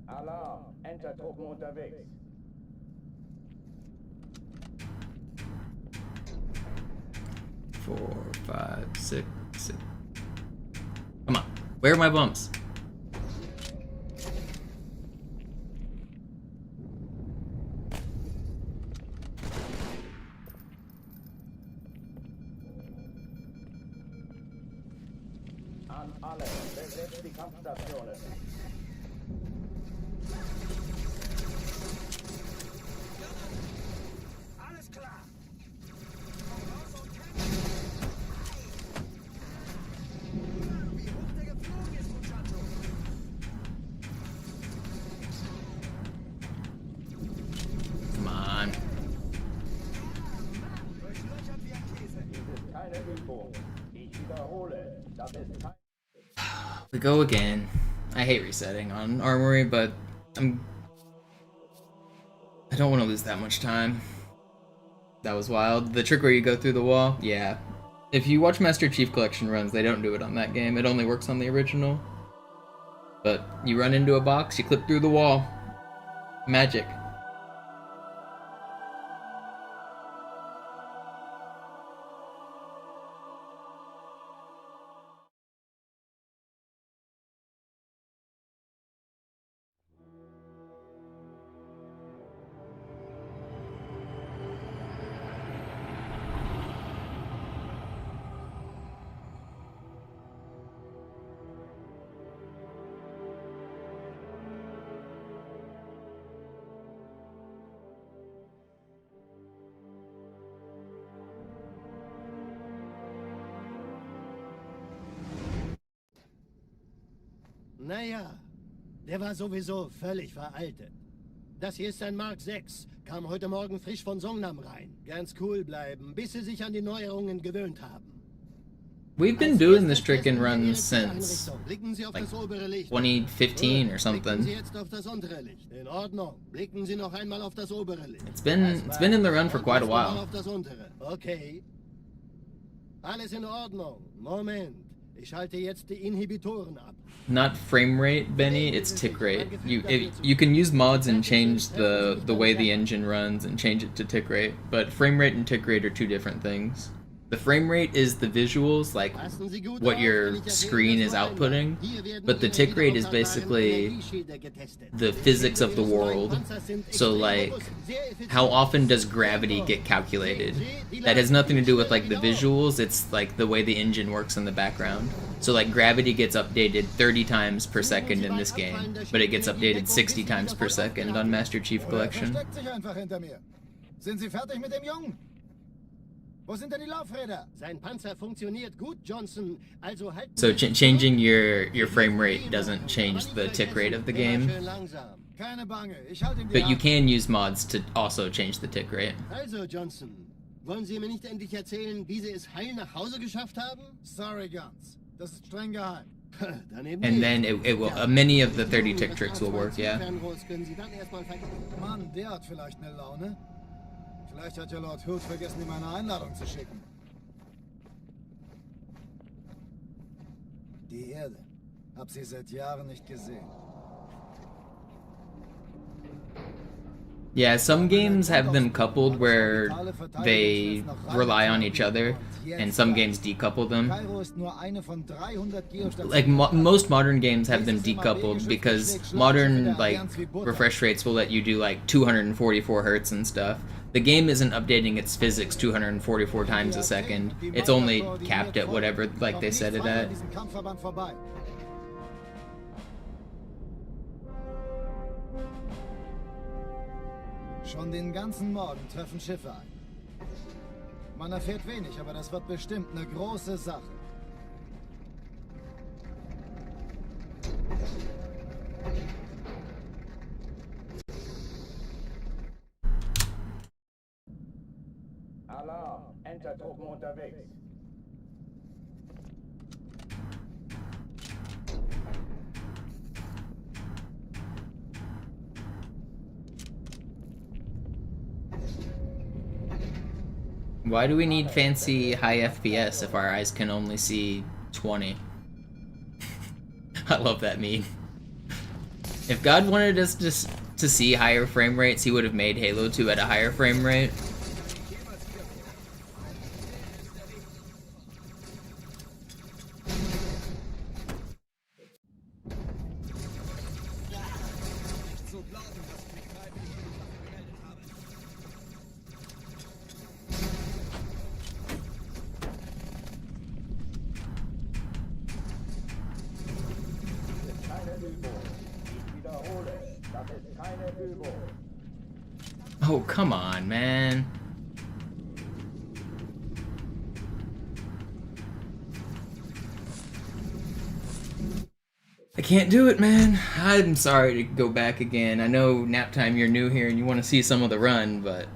Alarm! Entertruppen unterwegs. Four, five, six. Come on. Where are my bumps? An alle, besetzt die Kampfstationen. Alles klar. Wie hoch der geflogen ist, Muchacho. Come on. Durchlöchert wie ein Käse. Dies ist keine Übung. Ich wiederhole, das ist kein... We go again. I hate resetting on Armory, but I don't want to lose that much time. That was wild. The trick where you go through the wall? Yeah. If you watch Master Chief Collection runs, they don't do it on that game. It only works on the original. But you run into a box, you clip through the wall. Magic. Naja, der war sowieso völlig veraltet. Das hier ist ein Mark 6. Kam heute Morgen frisch von Songnam rein. Ganz cool bleiben, bis Sie sich an die Neuerungen gewöhnt haben. We've been doing this trick and run since Blicken Sie auf like das obere Licht. 2015 or Blicken something. Sie jetzt auf das untere Licht. In Ordnung. Blicken Sie noch einmal auf das obere Licht. It's been in the run for quite a Jetzt noch mal while. auf das untere. Okay. Alles in Ordnung. Moment. Ich schalte jetzt die Inhibitoren ab. Not frame rate, Benny, it's tick rate. You can use mods and change the way the engine runs and change it to tick rate, but frame rate and tick rate are two different things. The frame rate is the visuals, like what your screen is outputting, but the tick rate is basically the physics of the world. So like, how often does gravity get calculated? That has nothing to do with like the visuals, it's like the way the engine works in the background. So like gravity gets updated 30 times per second in this game, but it gets updated 60 times per second on Master Chief Collection. Sind Sie fertig mit dem Jungen? Wo sind denn die Laufräder? Sein Panzer funktioniert gut, Johnson. Also halt. So changing your frame rate doesn't change the tick rate of the game, Keine Bange, ich halte ihm die but you Hand. can use mods to also change the tick rate. Also, Johnson, wollen Sie mir nicht endlich erzählen, wie Sie es heil nach Hause geschafft haben? Sorry, Guns. Das ist streng geheim. And then it will many of the 30 tick tricks will work, yeah. Mann, der hat vielleicht eine Laune. Vielleicht hat ja Lord Hood vergessen, ihm eine Einladung zu schicken. Die Erde. Hab sie seit Jahren nicht gesehen. Yeah, some games have them coupled where they rely on each other, and some games decouple them. Kairo ist nur eine von 300 Geostationen. Like most modern games have them decoupled because modern like refresh rates will let you do like 244 hertz and stuff. The game isn't updating its physics 244 times a second. It's only capped at whatever like they set it at. Schon den ganzen Morgen treffen Schiffe ein. Man erfährt wenig, aber das wird bestimmt eine große Sache. Alarm, Entertruppen unterwegs. Why do we need fancy high FPS if our eyes can only see 20? I love that meme. If God wanted us to see higher frame rates, he would have made Halo 2 at a higher frame rate. Oh, come on, man. I can't do it, man. I'm sorry to go back again. I know nap time, you're new here and you want to see some of the run, but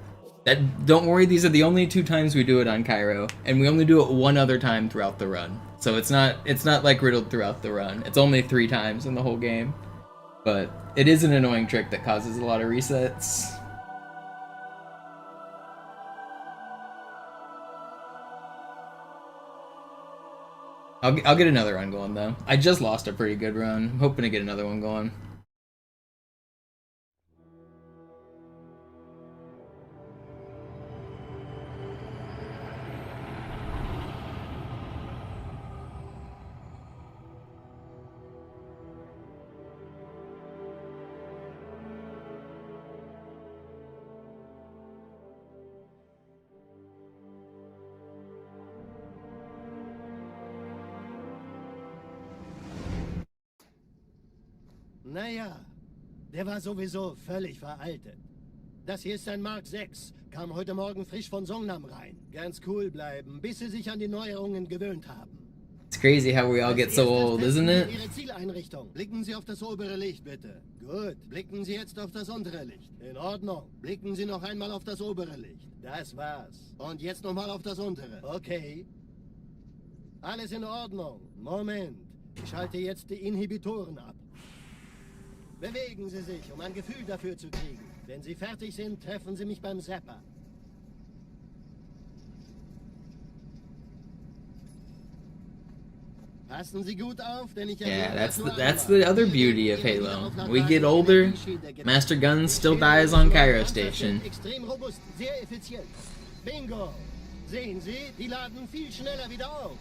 don't worry, these are the only 2 times we do it on Cairo, and we only do it 1 other time throughout the run. So it's not like riddled throughout the run. It's only 3 times in the whole game. But it is an annoying trick that causes a lot of resets. I'll get another run going though. I just lost a pretty good run. I'm hoping to get another one going. Naja, der war sowieso völlig veraltet. Das hier ist ein Mark 6, kam heute Morgen frisch von Songnam rein. Ganz cool bleiben, bis sie sich an die Neuerungen gewöhnt haben. It's crazy how we all get so old, isn't it? Ihre Zieleinrichtung. Blicken Sie auf das obere Licht, bitte. Gut, blicken Sie jetzt auf das untere Licht. In Ordnung. Blicken Sie noch einmal auf das obere Licht. Das war's. Und jetzt nochmal auf das untere. Okay. Alles in Ordnung. Moment. Ich schalte jetzt die Inhibitoren ab. Bewegen Sie sich, um ein Gefühl dafür zu kriegen. Wenn Sie fertig sind, treffen Sie mich beim Zapper. Passen Sie gut auf, denn ich Yeah, erwähne that's das nur the einmal. other beauty of Halo. We get older, Master Gun still dies on Cairo Station. Extrem robust, sehr effizient. Bingo! Sehen Sie, die laden viel schneller wieder auf.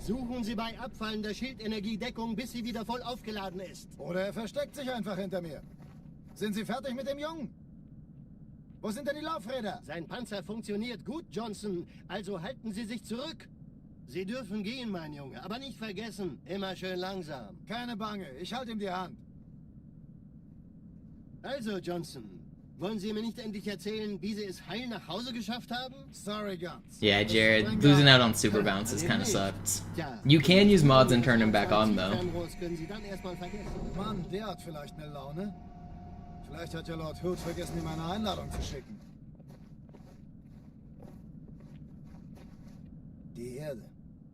Suchen Sie bei abfallender Schildenergie Deckung, bis sie wieder voll aufgeladen ist. Oder er versteckt sich einfach hinter mir. Sind Sie fertig mit dem Jungen? Wo sind denn die Laufräder? Sein Panzer funktioniert gut, Johnson. Also halten Sie sich zurück. Sie dürfen gehen, mein Junge. Aber nicht vergessen, immer schön langsam. Keine Bange, ich halte ihm die Hand. Also, Johnson, wollen Sie mir nicht endlich erzählen, wie Sie es heil nach Hause geschafft haben? Sorry, Guns. Yeah, Jared, losing out on super bounces kind of sucks. You can use mods and turn them back on, though. Können Sie dann erstmal vergessen. Mann, der hat vielleicht eine Laune. Vielleicht hat ja Lord Hood vergessen, ihm eine Einladung zu schicken. Die Erde.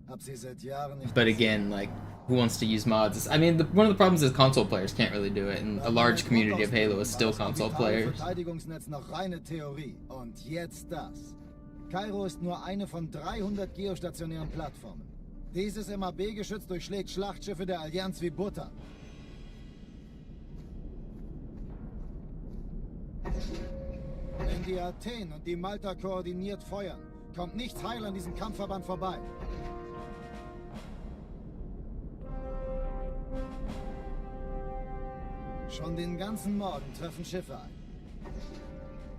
Hab sie seit Jahren nicht. But again, like, who wants to use mods? I mean, one of the problems is console players can't really do it, and a large community of Halo is still console players. Verteidigungsnetz noch reine Theorie. Und jetzt das. Kairo ist nur eine von 300 geostationären Plattformen. Dieses MAB-Geschütz durchschlägt Schlachtschiffe der Allianz wie Butter. Wenn die Athen und die Malta koordiniert feuern, kommt nichts heil an diesem Kampfverband vorbei. Schon den ganzen Morgen treffen Schiffe ein.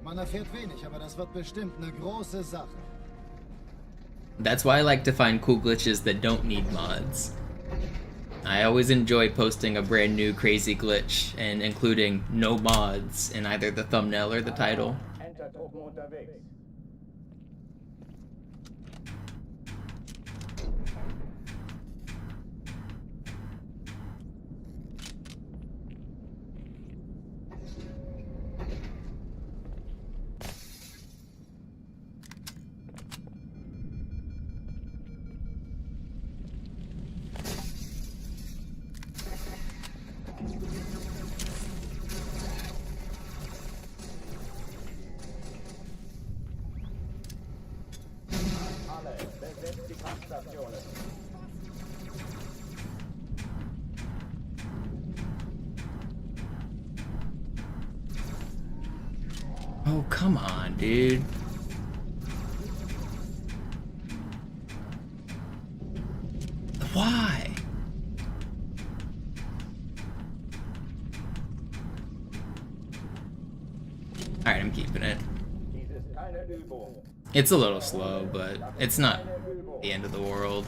Man erfährt wenig, aber das wird bestimmt eine große Sache. That's why I like to find cool glitches that don't need mods. I always enjoy posting a brand new crazy glitch and including no mods in either the thumbnail or the title. Entertruppen unterwegs. Alle, besetzt die Kampfstationen. Oh, come on, dude. Why? Alright, I'm keeping it. Dies ist keine Übung. It's a little slow, but it's not the end of the world.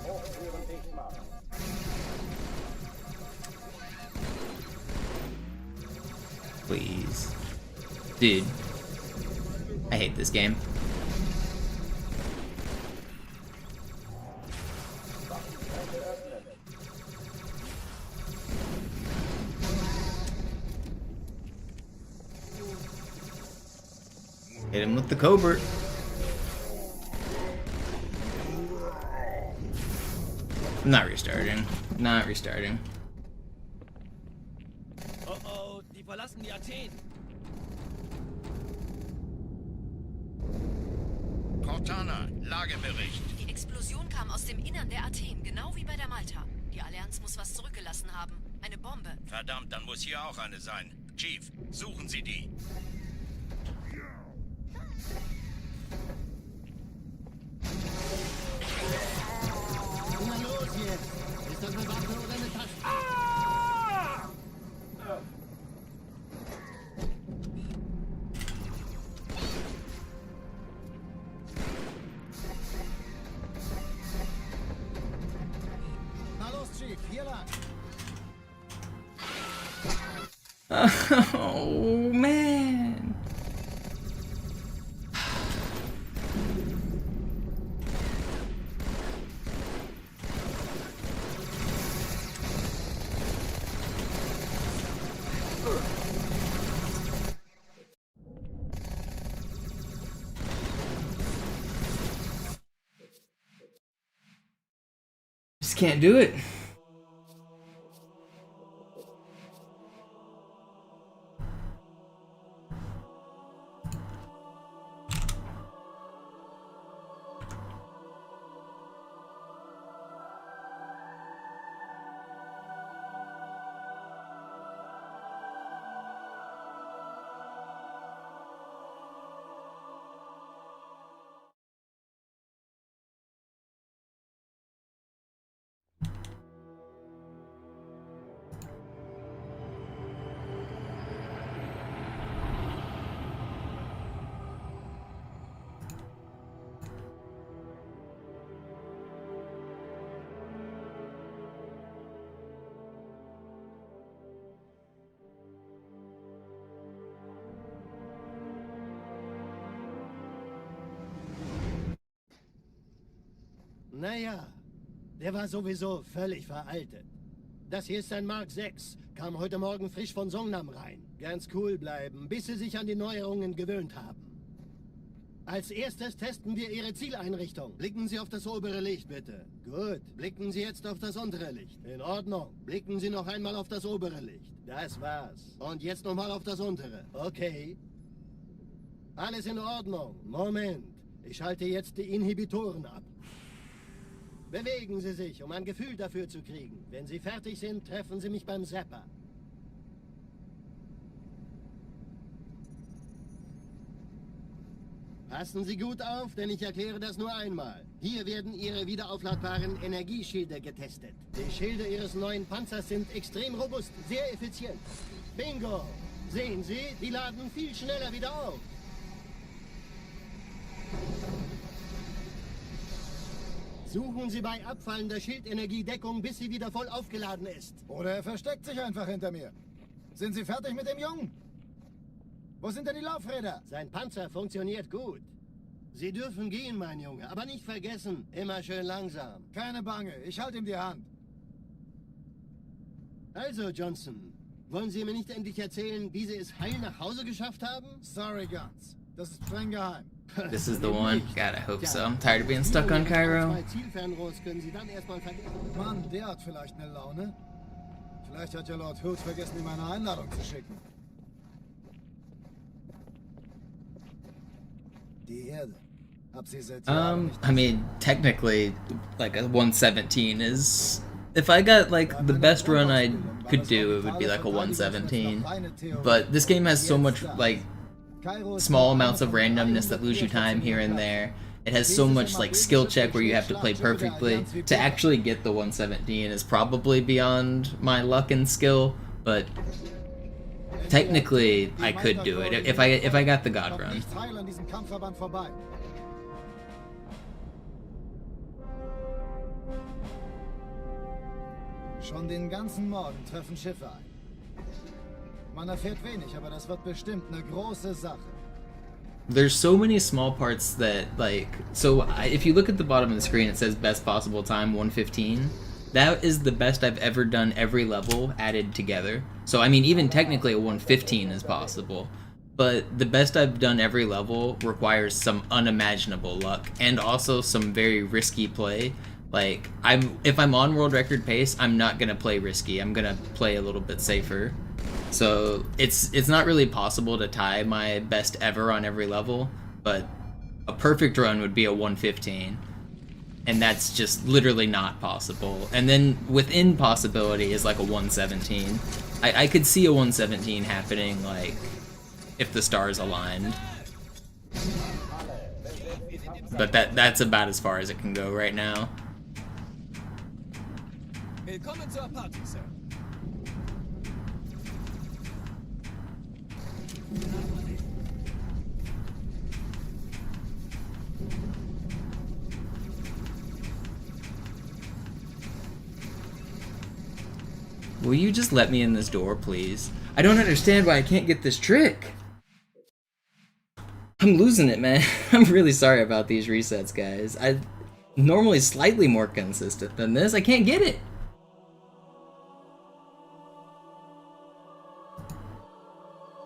Hochtüren dicht machen. Please. Dude. I hate this game. Hit him with the cobra. Not restarting. Not restarting. Oh oh, die verlassen die Athen. Cortana, Lagebericht. Die Explosion kam aus dem Innern der Athen, genau wie bei der Malta. Die Allianz muss was zurückgelassen haben. Eine Bombe. Verdammt, dann muss hier auch eine sein. Chief, suchen Sie die. Na los jetzt! Ist das eine Waffe oder eine Tasche? Na los, Chief, hier lang. Oh, man. just can't do it. Naja, der war sowieso völlig veraltet. Das hier ist ein Mark 6, kam heute Morgen frisch von Songnam rein. Ganz cool bleiben, bis Sie sich an die Neuerungen gewöhnt haben. Als erstes testen wir Ihre Zieleinrichtung. Blicken Sie auf das obere Licht, bitte. Gut, blicken Sie jetzt auf das untere Licht. In Ordnung. Blicken Sie noch einmal auf das obere Licht. Das war's. Und jetzt nochmal auf das untere. Okay. Alles in Ordnung. Moment. Ich schalte jetzt die Inhibitoren ab. Bewegen Sie sich, um ein Gefühl dafür zu kriegen. Wenn Sie fertig sind, treffen Sie mich beim Zapper. Passen Sie gut auf, denn ich erkläre das nur einmal. Hier werden Ihre wiederaufladbaren Energieschilde getestet. Die Schilde Ihres neuen Panzers sind extrem robust, sehr effizient. Bingo! Sehen Sie, die laden viel schneller wieder auf. Suchen Sie bei abfallender Schildenergie Deckung, bis sie wieder voll aufgeladen ist. Oder er versteckt sich einfach hinter mir. Sind Sie fertig mit dem Jungen? Wo sind denn die Laufräder? Sein Panzer funktioniert gut. Sie dürfen gehen, mein Junge, aber nicht vergessen, immer schön langsam. Keine Bange, ich halte ihm die Hand. Also, Johnson, wollen Sie mir nicht endlich erzählen, wie Sie es heil nach Hause geschafft haben? Sorry, Guns. Das ist streng geheim. This is the one. God, I hope so. I'm tired of being stuck on Cairo. Mann, der hat vielleicht eine Laune. Vielleicht hat ja Lord Hood vergessen, ihm eine Einladung zu schicken. Die Erde. Hab sie seit Jahren nicht I mean, technically, like a 117 is... If I got, like, the best run I could do, it would be like a 117. But this game has so much, like, small amounts of randomness that lose you time here and there. It has so much, like, skill check where you have to play perfectly. To actually get the 117 is probably beyond my luck and skill, but technically I could do it if I got the God run. Schon den ganzen Morgen treffen Schiffe ein. Man erfährt wenig, aber das wird bestimmt eine große Sache. There's so many small parts that, like, so if you look at the bottom of the screen, it says best possible time 115. That is the best I've ever done every level added together. So I mean, even technically a 115 is possible, but the best I've done every level requires some unimaginable luck and also some very risky play. Like, if I'm on world record pace, I'm not gonna play risky. I'm gonna play a little bit safer. So it's not really possible to tie my best ever on every level, but a perfect run would be a 115. And that's just literally not possible. And then within possibility is like a 117. I could see a 117 happening, like, if the stars aligned. But that's about as far as it can go right now. Willkommen zur Party, Sir. Will you just let me in this door, please? I don't understand why I can't get this trick. I'm losing it, man. I'm really sorry about these resets, guys. I'm normally slightly more consistent than this. I can't get it.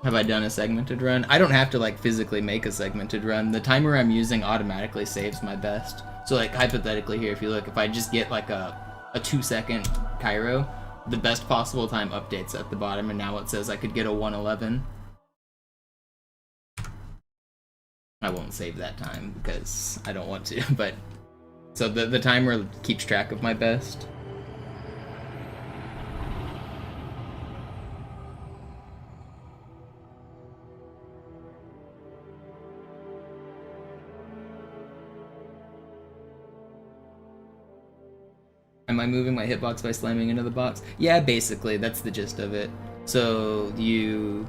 Have I done a segmented run? I don't have to, like, physically make a segmented run. The timer I'm using automatically saves my best. So, like, hypothetically here, if you look, if I just get, like, a a 2-second Cairo, the best possible time updates at the bottom, and now it says I could get a 1:11. I won't save that time because I don't want to, but so the timer keeps track of my best. Am I moving my hitbox by slamming into the box? Yeah, basically, that's the gist of it. So you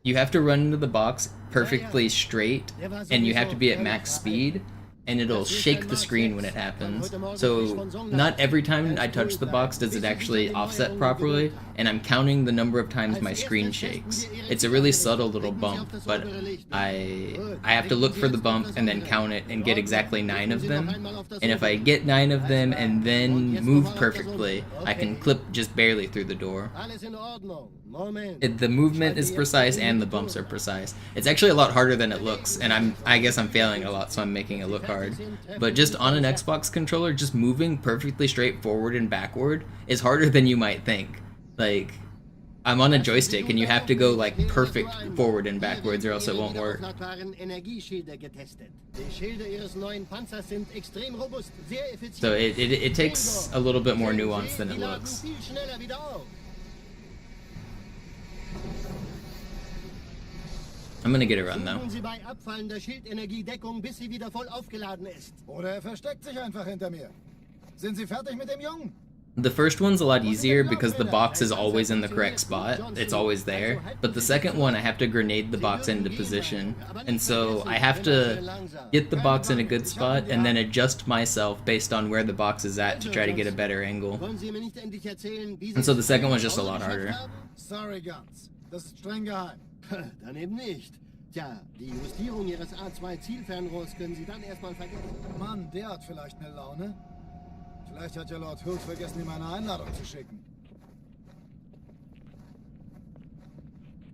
have to run into the box perfectly straight, and you have to be at max speed, and it'll shake the screen when it happens. So not every time I touch the box does it actually offset properly, and I'm counting the number of times my screen shakes. It's a really subtle little bump, but I have to look for the bump and then count it and get exactly 9 of them. And if I get 9 of them and then move perfectly, I can clip just barely through the door. The movement is precise and the bumps are precise. It's actually a lot harder than it looks, and I guess I'm failing a lot, so I'm making it look hard. But just on an Xbox controller, just moving perfectly straight forward and backward is harder than you might think. Like, I'm on a joystick and you have to go like perfect forward and backwards or else it won't work. So it takes a little bit more nuance than it looks. I'm gonna get a run though. Oder versteckt sich einfach hinter mir. Sind Sie fertig mit dem Jungen? The first one's a lot easier because the box is always in the correct spot. It's always there. But the second one, I have to grenade the box into position. And so I have to get the box in a good spot and then adjust myself based on where the box is at to try to get a better angle. And so the second one's just a lot harder. Sorry, Guns. Das ist streng geheim. Dann eben nicht. Tja, die Justierung Ihres A2-Zielfernrohrs können Sie dann erstmal vergessen. Mann, der hat vielleicht eine Laune. Vielleicht hat ja Lord Hood vergessen, ihm eine Einladung zu schicken.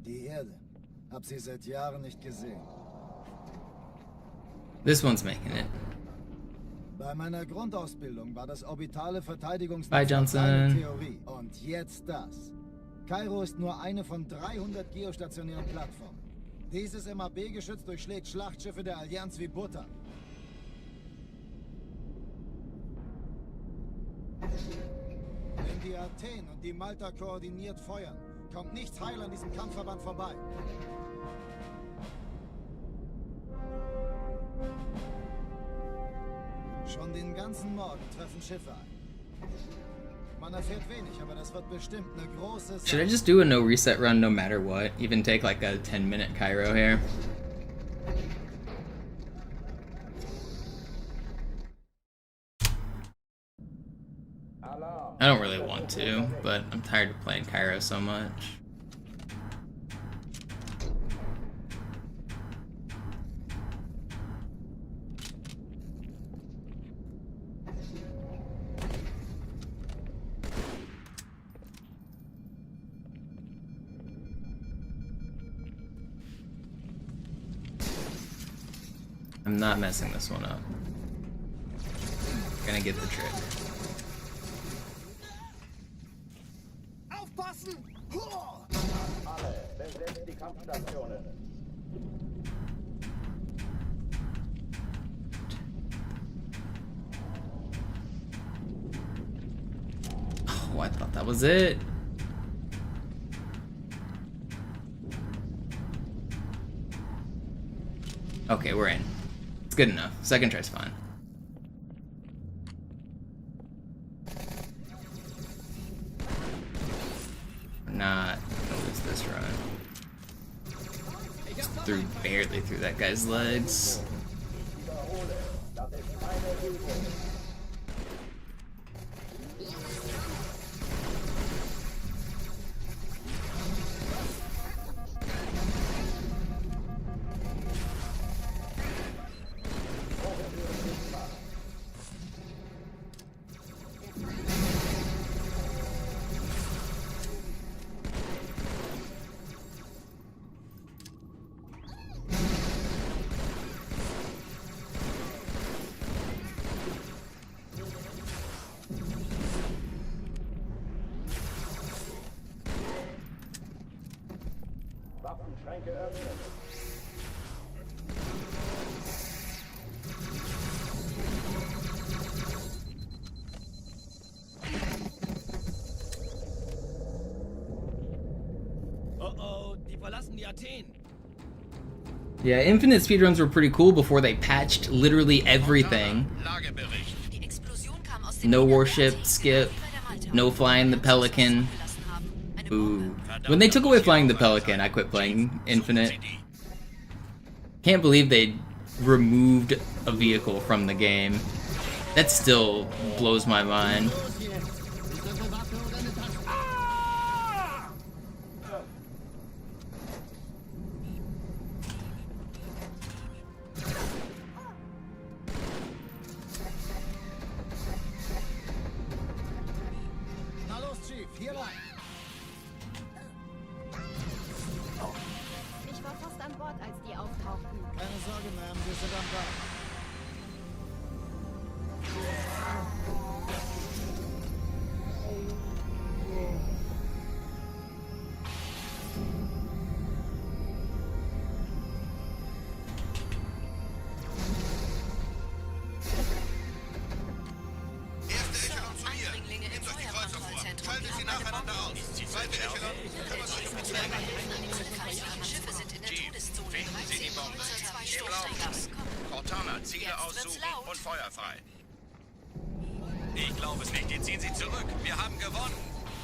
Die Erde. Hab sie seit Jahren nicht gesehen. This one's making it. Bei meiner Grundausbildung war das orbitale Verteidigungsnetz Bye, Johnson. eine Theorie. Und jetzt das. Kairo ist nur eine von 300 geostationären Plattformen. Dieses MAB-Geschütz durchschlägt Schlachtschiffe der Allianz wie Butter. Wenn die Athen und die Malta koordiniert feuern, kommt nichts heil an diesem Kampfverband vorbei. Schon den ganzen Morgen treffen Schiffe ein. Man erfährt wenig, aber das wird bestimmt eine große Sache. Should I just do a no reset run no matter what? Even take like a 10-minute Cairo here? I don't really want to, but I'm tired of playing Cairo so much. I'm not messing this one up. Gonna get the trick. Aufpassen! Alle, besetzt die Kampfstationen. Oh, I thought that was it. Okay, we're in. It's good enough. Second try's fine. We're not gonna lose this run. Just barely through that guy's legs. Schränke öffnen. Oh oh, die verlassen die Athen. Yeah, infinite speedruns were pretty cool before they patched literally everything. Lagebericht. Die Explosion kam aus dem No Innern der warship, Athen, skip, genau wie bei der Malta. no flying the Pelican. Eine Ooh. Bombe. When they took away flying the Pelican, I quit playing Infinite. Can't believe they removed a vehicle from the game. That still blows my mind. Los jetzt! Ist das eine Waffe oder eine Taste? Na los, Chief, hier lang. Ich war fast an Bord, als die auftauchten. Keine Sorge, Ma'am, wir sind am Ball. Erste Echelon zu mir. Eindringlinge im Nehmt euch die Kreuzer vor. Feuerwaffenzentrum. Schaltet sie nacheinander aus. Zweite Echelon, kümmert euch um die Träger. Feindliche Schiffe sind in der Chief, Todeszone. finden Sie die Bombe. Kreuzer, 2 Im Glauben. Stoßstreckers. Cortana, Ziele Jetzt wird's aussuchen laut. und feuerfrei. Ich glaube es nicht. Die ziehen sie zurück. Wir haben gewonnen.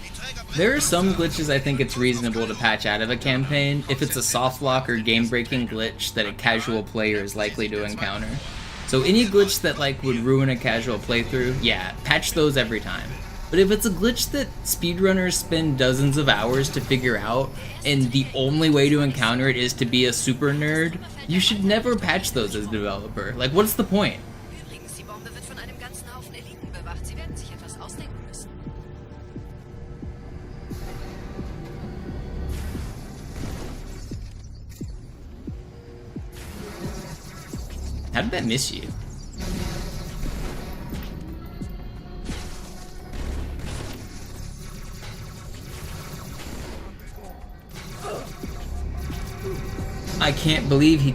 Die Träger brechen There are some durch. glitches I think it's reasonable to patch out of a campaign if it's a soft lock or game-breaking glitch that a casual player is likely to encounter. So any glitch that like would ruin a casual playthrough, yeah, patch those every time. But if it's a glitch that speedrunners spend dozens of hours to figure out, and the only way to encounter it is to be a super nerd, you should never patch those as a developer. Like, what's the point? Übrigens, die Bombe wird von einem ganzen Haufen Eliten bewacht. Sie werden sich etwas ausdenken müssen. How did that miss you? I can't believe he...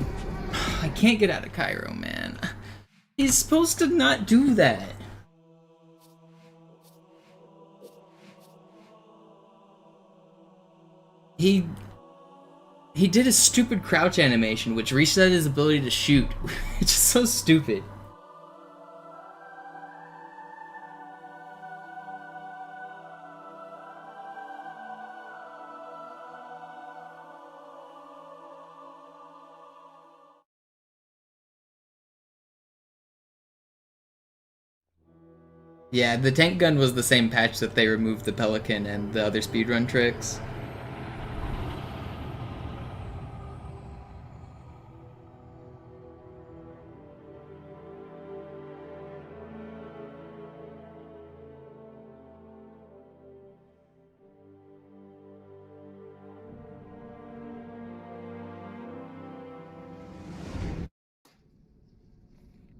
I can't get out of Cairo, man. He's supposed to not do that. He did a stupid crouch animation, which reset his ability to shoot. It's just so stupid. Yeah, the tank gun was the same patch that they removed the Pelican and the other speedrun tricks.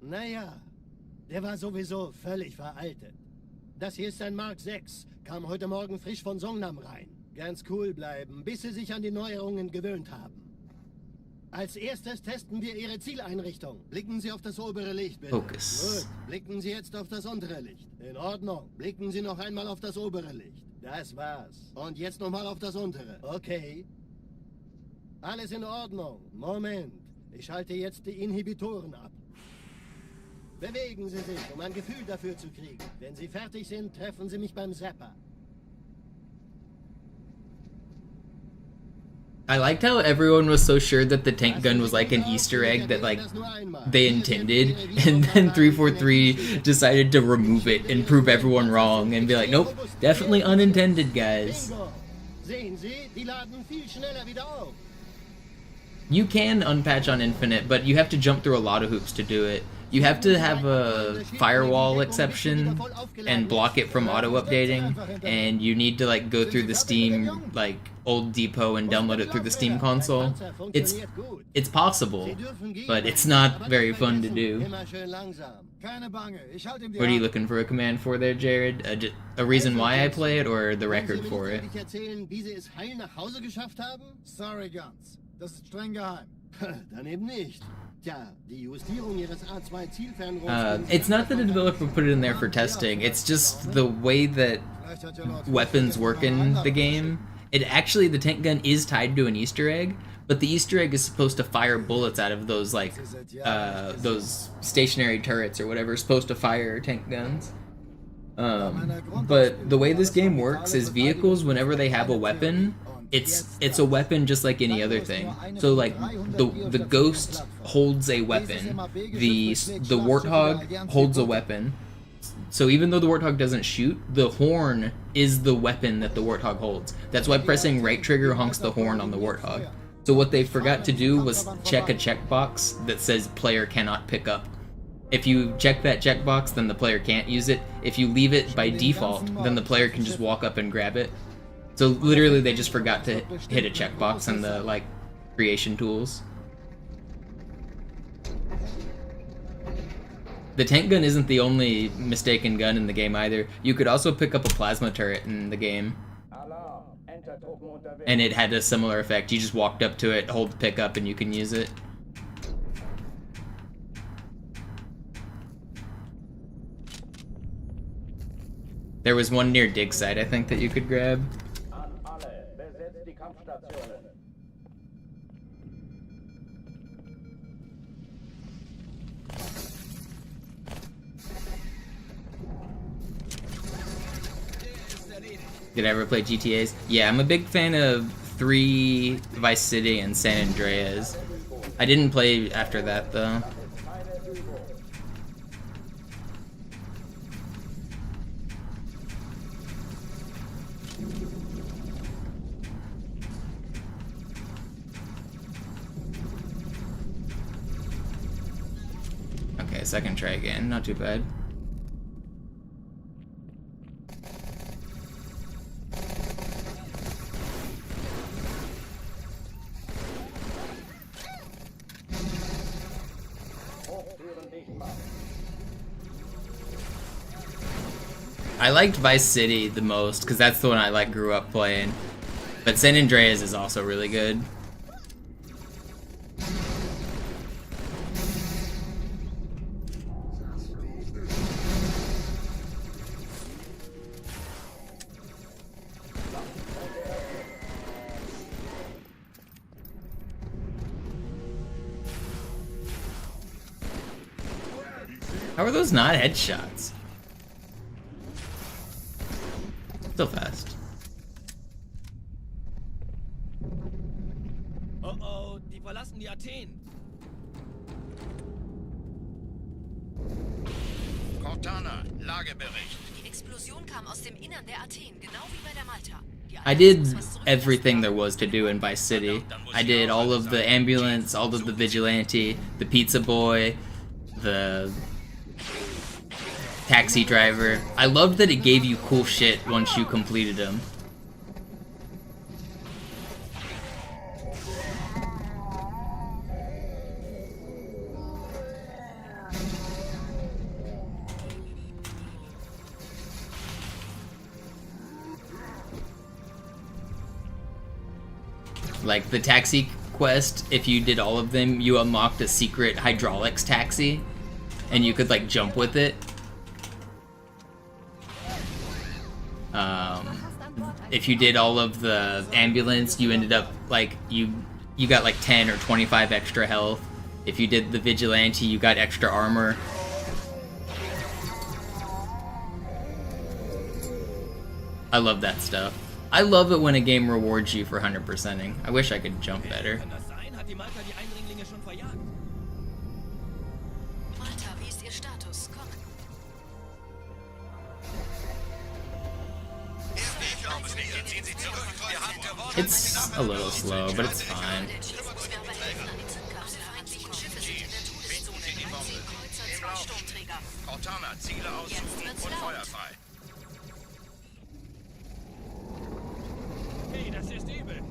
Naja, der war sowieso völlig veraltet. Das hier ist ein Mark 6, kam heute Morgen frisch von Songnam rein. Ganz cool bleiben, bis Sie sich an die Neuerungen gewöhnt haben. Als erstes testen wir Ihre Zieleinrichtung. Blicken Sie auf das obere Licht, bitte. Focus. Gut, blicken Sie jetzt auf das untere Licht. In Ordnung. Blicken Sie noch einmal auf das obere Licht. Das war's. Und jetzt nochmal auf das untere. Okay. Alles in Ordnung. Moment. Ich schalte jetzt die Inhibitoren ab. Bewegen Sie sich, um ein Gefühl dafür zu kriegen. Wenn Sie fertig sind, treffen Sie mich beim Zapper. I liked how everyone was so sure that the tank gun was like an Easter egg that like they intended, and then 343 decided to remove it and prove everyone wrong and be like, nope, definitely unintended, guys. Bingo. Sehen Sie, die laden viel schneller wieder auf. You can unpatch on Infinite, but you have to jump through a lot of hoops to do it. You have to have a firewall exception and block it from auto-updating, and you need to like go through the Steam like old depot and download it through the Steam console. It's possible, but it's not very fun to do. Immer schön langsam. Keine Bange, ich halte ihm die What are you Hand. looking for a command for there, Jared? A reason why I play it or the record for it? Wollen Sie mir nicht erzählen, wie Sie es heil nach Hause geschafft haben? Sorry, Guns. Das ist streng geheim. Dann eben nicht. Tja, die Justierung ihres A2-Zielfernrohrs... It's not that a developer put it in there for testing, it's just the way that weapons work in the game. It actually, the tank gun is tied to an Easter egg, but the Easter egg is supposed to fire bullets out of those, like, those stationary turrets or whatever, supposed to fire tank guns. But the way this game works is vehicles, whenever they have a weapon, it's a weapon just like any other thing. So like the Ghost holds a weapon, the Warthog holds a weapon. So even though the Warthog doesn't shoot, the horn is the weapon that the Warthog holds. That's why pressing right trigger honks the horn on the Warthog. So what they forgot to do was check a checkbox that says player cannot pick up. If you check that checkbox, then the player can't use it. If you leave it by default, then the player can just walk up and grab it. So literally they just forgot to hit a checkbox in the, like, creation tools. The tank gun isn't the only mistaken gun in the game either. You could also pick up a plasma turret in the game. And it had a similar effect. You just walked up to it, hold the pickup, and you can use it. There was one near dig site, I think, that you could grab. Did I ever play GTAs? Yeah, I'm a big fan of 3, Vice City, and San Andreas. I didn't play after that, though. Okay, so I can try again. Not too bad. I liked Vice City the most because that's the one I like grew up playing, but San Andreas is also really good. How are those not headshots? So fast. Oh oh, die verlassen die Athen. Cortana, Lagebericht. Die Explosion kam aus dem Innern der Athen, genau wie bei der Malta. I did everything there was to do in Vice City. I did all of the ambulance, all of the vigilante, the pizza boy, the taxi driver. I loved that it gave you cool shit once you completed them. Like the taxi quest, if you did all of them, you unlocked a secret hydraulics taxi, and you could like jump with it. If you did all of the ambulance, you ended up like you got like 10 or 25 extra health. If you did the vigilante, you got extra armor. I love that stuff. I love it when a game rewards you for 100%ing. I wish I could jump better. Malta, wie ist Ihr Status? Kommen. It's a little slow, but it's fine. Cortana, Ziele aussuchen und Feuer frei. Hey, das ist übel.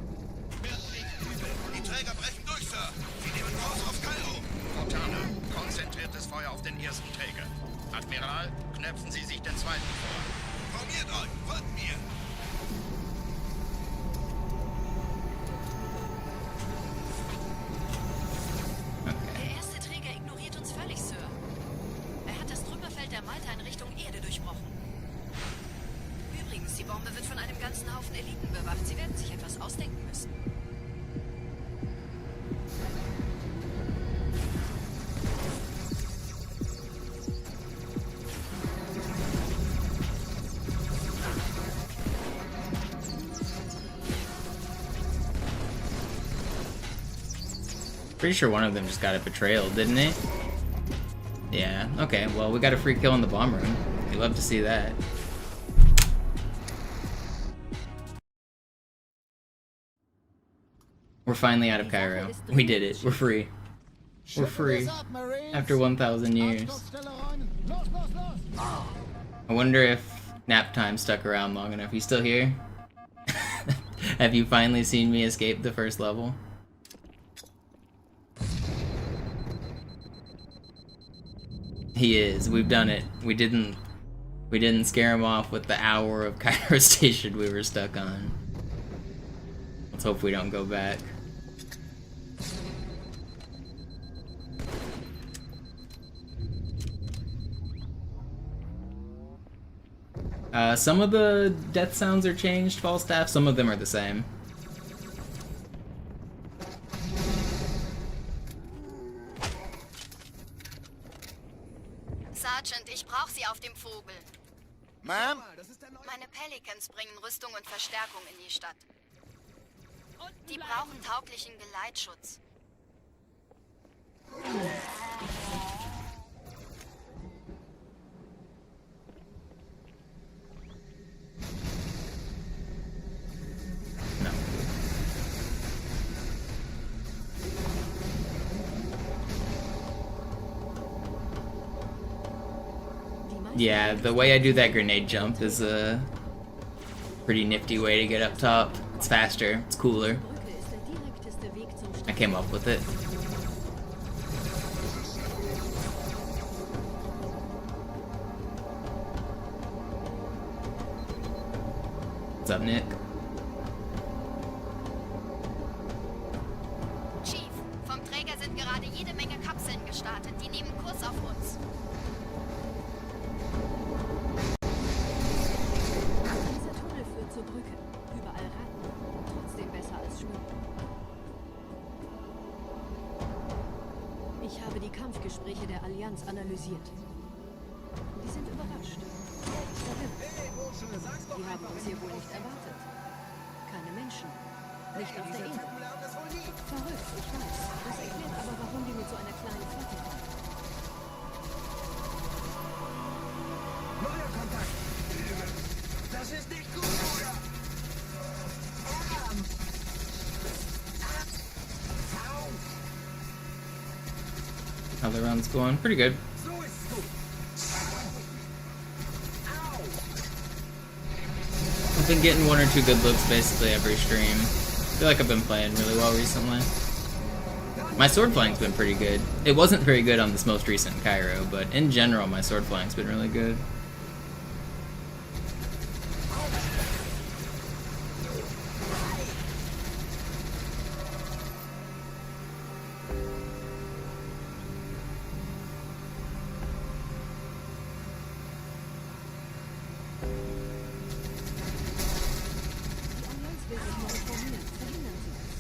Wirklich übel. Die Träger brechen durch, Sir. Sie nehmen Kurs auf Kairo. Cortana, konzentriertes Feuer auf den ersten Träger. Admiral, knöpfen Sie sich den zweiten vor. Formiert euch, folgt mir. Eliten bewacht. Sie werden sich etwas ausdenken müssen. Pretty sure one of them just got a betrayal, didn't he? Yeah, okay, well, we got a free kill in the bomb room. We'd love to see that. We're finally out of Cairo. We did it. We're free. We're free. After 1,000 years. I wonder if nap time stuck around long enough. You still here? Have you finally seen me escape the first level? He is. We've done it. We didn't scare him off with the hour of Cairo Station we were stuck on. Let's hope we don't go back. Some of the death sounds are changed, Falstaff. Some of them are the same. Sergeant, ich brauche Sie auf dem Vogel. Ma'am? Meine Pelicans bringen Rüstung und Verstärkung in die Stadt. Die brauchen tauglichen Geleitschutz. Yeah, the way I do that grenade jump is a pretty nifty way to get up top. It's faster, it's cooler. I came up with it. What's up, Nick? Chief, vom Träger sind gerade jede Menge Kapseln gestartet. Die nehmen Kurs auf uns. Dieser Tunnel führt zur Brücke. Überall Ratten. Trotzdem besser als Schwimmen. Ich habe die Kampfgespräche der Allianz analysiert. Die sind überrascht. Die haben uns hier wohl nicht erwartet. Keine Menschen. Nicht auf der Insel. Verrückt, ich weiß. Das erklärt aber, warum die mit so einer kleinen Flotte kommen. Neuer Kontakt. Das ist nicht gut, Bruder. How the run's going? Pretty good. So ist es gut. I've been getting 1 or 2 good looks basically every stream. I feel like I've been playing really well recently. My sword flying's been pretty good. It wasn't very good on this most recent Cairo, but in general my sword flying's been really good. Die Allianz will sich neu formieren. Verhindern Sie das.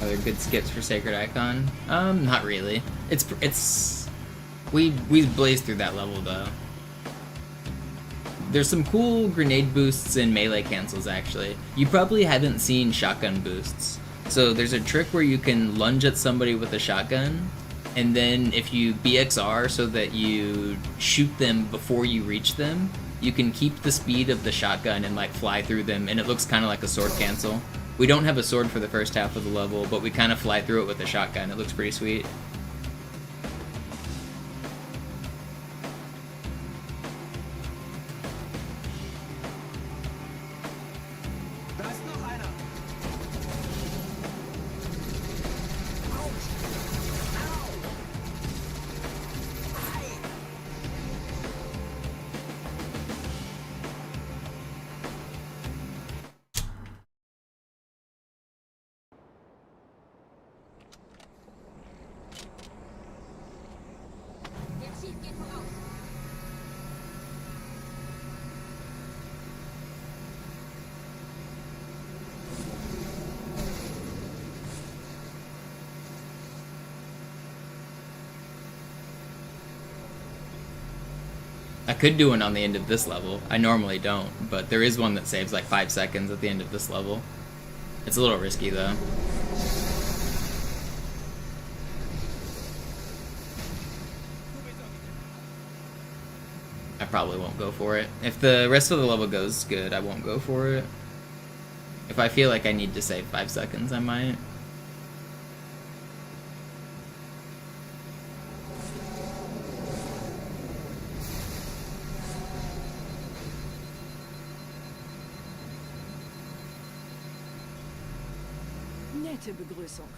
Are there good skits for Sacred Icon? Not really. We blazed through that level though. There's some cool grenade boosts and melee cancels actually. You probably haven't seen shotgun boosts. So there's a trick where you can lunge at somebody with a shotgun, and then if you BXR so that you shoot them before you reach them, you can keep the speed of the shotgun and like fly through them, and it looks kind of like a sword cancel. We don't have a sword for the first half of the level, but we kind of fly through it with a shotgun. It looks pretty sweet. Da ist noch einer. I could do one on the end of this level. I normally don't, but there is one that saves like 5 seconds at the end of this level. It's a little risky though. I probably won't go for it. If the rest of the level goes good, I won't go for it. If I feel like I need to save 5 seconds, I might. Nette Begrüßung.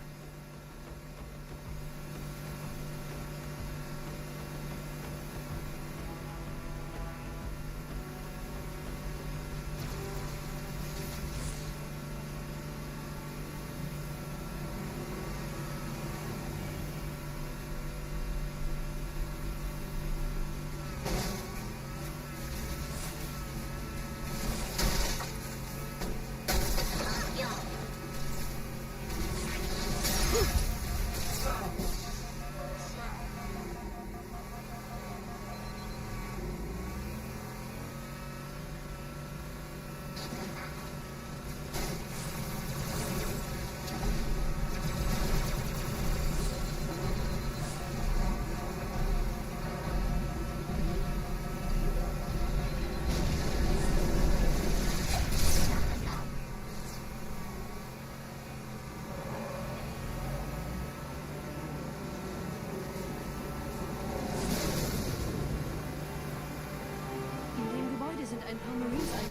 Ein paar Marines ein.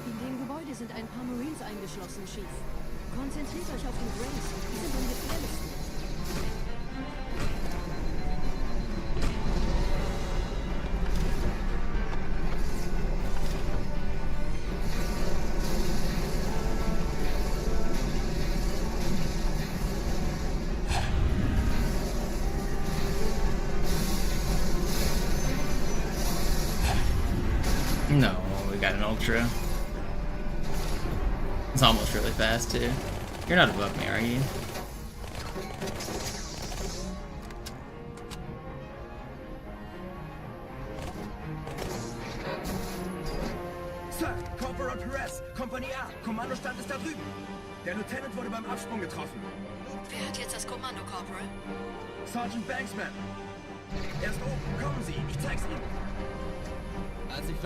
In dem Gebäude sind ein paar Marines eingeschlossen, Chief. Konzentriert euch auf die Grays. Die sind am gefährlichsten. No, we got an ultra. It's almost really fast too. You're not above me, are you? Sir, Corporal Perez, Kompanie A, Kommandostand ist da drüben. Der Lieutenant wurde beim Absprung getroffen. Wer hat jetzt das Kommando, Corporal? Sergeant Banksman. Er ist oben, kommen Sie, ich zeig's Ihnen. Als ich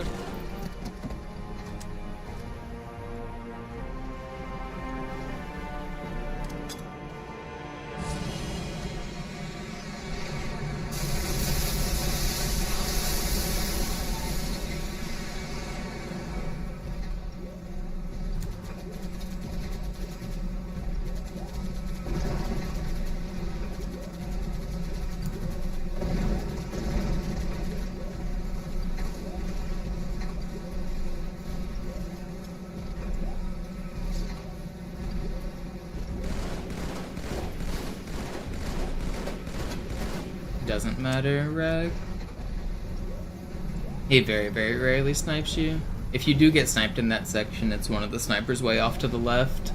Doesn't matter, Rag. He very, very rarely snipes you. If you do get sniped in that section, it's one of the snipers way off to the left.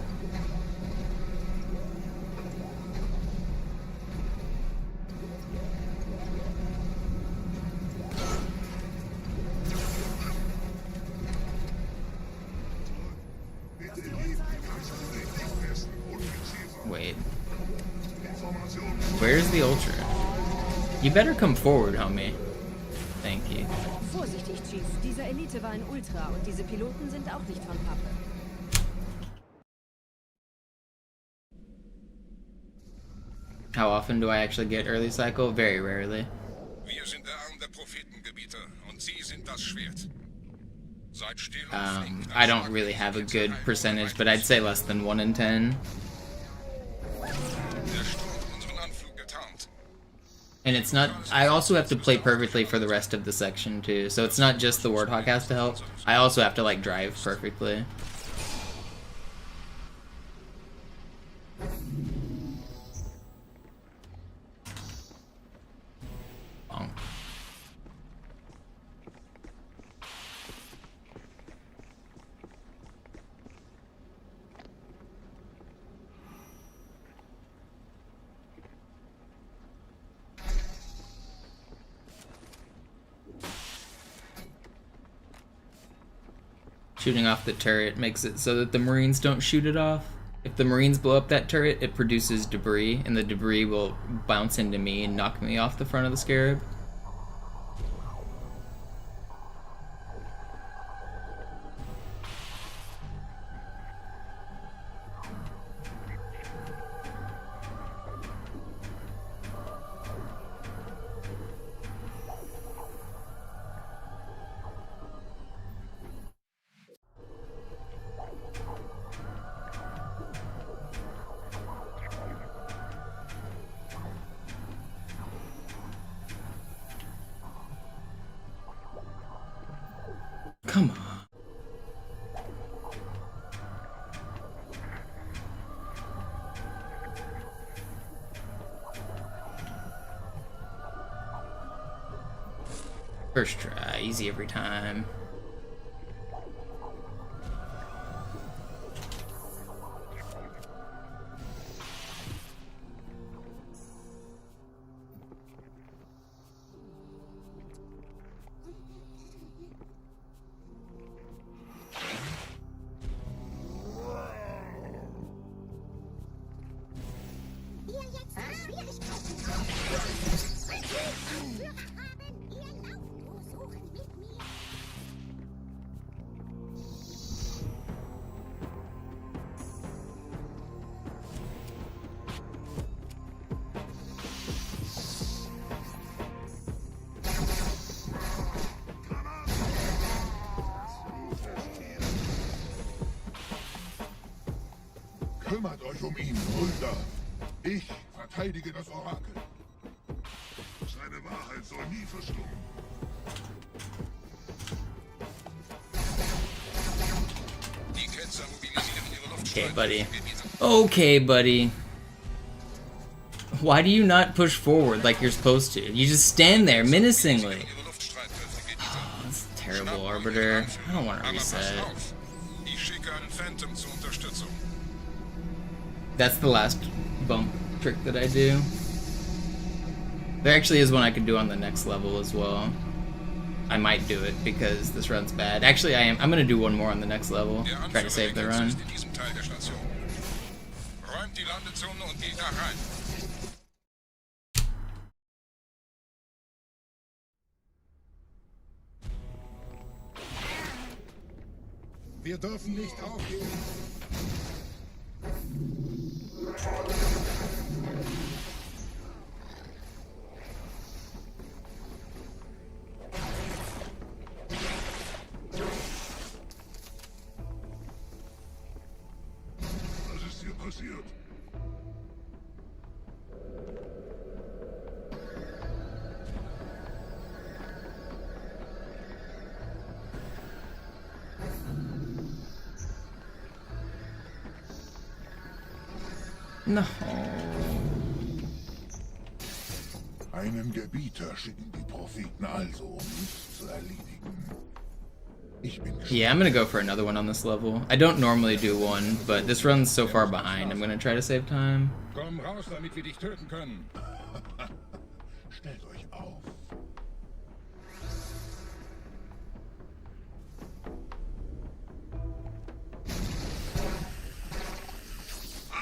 Wait. Where's the ultra? You better come forward, homie. Thank you. Vorsichtig, Chief. Dieser Elite war ein Ultra und diese Piloten sind auch nicht von Pappe. How often do I actually get early cycle? Very rarely. Wir sind der Arm der Prophetengebiete und Sie sind das Schwert. Seid still und flink. I don't really have a good percentage, but I'd say less than 1 in 10. Der Sturm hat unseren Anflug getarnt. And it's not, I also have to play perfectly for the rest of the section too, so it's not just the Warthog has to help, I also have to like drive perfectly. Bonk. Shooting off the turret makes it so that the Marines don't shoot it off. If the Marines blow up that turret, it produces debris, and the debris will bounce into me and knock me off the front of the Scarab. Come on. First try, easy every time. Kümmert euch ihn, Brüder. Ich verteidige das Orakel. Seine Wahrheit soll nie verstummen. Die Ketzer mobilisieren ihre Okay, Luftstreitkräfte. buddy. Okay, buddy. Why do you not push forward like you're supposed to? You just stand there menacingly. Oh, that's terrible, Arbiter. I don't want to reset. Ich schicke einen Phantom zur Unterstützung. That's the last bump trick that I do. There actually is one I could do on the next level as well. I might do it because this run's bad. Actually, I'm gonna do one more on the next level. Try to save the run. Räumt die Landezone und geht da rein. Wir dürfen nicht aufgeben. Was ist hier passiert? No. Einen Gebieter schicken die Propheten also, um nichts zu erledigen. Ich bin gespannt. Yeah, I'm gonna go for another one on this level. I don't normally do one, but this run's so far behind. I'm gonna try to save time. Komm raus, damit wir dich töten können. Stellt euch auf.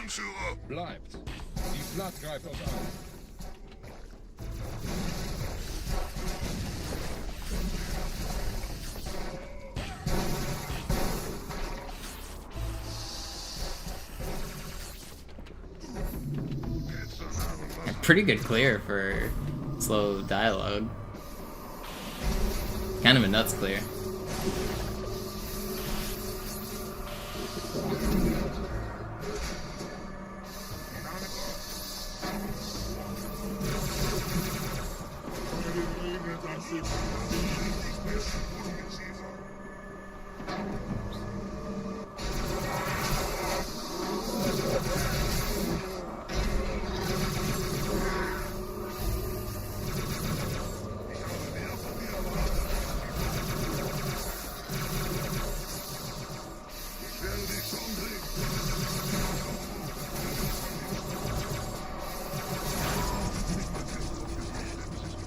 Anführer! Bleibt. Die Blatt greift uns an. Pretty good clear for slow dialogue. Kind of a nuts clear.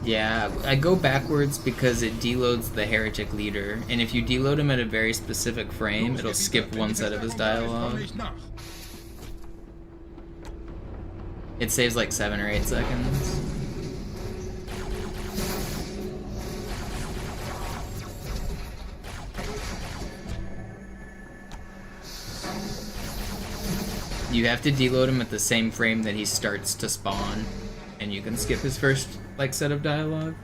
Yeah, I go backwards because it deloads the heretic leader, and if you deload him at a very specific frame, it'll skip one set of his dialogue. It saves like 7 or 8 seconds. You have to deload him at the same frame that he starts to spawn, and you can skip his first like set of dialogue.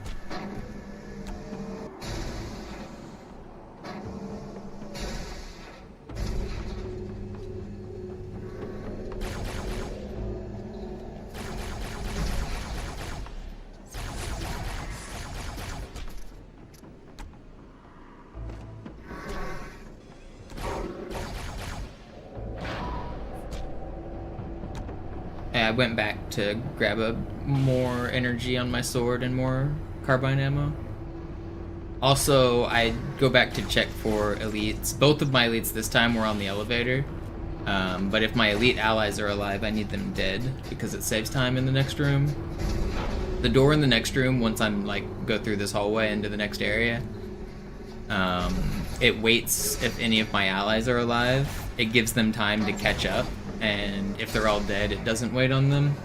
I went back to grab more energy on my sword and more carbine ammo. Also, I go back to check for elites. Both of my elites this time were on the elevator. But if my elite allies are alive, I need them dead because it saves time in the next room. The door in the next room, once I'm like go through this hallway into the next area, it waits if any of my allies are alive. It gives them time to catch up. And if they're all dead, it doesn't wait on them.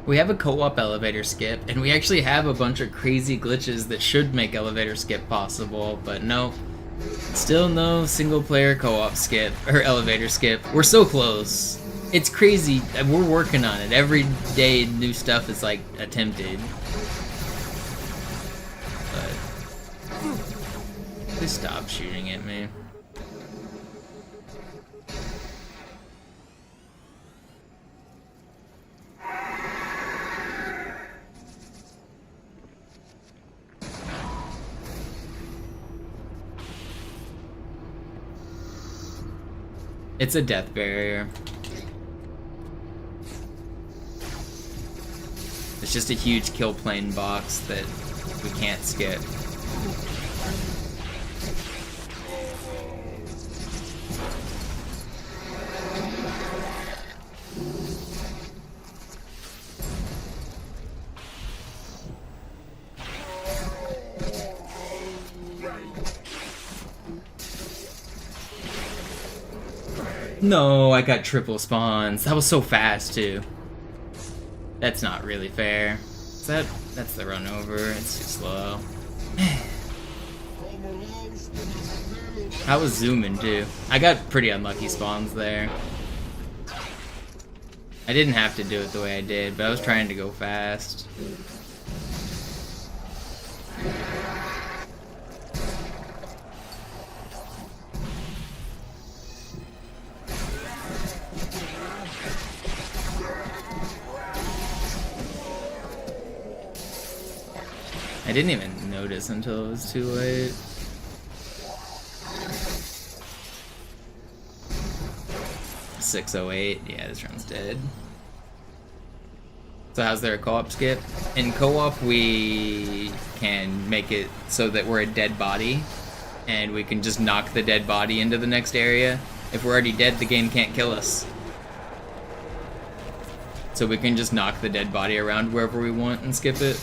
We have a co-op elevator skip, and we actually have a bunch of crazy glitches that should make elevator skip possible, but no. Still no single-player co-op skip, or elevator skip. We're so close. It's crazy. We're working on it. Every day new stuff is, like, attempted. But... Please stop shooting at me. It's a death barrier. It's just a huge kill plane box that we can't skip. No, I got triple spawns. That was so fast, too. That's not really fair. That's the run over. It's too slow. I was zooming, too. I got pretty unlucky spawns there. I didn't have to do it the way I did, but I was trying to go fast. I didn't even notice until it was too late. .608, yeah, this round's dead. So how's there a co-op skip? In co-op we can make it so that we're a dead body, and we can just knock the dead body into the next area. If we're already dead, the game can't kill us. So we can just knock the dead body around wherever we want and skip it.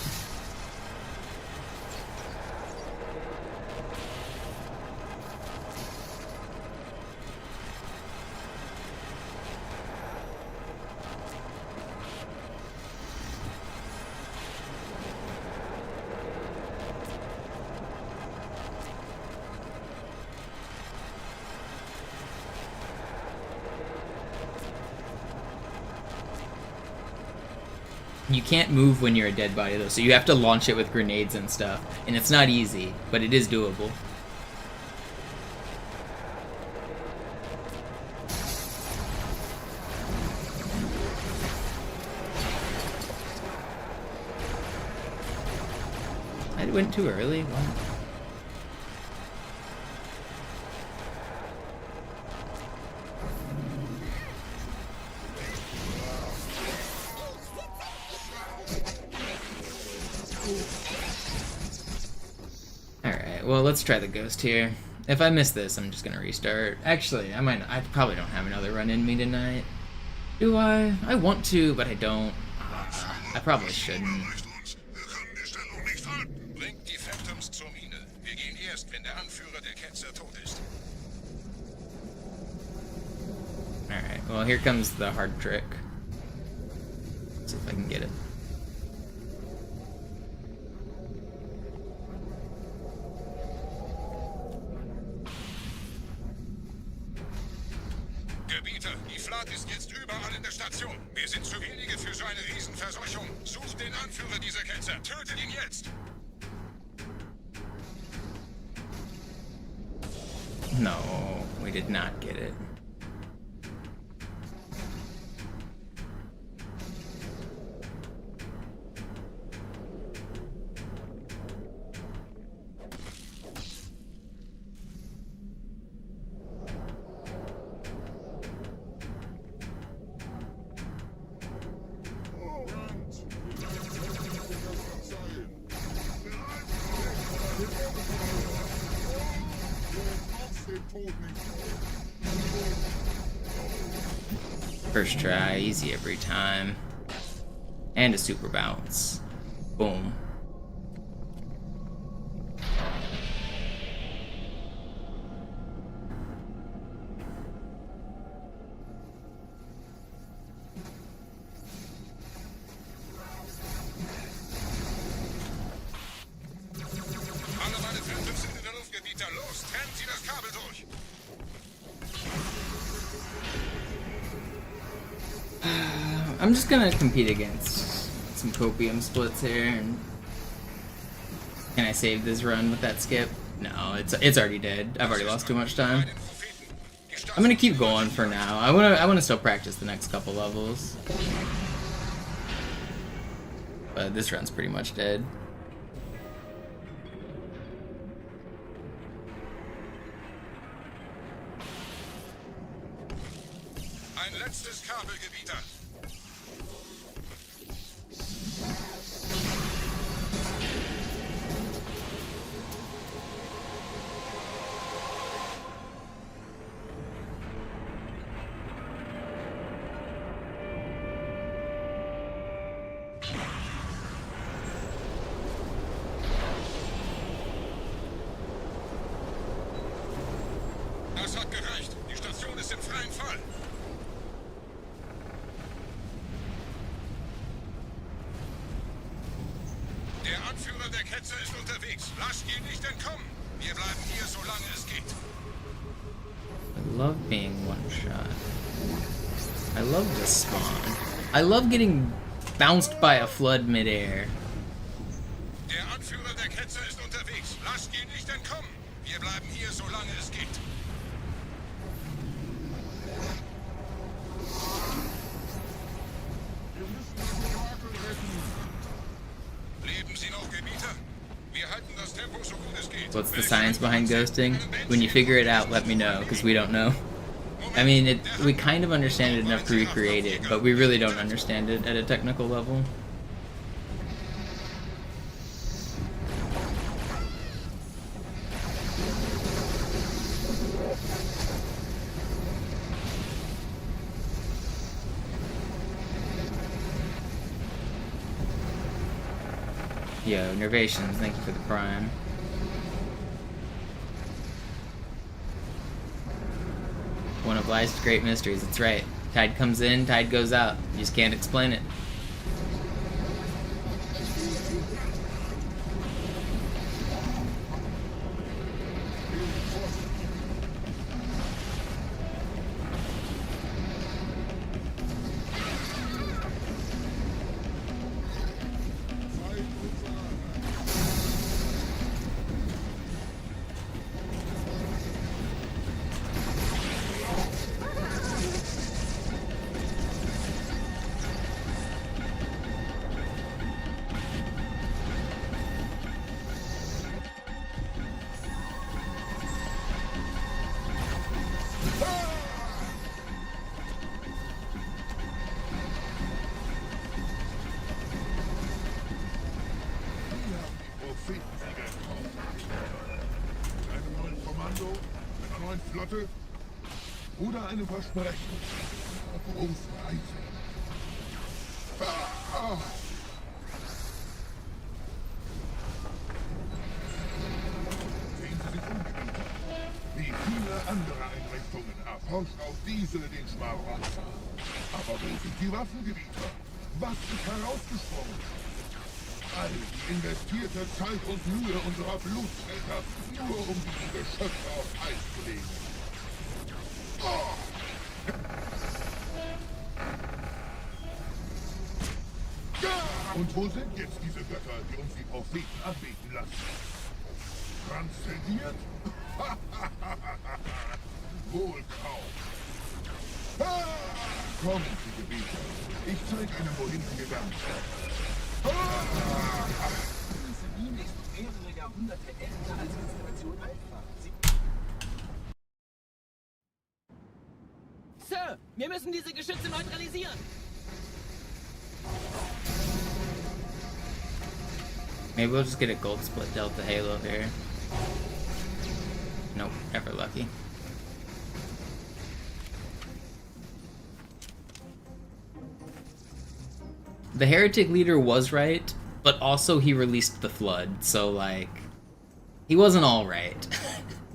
You can't move when you're a dead body though, so you have to launch it with grenades and stuff. And it's not easy, but it is doable. I went too early. What? Alright, well, let's try the ghost here. If I miss this, I'm just gonna restart. Actually, I probably don't have another run in me tonight. Do I? I want to, but I don't. I probably shouldn't. Bringt die Phantoms zur Mine. Wir gehen erst, wenn der Anführer der Ketzer tot ist. Alright, well, here comes the hard trick. Let's see if I can get it. Gebieter, die Flat ist jetzt überall in der Station. Wir sind zu wenige für so eine Riesenverseuchung. Sucht den Anführer dieser Ketzer. Tötet ihn jetzt! No, we did not get it. First try, easy every time. And a super bounce. Boom. Alle meine Phantoms sind in der Luft, Gebieter. Los, trennt sie das Kabel durch! I'm just gonna compete against some copium splits here. And can I save this run with that skip? No, it's already dead. I've already lost too much time. I'm gonna keep going for now. I wanna still practice the next couple levels. But this run's pretty much dead. Ein letztes Kabel, Gebieter. Das hat gereicht. Die Station ist im freien Fall. Der Anführer der Ketzer ist unterwegs. Lasst ihn nicht entkommen. Wir bleiben hier, solange es geht. I love being one shot. I love this spawn. I love getting bounced by a flood midair. Der Anführer der Ketzer ist unterwegs. Lasst ihn nicht entkommen. Wir bleiben hier, solange es geht. Leben Sie noch, Gebieter? Wir halten das Tempo so gut es geht. What's the science behind ghosting? When you figure it out, let me know, because we don't know. I mean, we kind of understand it enough to recreate it, but we really don't understand it at a technical level. Yo, Nervations, thank you for the prime. One of life's great mysteries, that's right. Tide comes in, tide goes out. You just can't explain it. Worte oder eine Versprechen. Großreise. Sehen Sie sich um, wie viele andere Einrichtungen erforscht auch diese den Schmarotzer. Aber wo sind die Waffengebieter? Was ist herausgesprungen? All die investierte Zeit und Mühe unserer Blutsväter, nur um diese Geschöpfe auf Eis zu legen. Oh. Und wo sind jetzt diese Götter, die uns die Propheten anbeten lassen? Transzendiert? Wohl kaum. Kommen Sie, Gebieter. Ich zeige Ihnen, wohin Sie gegangen sind. Diese Mine ist mehrere Jahrhunderte älter als Installation Alpha. Sir, wir müssen diese Geschütze neutralisieren. Maybe we'll just get a gold split Delta Halo here. Nope, never lucky. The heretic leader was right, but also he released the flood, so like, he wasn't all right.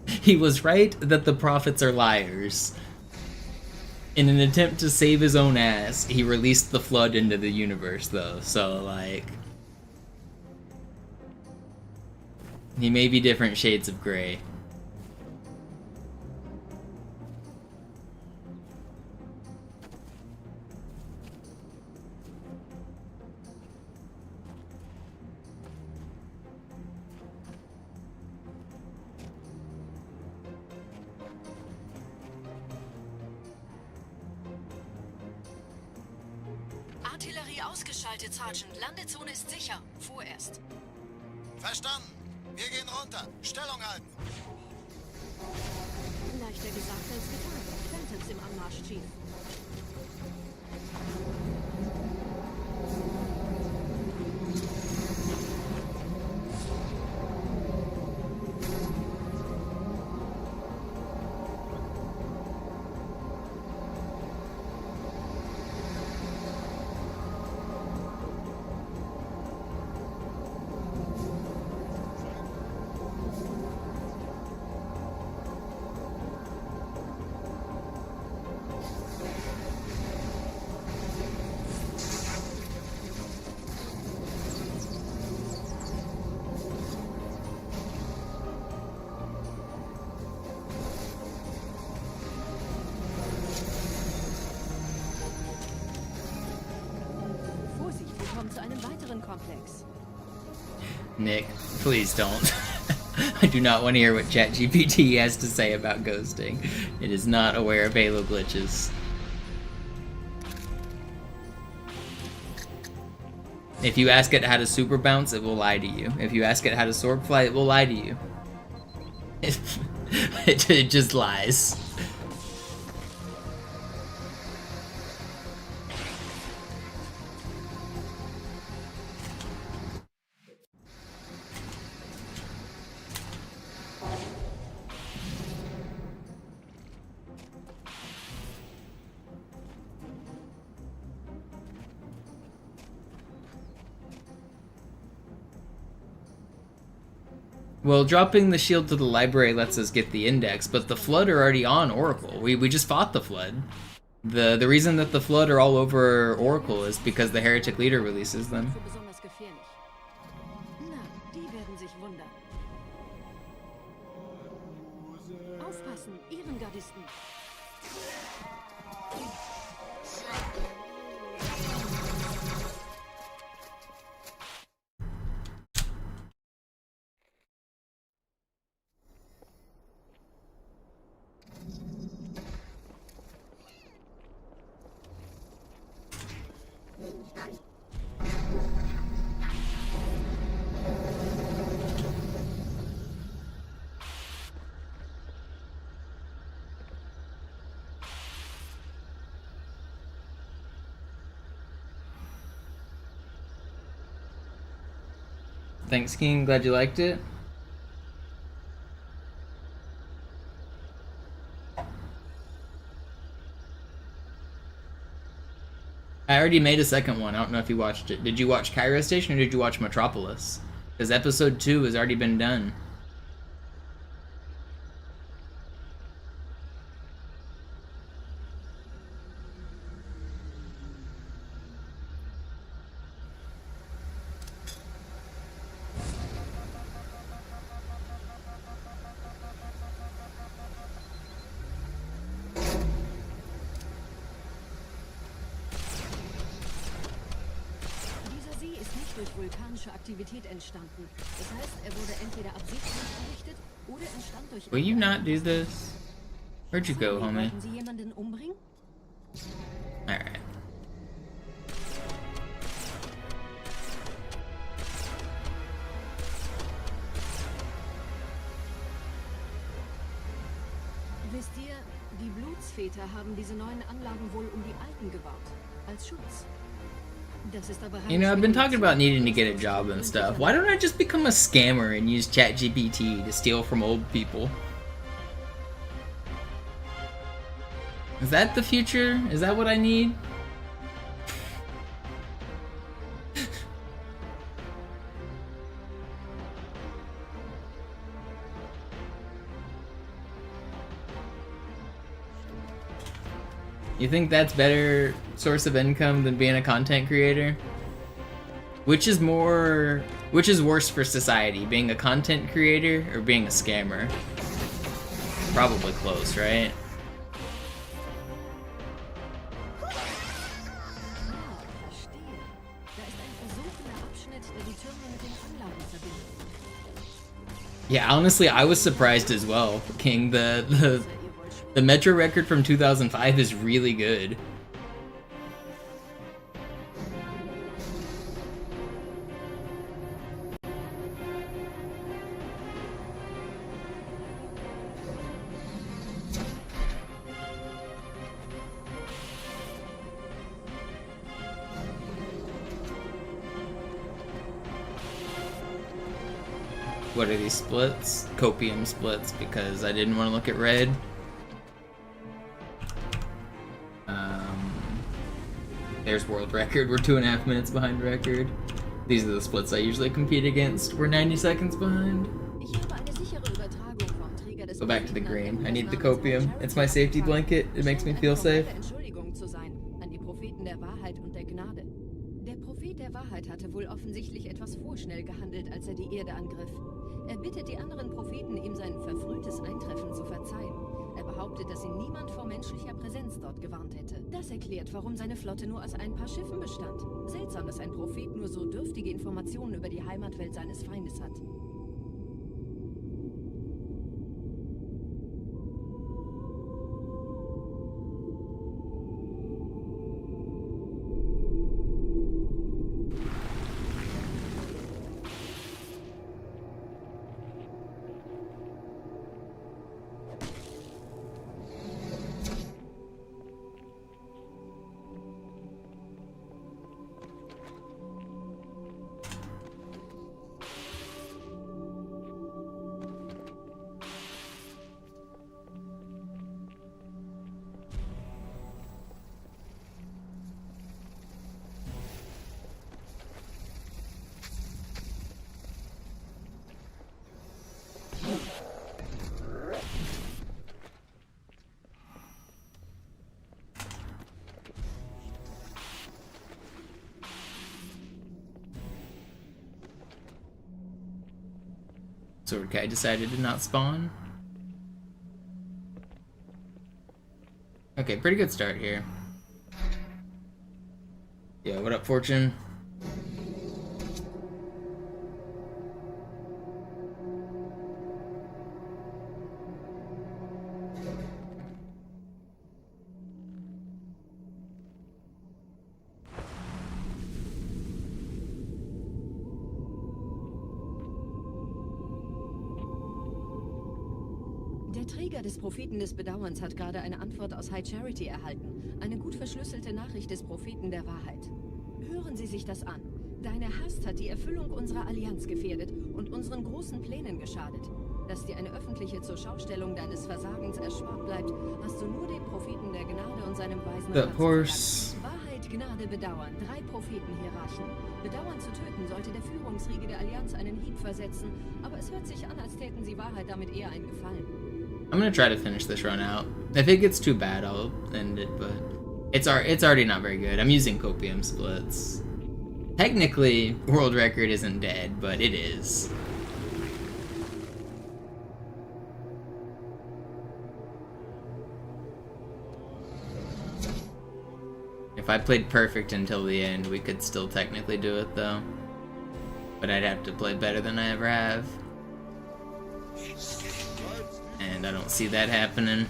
He was right that the prophets are liars. In an attempt to save his own ass, he released the flood into the universe though, so like, he may be different shades of gray. Artillerie ausgeschaltet, Sergeant. Landezone ist sicher. Vorerst. Verstanden. Wir gehen runter. Stellung halten. Leichter gesagt als getan. Phantoms im Anmarsch, Chief. Zu einem weiteren Komplex. Nick, please don't. I do not want to hear what ChatGPT has to say about ghosting. It is not aware of Halo glitches. If you ask it how to super bounce, it will lie to you. If you ask it how to sword fly, it will lie to you. It just lies. Well, dropping the shield to the library lets us get the index, but the Flood are already on Oracle. We just fought the Flood. The reason that the Flood are all over Oracle is because the Heretic Leader releases them. Aufpassen, Ehrengardisten. Thanks, King. Glad you liked it. already made a second one. I don't know if you watched it. Did you watch Cairo Station or did you watch Metropolis? Because episode 2 has already been done. Durch vulkanische Aktivität entstanden. Das heißt, er wurde entweder absichtlich errichtet oder entstand durch... Will you not do this? Where'd you go, homie? Wollten Sie jemanden umbringen? Alright. Wisst ihr, die Blutsväter haben diese neuen Anlagen wohl um die alten gebaut. Als Schutz. You know, I've been talking about needing to get a job and stuff. Why don't I just become a scammer and use ChatGPT to steal from old people? Is that the future? Is that what I need? You think that's better source of income than being a content creator? Which is worse for society, being a content creator or being a scammer? Probably close, right? Yeah, honestly, I was surprised as well, King. The Metro record from 2005 is really good. What are these splits? Copium splits, because I didn't want to look at red. There's world record. We're 2.5 minutes behind record. These are the splits I usually compete against. We're 90 seconds behind. Go back to the green. I need the copium. It's my safety blanket. It makes me feel safe. Der Prophet der Wahrheit hatte wohl offensichtlich etwas vorschnell gehandelt, als er die Erde angriff. Er bittet die anderen Propheten, ihm sein verfrühtes Eintreffen zu verzeihen. Er behauptet, dass ihn niemand vor menschlicher Präsenz dort gewarnt hätte. Das erklärt, warum seine Flotte nur aus ein paar Schiffen bestand. Seltsam, dass ein Prophet nur so dürftige Informationen über die Heimatwelt seines Feindes hat. Sword guy decided to not spawn. Okay, pretty good start here. Yeah, what up, Fortune? Der Träger des Propheten des Bedauerns hat gerade eine Antwort aus High Charity erhalten. Eine gut verschlüsselte Nachricht des Propheten der Wahrheit. Hören Sie sich das an. Deine Hast hat die Erfüllung unserer Allianz gefährdet und unseren großen Plänen geschadet. Dass dir eine öffentliche Zurschaustellung deines Versagens erspart bleibt, hast du nur dem Propheten der Gnade und seinem weisen Rat zu verdanken. Wahrheit Leid, Gnade, Bedauern. 3 Prophetenhierarchen. Bedauern zu töten sollte der Führungsriege der Allianz einen Hieb versetzen, aber es hört sich an, als täten sie Wahrheit damit eher einen Gefallen. I'm gonna try to finish this run out. If it gets too bad, I'll end it, but it's already not very good. I'm using copium splits. Technically, world record isn't dead, but it is. If I played perfect until the end, we could still technically do it, though. But I'd have to play better than I ever have. And I don't see that happening.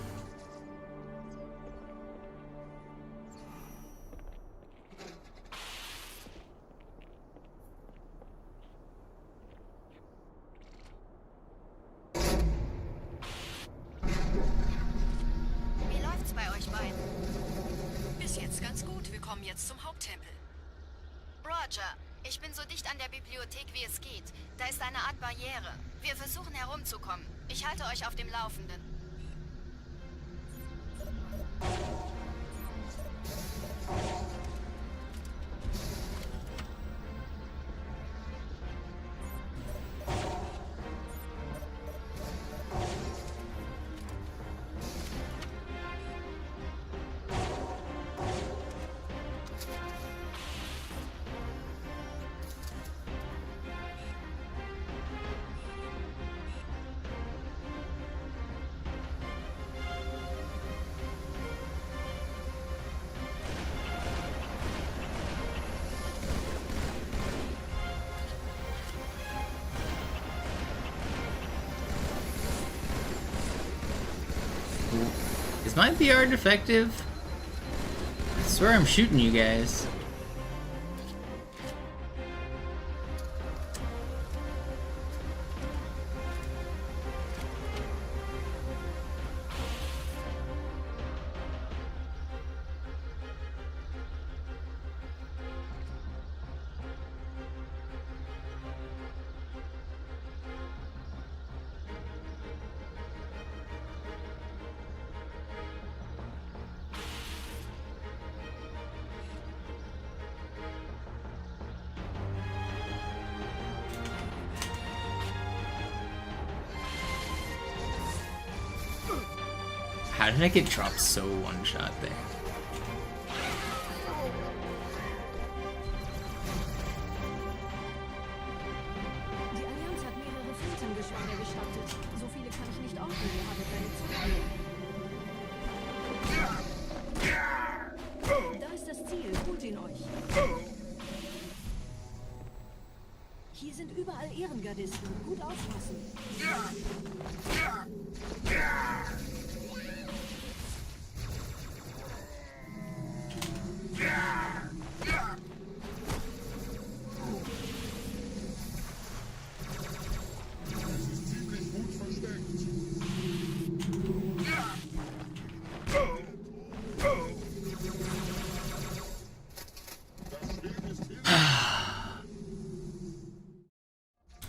Wie läuft's bei euch beiden? Bis jetzt ganz gut. Wir kommen jetzt zum Haupttempel. Roger, ich bin so dicht an der Bibliothek wie es geht. Da ist eine Art Barriere. Wir versuchen herumzukommen. Ich halte euch auf dem Laufenden. Is my VR defective? I swear I'm shooting you guys. How did I get dropped so one-shot there? Die Allianz hat mehrere Fliegengeschwader geschlachtet. So viele kann ich nicht aufnehmen, ihr hattet keine Zeit mehr. Da ist das Ziel, holt ihn euch. Hier sind überall Ehrengardisten. Gut aufpassen.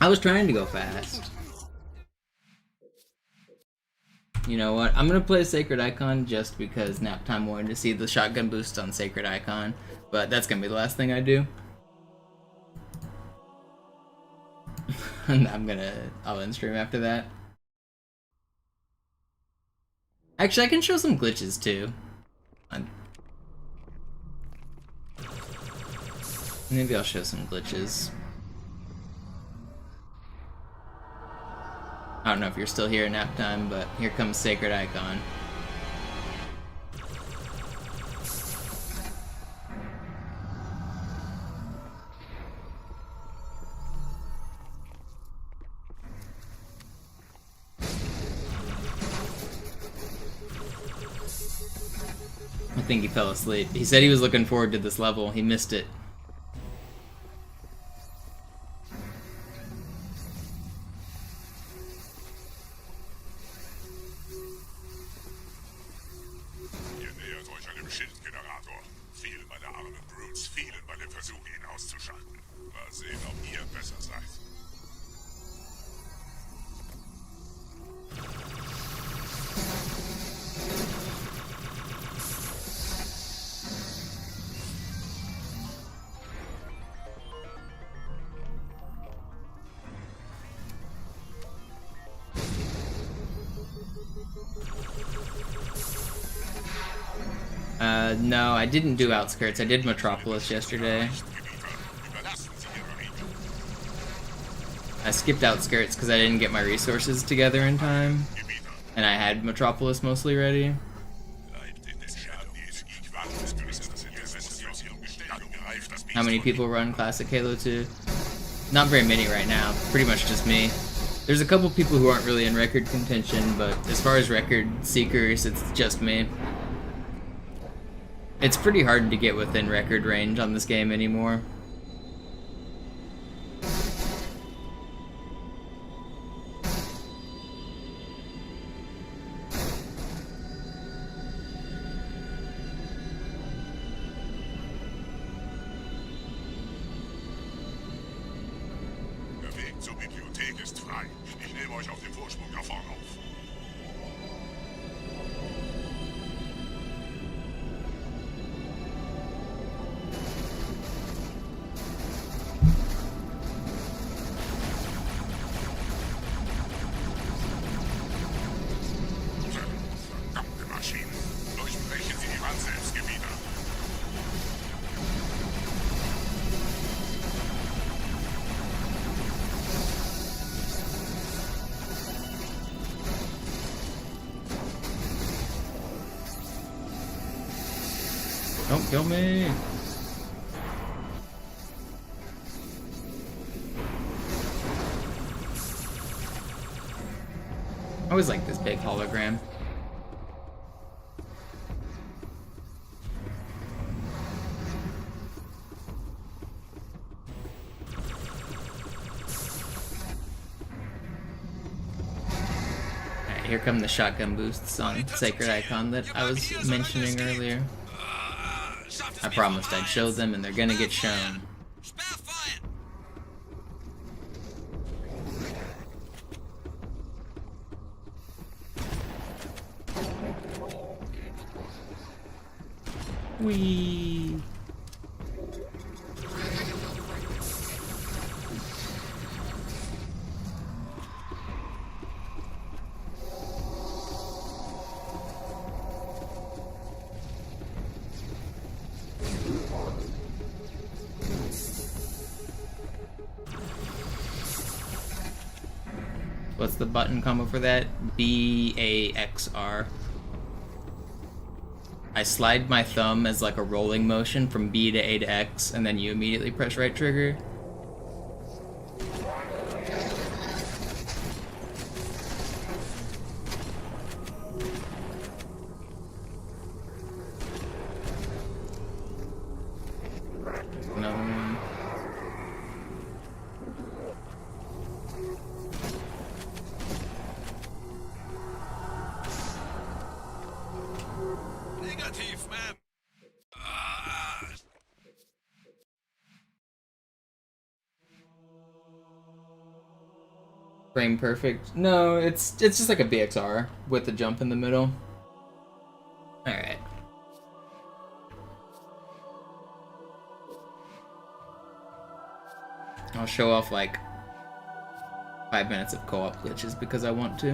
I was trying to go fast. You know what? I'm gonna play Sacred Icon just because Naptime wanted to see the shotgun boost on Sacred Icon, but that's gonna be the last thing I do. And I'll end stream after that. Actually, I can show some glitches too. Maybe I'll show some glitches. I don't know if you're still here in nap time, but here comes Sacred Icon. I think he fell asleep. He said he was looking forward to this level. He missed it. No, I didn't do Outskirts. I did Metropolis yesterday. I skipped Outskirts because I didn't get my resources together in time. And I had Metropolis mostly ready. How many people run Classic Halo 2? Not very many right now. Pretty much just me. There's a couple people who aren't really in record contention, but as far as record seekers, it's just me. It's pretty hard to get within record range on this game anymore. Der Weg zur Bibliothek ist frei. Ich nehme euch auf dem Vorsprung da vorne auf. Verdammte Maschinen. Durchbrechen Sie die Wand selbst, Gebieter. Don't kill me! I always like this big hologram. Alright, here come the shotgun boosts on Sacred Icon that I was mentioning earlier. I promised I'd show them, and they're gonna get shown. Whee! What's the button combo for that? BAXR. I slide my thumb as like a rolling motion from B to A to X, and then you immediately press right trigger. Another one. Frame perfect. No, it's just like a BXR with a jump in the middle. Alright. I'll show off like 5 minutes of co-op glitches because I want to.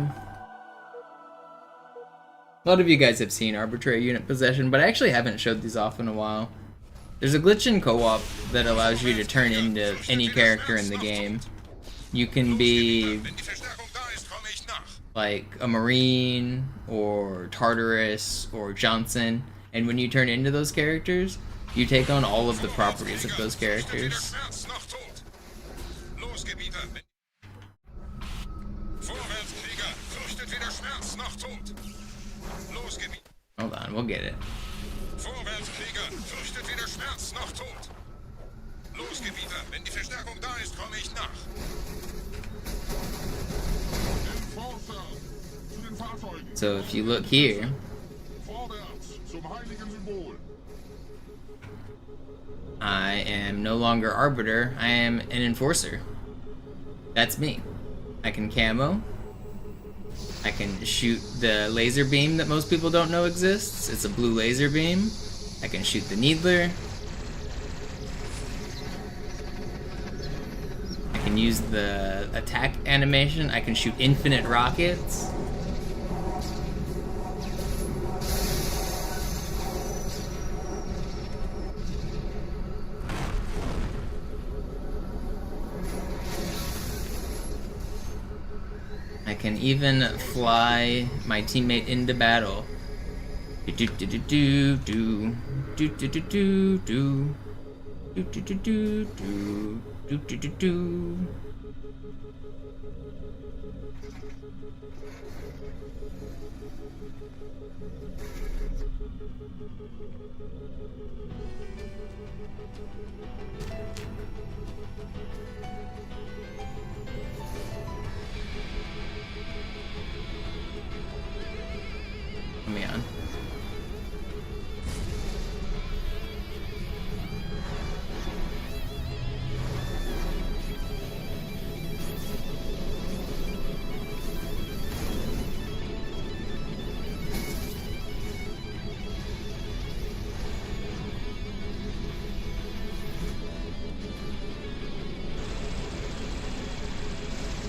A lot of you guys have seen Arbitrary Unit Possession, but I actually haven't showed these off in a while. There's a glitch in co-op that allows you to turn into any character in the game. You can be like a Marine or Tartarus or Johnson, and when you turn into those characters, you take on all of the properties of those characters. Hold on, we'll get it. Los, Gebieter, wenn die Verstärkung da ist, komme ich nach. So if you look here, I am no longer Arbiter, I am an Enforcer. That's me. I can camo. I can shoot the laser beam that most people don't know exists. It's a blue laser beam. I can shoot the Needler. I can use the attack animation. I can shoot infinite rockets. I can even fly my teammate into battle. Do do do do do do do do do do do do do do do do do do. Let me on.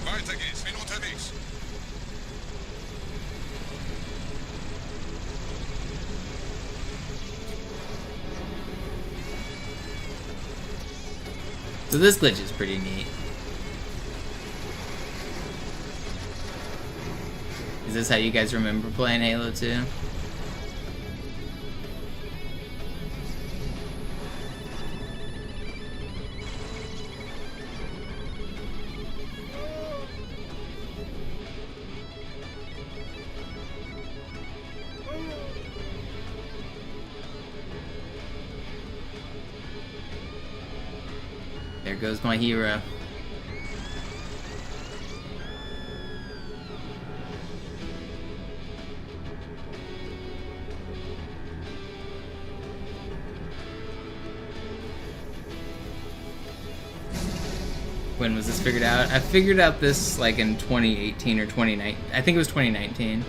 Weiter geht's, bin unterwegs. So this glitch is pretty neat. Is this how you guys remember playing Halo 2? There goes my hero. When was this figured out? I figured out this like in 2018 or 2019. I think it was 2019.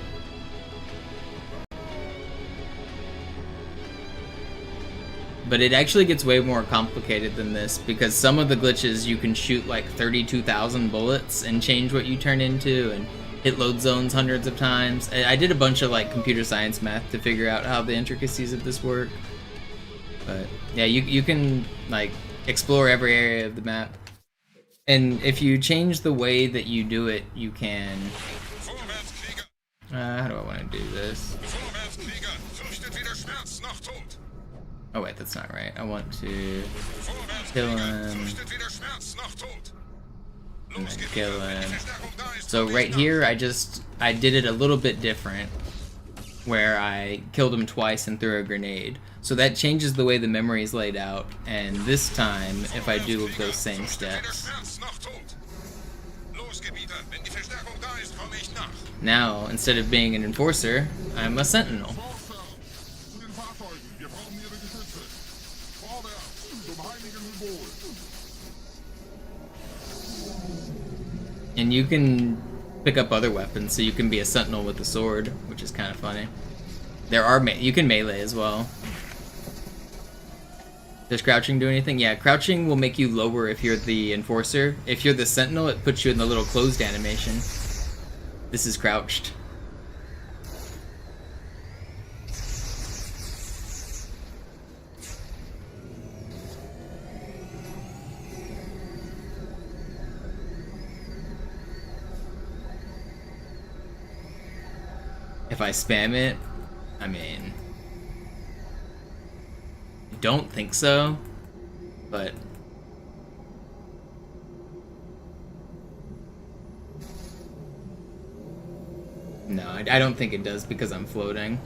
But it actually gets way more complicated than this, because some of the glitches you can shoot like 32,000 bullets and change what you turn into and hit load zones hundreds of times. I did a bunch of like computer science math to figure out how the intricacies of this work. But yeah, you can like explore every area of the map. And if you change the way that you do it, you can... how do I want to do this? Oh wait, that's not right. I want to kill him and then kill him. So right here, I did it a little bit different, where I killed him twice and threw a grenade. So that changes the way the memory is laid out. And this time, if I do those same steps, now instead of being an enforcer, I'm a sentinel. And you can pick up other weapons, so you can be a sentinel with a sword, which is kind of funny. There are you can melee as well. Does crouching do anything? Yeah, crouching will make you lower if you're the enforcer. If you're the sentinel, it puts you in the little closed animation. This is crouched. If I spam it, I mean, I don't think so, but no, I don't think it does because I'm floating.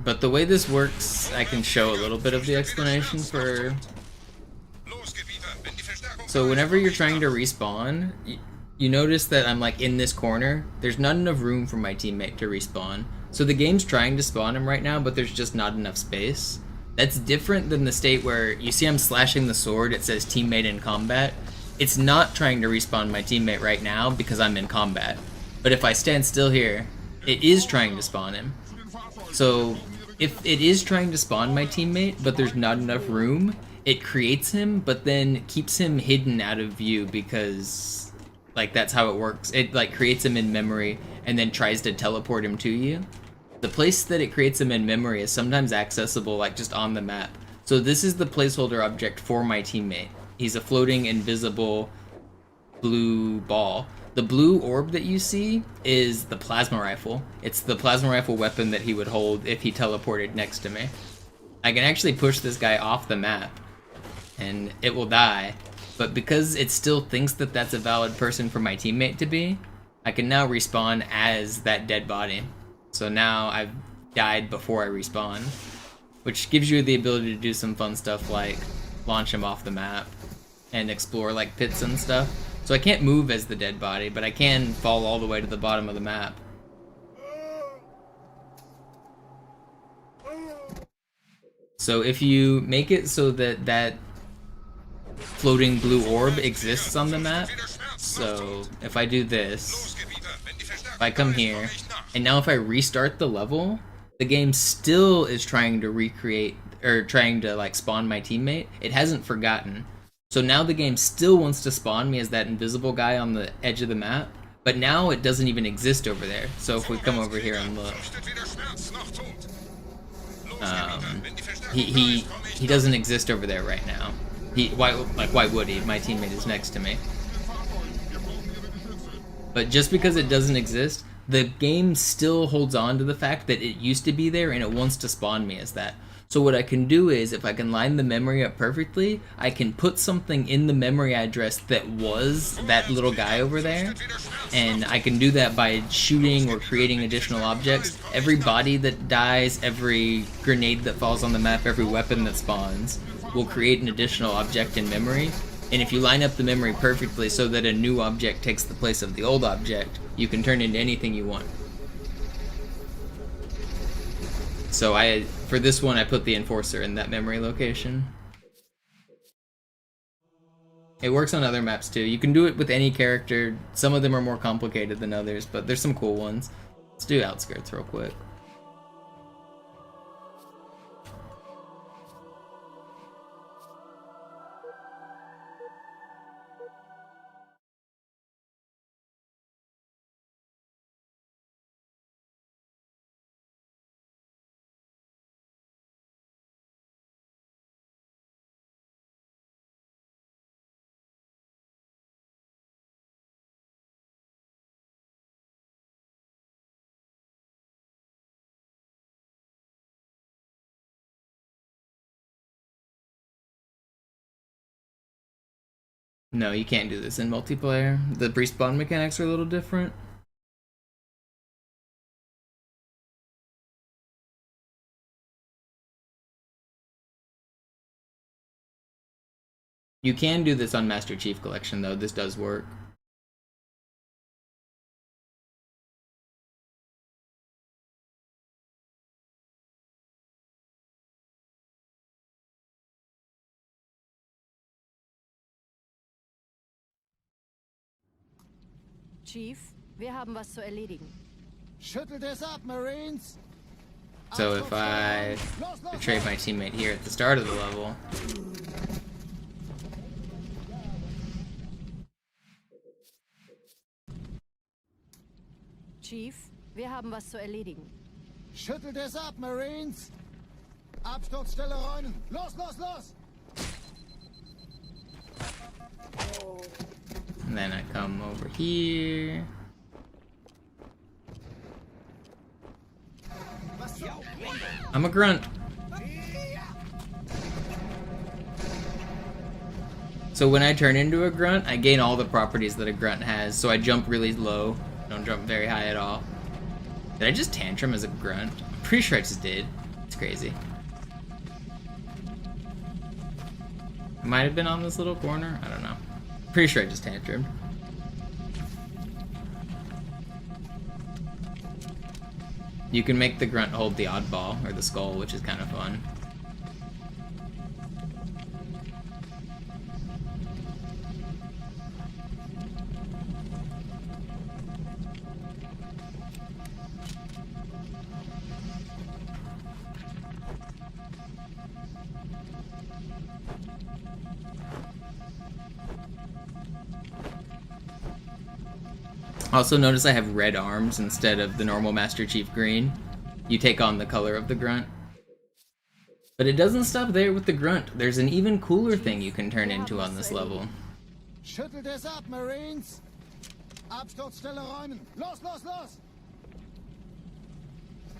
But the way this works, I can show a little bit of the explanation for... So whenever you're trying to respawn, you notice that I'm like in this corner. There's not enough room for my teammate to respawn. So the game's trying to spawn him right now, but there's just not enough space. That's different than the state where you see I'm slashing the sword, it says teammate in combat. It's not trying to respawn my teammate right now because I'm in combat. But if I stand still here, it is trying to spawn him. So if it is trying to spawn my teammate, but there's not enough room, it creates him, but then keeps him hidden out of view because, like, that's how it works. It, like, creates him in memory and then tries to teleport him to you. The place that it creates him in memory is sometimes accessible, like, just on the map. So this is the placeholder object for my teammate. He's a floating invisible blue ball. The blue orb that you see is the plasma rifle. It's the plasma rifle weapon that he would hold if he teleported next to me. I can actually push this guy off the map and it will die, but because it still thinks that that's a valid person for my teammate to be, I can now respawn as that dead body. So now I've died before I respawn, which gives you the ability to do some fun stuff like launch him off the map and explore like pits and stuff. So I can't move as the dead body, but I can fall all the way to the bottom of the map. So if you make it so that that floating blue orb exists on the map, so if I do this, if I come here, and now if I restart the level, the game still is trying to recreate, or trying to like spawn my teammate. It hasn't forgotten. So now the game still wants to spawn me as that invisible guy on the edge of the map, but now it doesn't even exist over there. So if we come over here and look, he doesn't exist over there right now. Why would he? My teammate is next to me. But just because it doesn't exist, the game still holds on to the fact that it used to be there and it wants to spawn me as that. So what I can do is, if I can line the memory up perfectly, I can put something in the memory address that was that little guy over there, and I can do that by shooting or creating additional objects. Every body that dies, every grenade that falls on the map, every weapon that spawns will create an additional object in memory. And if you line up the memory perfectly so that a new object takes the place of the old object, you can turn into anything you want. So for this one, I put the Enforcer in that memory location. It works on other maps too. You can do it with any character. Some of them are more complicated than others, but there's some cool ones. Let's do Outskirts real quick. No, you can't do this in multiplayer. The respawn mechanics are a little different. You can do this on Master Chief Collection though, this does work. Chief, wir haben was zu erledigen. Schüttelt es ab, Marines! So if I betray my teammate here at the start of the level, Chief, wir haben was zu erledigen. Schüttelt es ab, Marines! Absturzstelle räumen! Los, los, los! and then I come over here. I'm a grunt. So when I turn into a grunt, I gain all the properties that a grunt has. So I jump really low, don't jump very high at all. Did I just tantrum as a grunt? I'm pretty sure I just did. It's crazy. I might have been on this little corner. I don't know. Pretty sure I just tantrumed. You can make the grunt hold the oddball, or the skull, which is kind of fun. Also notice I have red arms instead of the normal Master Chief green. You take on the color of the grunt. But it doesn't stop there with the grunt. There's an even cooler thing you can turn into on this level. Schüttelt es ab, Marines! Absturzstelle räumen! Los, los, los!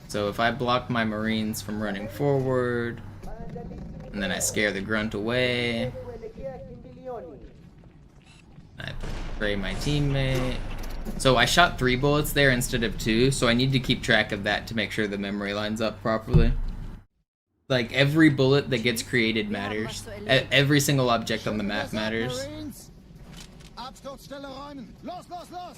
So if I block my Marines from running forward, and then I scare the grunt away, I spray my teammate. So I shot 3 bullets there instead of 2, so I need to keep track of that to make sure the memory lines up properly. Like, every bullet that gets created matters. Every single object on the map matters. Absturzstelle räumen! Los, los, los!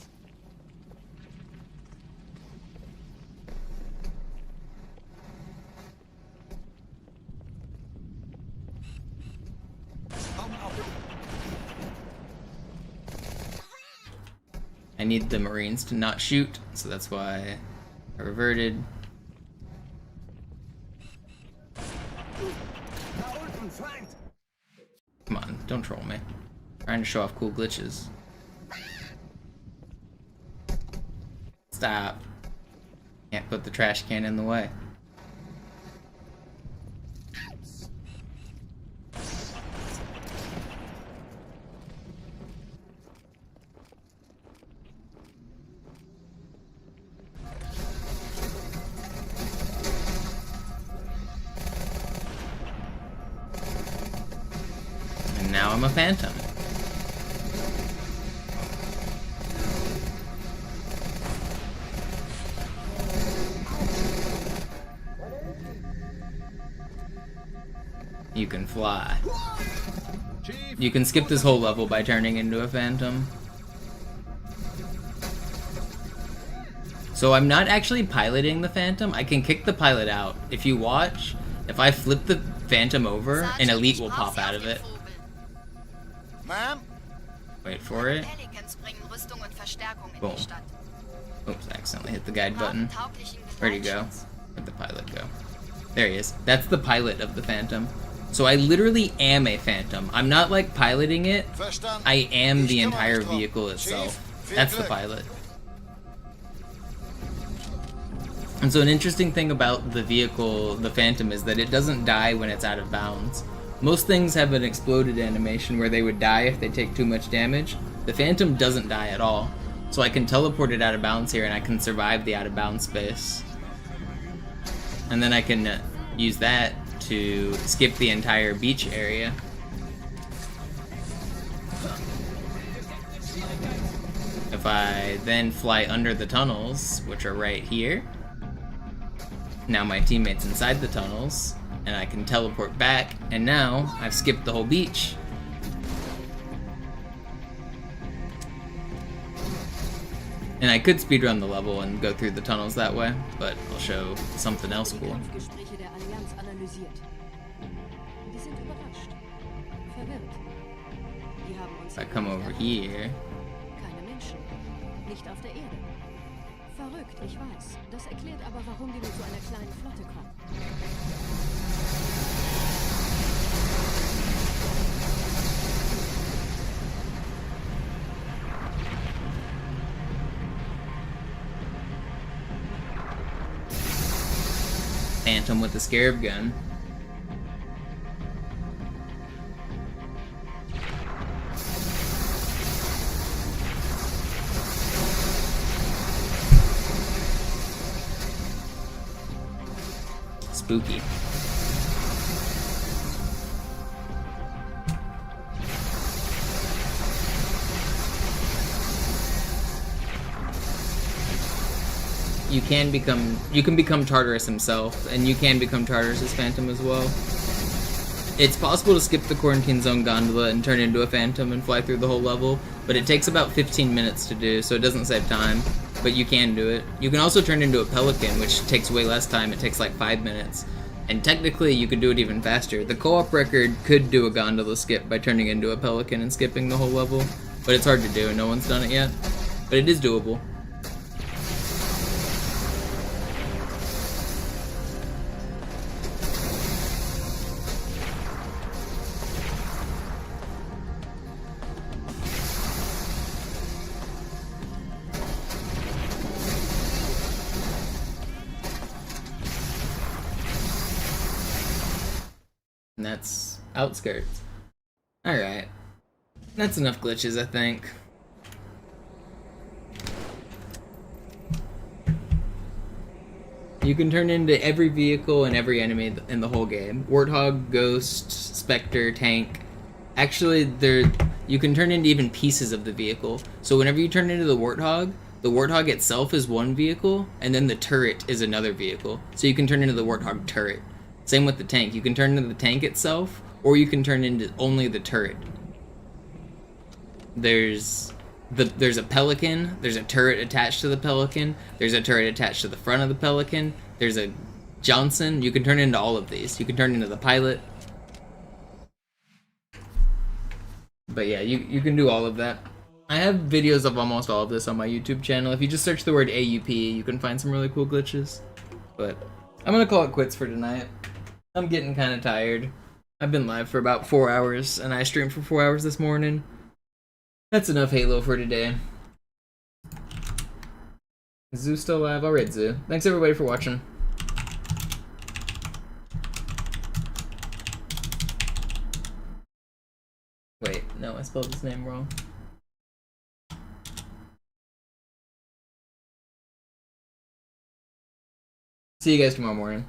I need the Marines to not shoot, so that's why I reverted. Come on, don't troll me. Trying to show off cool glitches. Stop. Can't put the trash can in the way. And now I'm a phantom. You can fly. You can skip this whole level by turning into a phantom. So I'm not actually piloting the phantom. I can kick the pilot out. If you watch, if I flip the phantom over, an elite will pop out of it. Ma'am? Wait for it. Boom. Oops, I accidentally hit the guide button. Where'd he go? Where'd the pilot go? There he is. That's the pilot of the phantom. So I literally am a phantom. I'm not like piloting it. I am the entire vehicle itself. That's the pilot. And so an interesting thing about the vehicle, the phantom, is that it doesn't die when it's out of bounds. Most things have an exploded animation where they would die if they take too much damage. The phantom doesn't die at all. So I can teleport it out of bounds here and I can survive the out of bounds space. And then I can use that to skip the entire beach area. If I then fly under the tunnels, which are right here, now my teammate's inside the tunnels, and I can teleport back, and now I've skipped the whole beach. And I could speedrun the level and go through the tunnels that way, but I'll show something else cool. If I come over here. Verrückt, ich weiß. Das erklärt aber, warum die mit so einer kleinen Flotte kommen. Phantom with the scarab gun. Spooky. You can become Tartarus himself, and you can become Tartarus' Phantom as well. It's possible to skip the quarantine zone gondola and turn into a Phantom and fly through the whole level, but it takes about 15 minutes to do, so it doesn't save time. But you can do it. You can also turn into a Pelican, which takes way less time. It takes like 5 minutes. And technically, you could do it even faster. The co-op record could do a gondola skip by turning into a Pelican and skipping the whole level, but it's hard to do, and no one's done it yet. But it is doable. And that's outskirts. Alright. That's enough glitches, I think. You can turn into every vehicle and every enemy in the whole game. Warthog, Ghost, Spectre, Tank. Actually, you can turn into even pieces of the vehicle. So whenever you turn into the Warthog itself is one vehicle, and then the turret is another vehicle. So you can turn into the Warthog turret. Same with the tank. You can turn into the tank itself, or you can turn into only the turret. There's a Pelican, there's a turret attached to the Pelican, there's a turret attached to the front of the Pelican, there's a Johnson. You can turn into all of these. You can turn into the pilot. But yeah, you can do all of that. I have videos of almost all of this on my YouTube channel. If you just search the word AUP, you can find some really cool glitches. But I'm gonna call it quits for tonight. I'm getting kind of tired. I've been live for about 4 hours, and I streamed for 4 hours this morning. That's enough Halo for today. Is Zoo still alive? Alright, Zoo. Thanks everybody for watching. Wait, no, I spelled his name wrong. See you guys tomorrow morning.